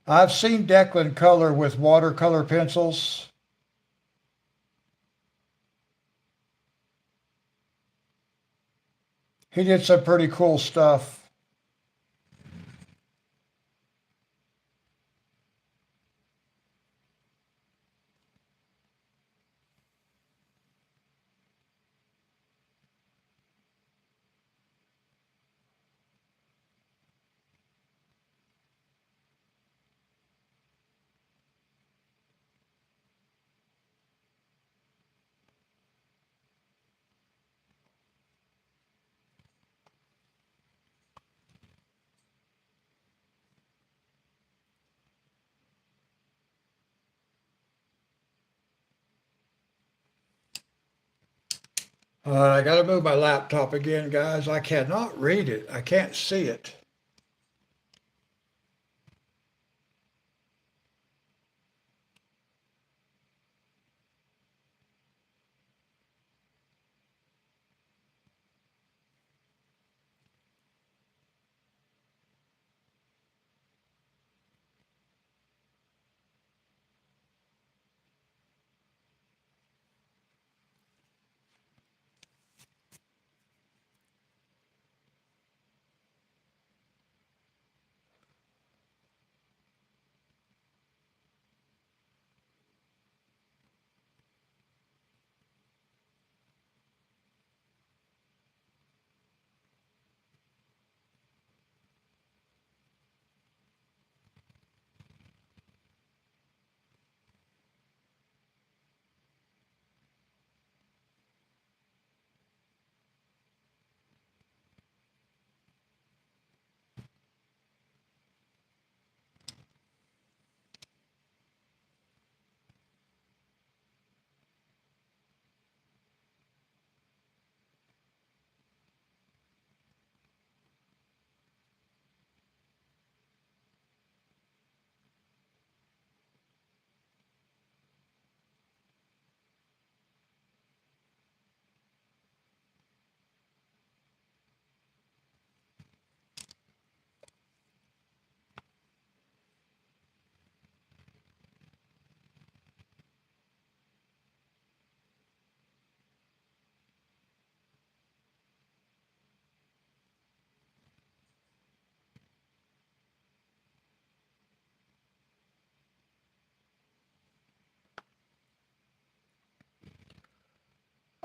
I've seen Declan color with watercolor pencils. He did some pretty cool stuff. I got to move my laptop again, guys. I cannot read it. I can't see it.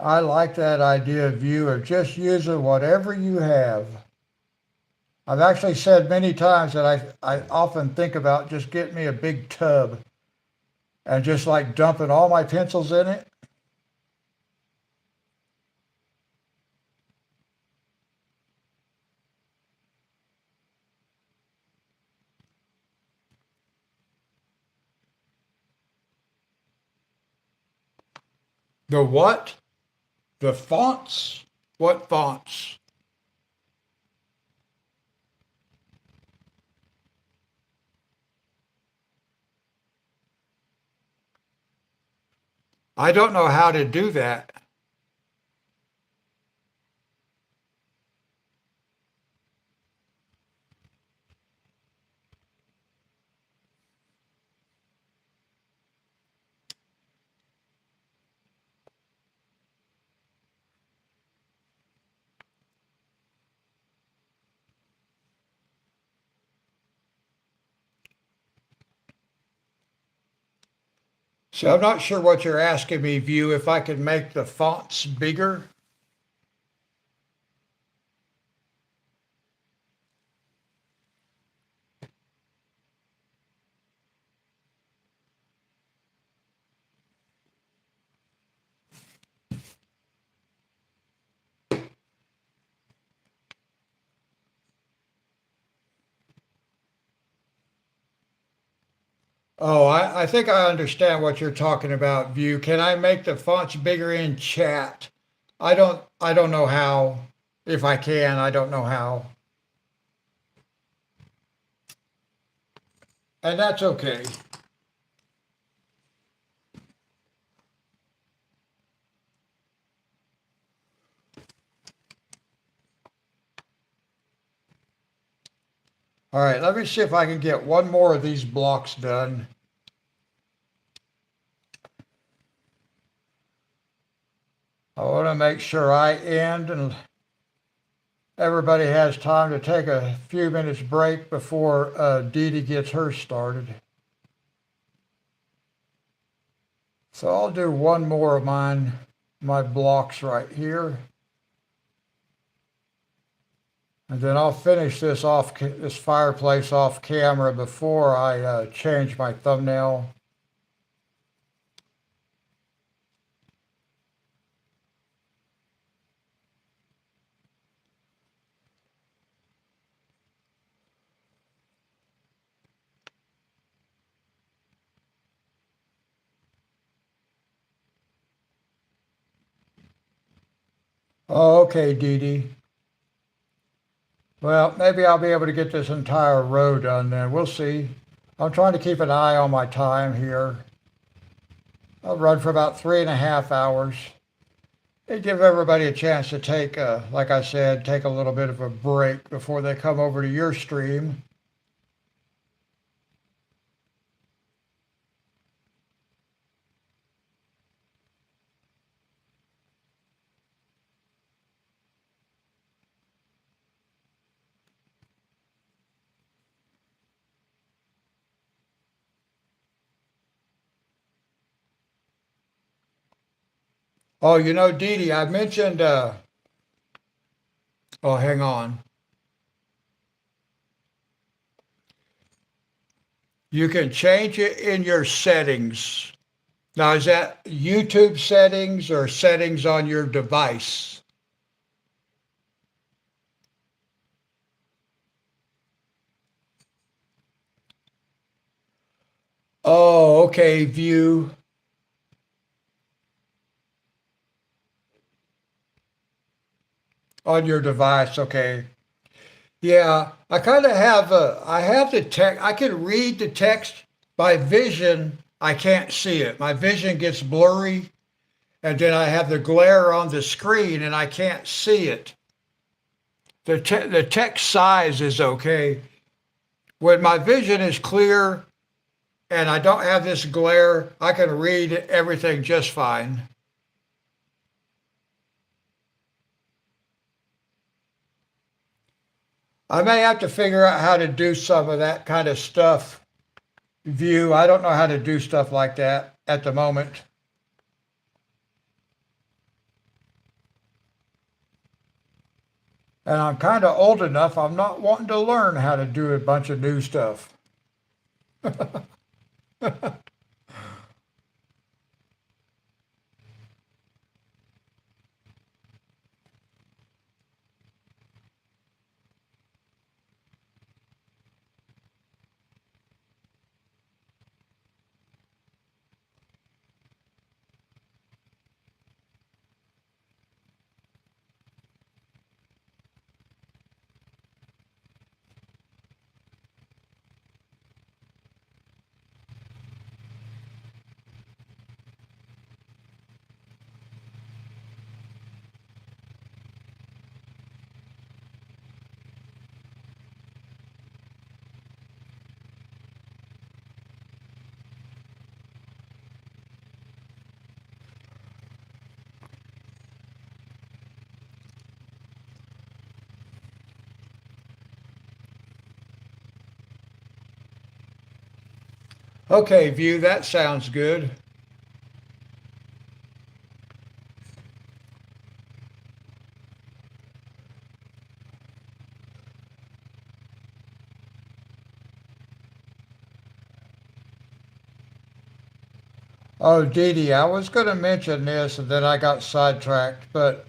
I like that idea of you of just using whatever you have. I've actually said many times that I often think about just getting me a big tub and just like dumping all my pencils in it. The what? The fonts? What fonts? I don't know how to do that. So I'm not sure what you're asking me, View, if I could make the fonts bigger. Oh, I think I understand what you're talking about, View. Can I make the fonts bigger in chat? I don't know how. If I can, I don't know how. And that's okay. All right, let me see if I can get one more of these blocks done. I want to make sure I end and everybody has time to take a few minutes break before Dee Dee gets hers started. So I'll do one more of my blocks right here. And then I'll finish this fireplace off camera before I change my thumbnail. Oh, okay, Dee Dee. Well, maybe I'll be able to get this entire row done then. We'll see. I'm trying to keep an eye on my time here. I'll run for about 3.5 hours. It give everybody a chance to take, like I said, take a little bit of a break before they come over to your stream. Oh, Dee Dee, I mentioned, oh, hang on. You can change it in your settings. Now, is that YouTube settings or settings on your device? Oh, okay, view on your device. Okay. Yeah, I kind of have I have the text. I can read the text by vision. I can't see it. My vision gets blurry, and then I have the glare on the screen, and I can't see it. The text size is okay. When my vision is clear and I don't have this glare, I can read everything just fine. I may have to figure out how to do some of that kind of stuff. View. I don't know how to do stuff like that at the moment. And I'm kind of old enough, I'm not wanting to learn how to do a bunch of new stuff. Okay, View, that sounds good. Oh, Dee Dee, I was going to mention this and then I got sidetracked, but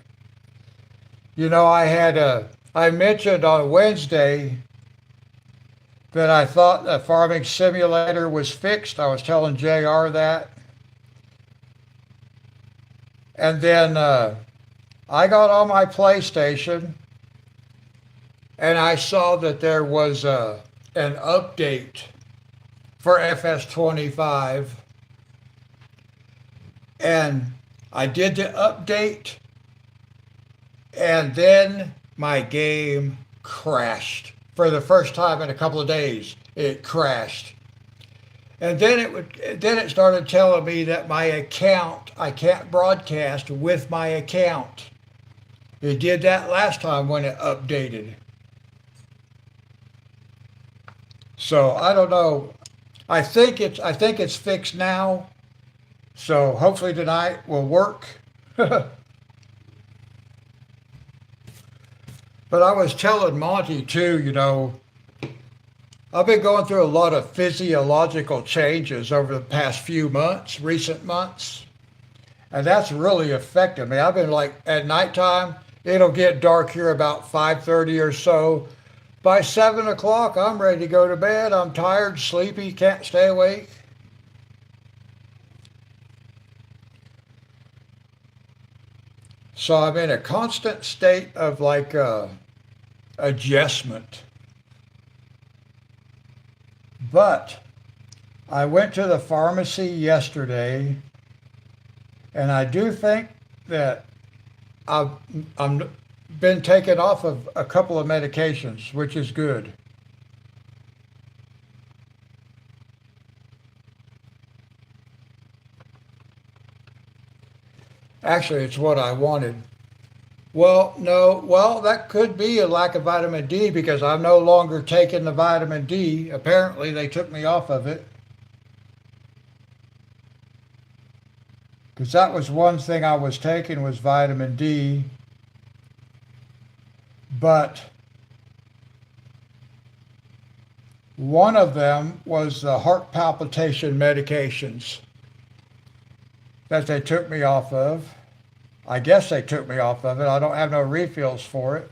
I mentioned on Wednesday that I thought the farming simulator was fixed. I was telling JR that. And then I got on my PlayStation and I saw that there was an update for FS25. And I did the update, and then my game crashed for the first time in a couple of days. It crashed. And then it started telling me that my account, I can't broadcast with my account. It did that last time when it updated. So I don't know. I think it's fixed now. So hopefully tonight will work. But I was telling Monty too, I've been going through a lot of physiological changes over the past few months, recent months, and that's really affected me. I've been like at nighttime, it'll get dark here about 5:30 or so. By 7 o'clock, I'm ready to go to bed. I'm tired, sleepy, can't stay awake. So I'm in a constant state of like adjustment. But I went to the pharmacy yesterday, and I do think that I've I'm been taken off of a couple of medications, which is good. Actually, it's what I wanted. Well, no, well, that could be a lack of vitamin D because I'm no longer taking the vitamin D. Apparently, they took me off of it because that was one thing I was taking was vitamin D, but one of them was the heart palpitation medications that they took me off of. I guess they took me off of it. I don't have no refills for it.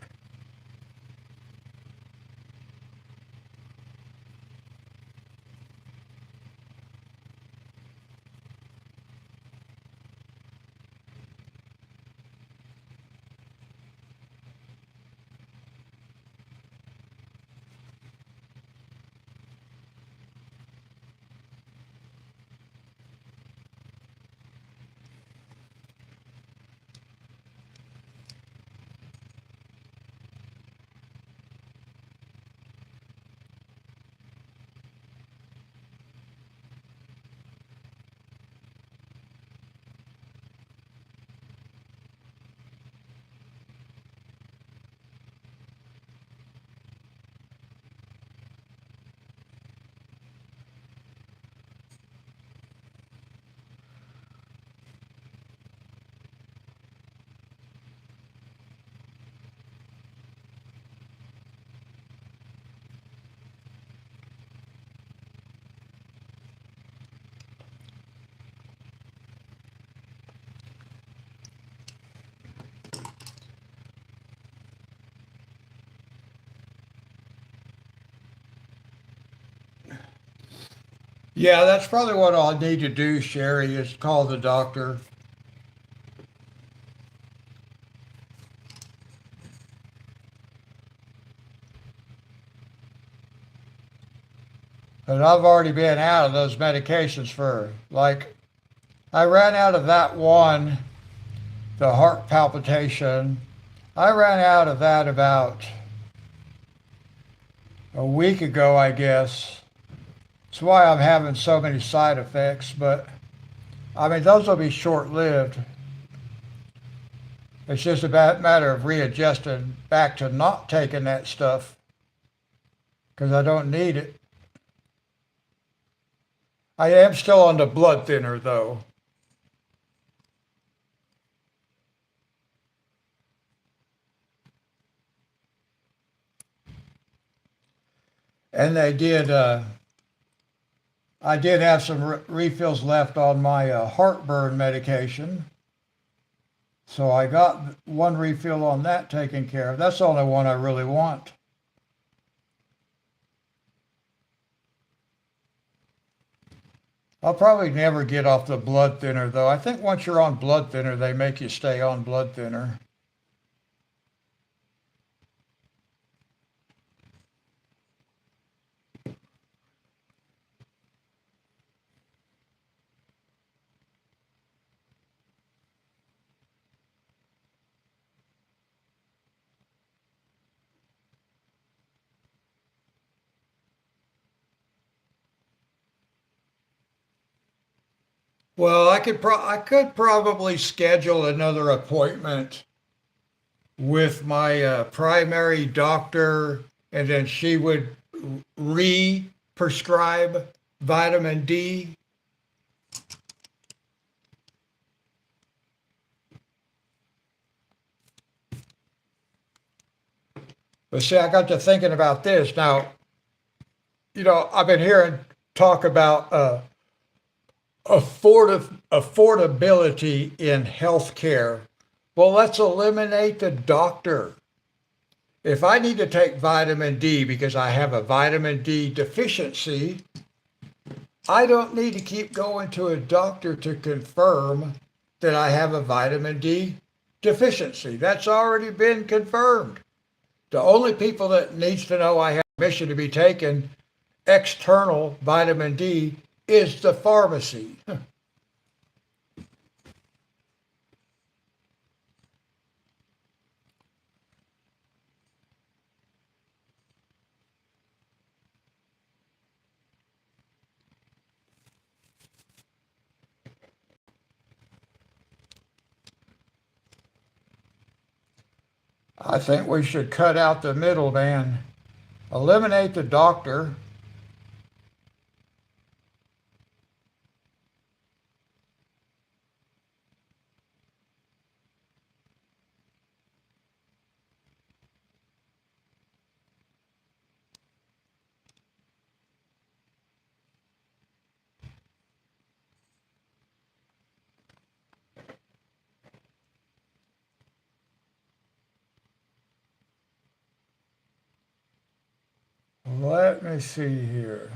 Yeah, that's probably what I'll need to do, Sherry, is call the doctor. And I've already been out of those medications for, like, I ran out of that one, the heart palpitation. I ran out of that about a week ago, I guess. That's why I'm having so many side effects, but I mean, those will be short lived. It's just a matter of readjusting back to not taking that stuff because I don't need it. I am still on the blood thinner though. And they did, I did have some refills left on my heartburn medication. So I got one refill on that taken care of. That's the only one I really want. I'll probably never get off the blood thinner, though. I think once you're on blood thinner, they make you stay on blood thinner. Well, I could probably schedule another appointment with my primary doctor, and then she would re-prescribe vitamin D. But see, I got to thinking about this. Now, I've been hearing talk about affordability in healthcare. Well, let's eliminate the doctor. If I need to take vitamin D because I have a vitamin D deficiency, I don't need to keep going to a doctor to confirm that I have a vitamin D deficiency. That's already been confirmed. The only people that needs to know I have permission to be taking external vitamin D is the pharmacy. I think we should cut out the middleman, eliminate the doctor. Let me see here.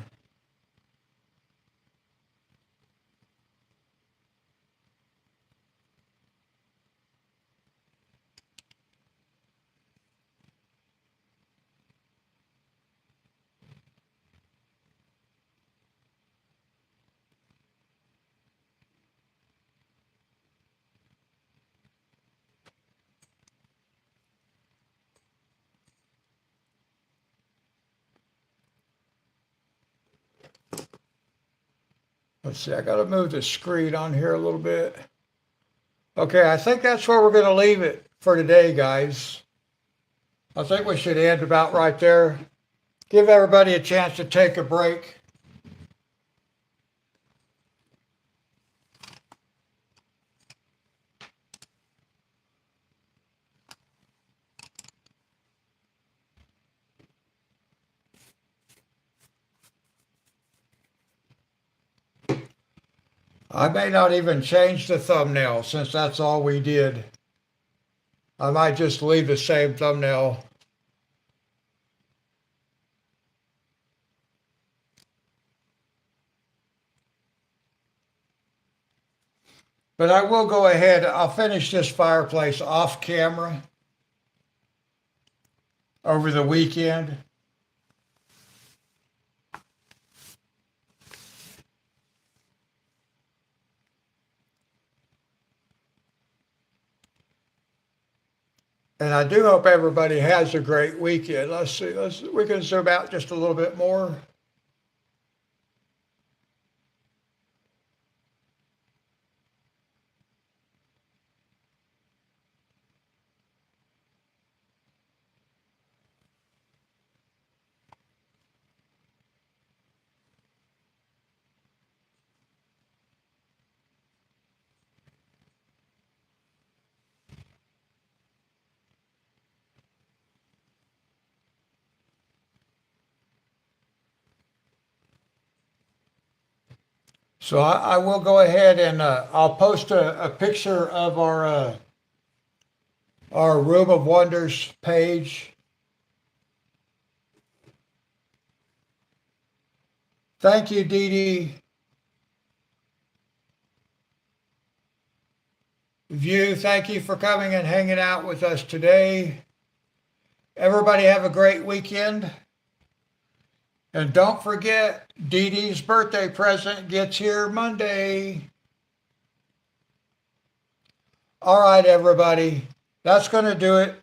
Let's see, I got to move the screen on here a little bit. Okay, I think that's where we're going to leave it for today, guys. I think we should end about right there. Give everybody a chance to take a break. I may not even change the thumbnail since that's all we did. I might just leave the same thumbnail. But I will go ahead. I'll finish this fireplace off camera over the weekend. And I do hope everybody has a great weekend. Let's see. We can zoom out just a little bit more. So I will go ahead and I'll post a picture of our Room of Wonders page. Thank you, Dee Dee. View, thank you for coming and hanging out with us today. Everybody have a great weekend. And don't forget, Dee Dee's birthday present gets here Monday. All right, everybody. That's going to do it.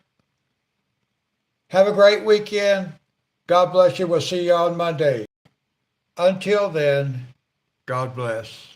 Have a great weekend. God bless you. We'll see you on Monday. Until then, God bless.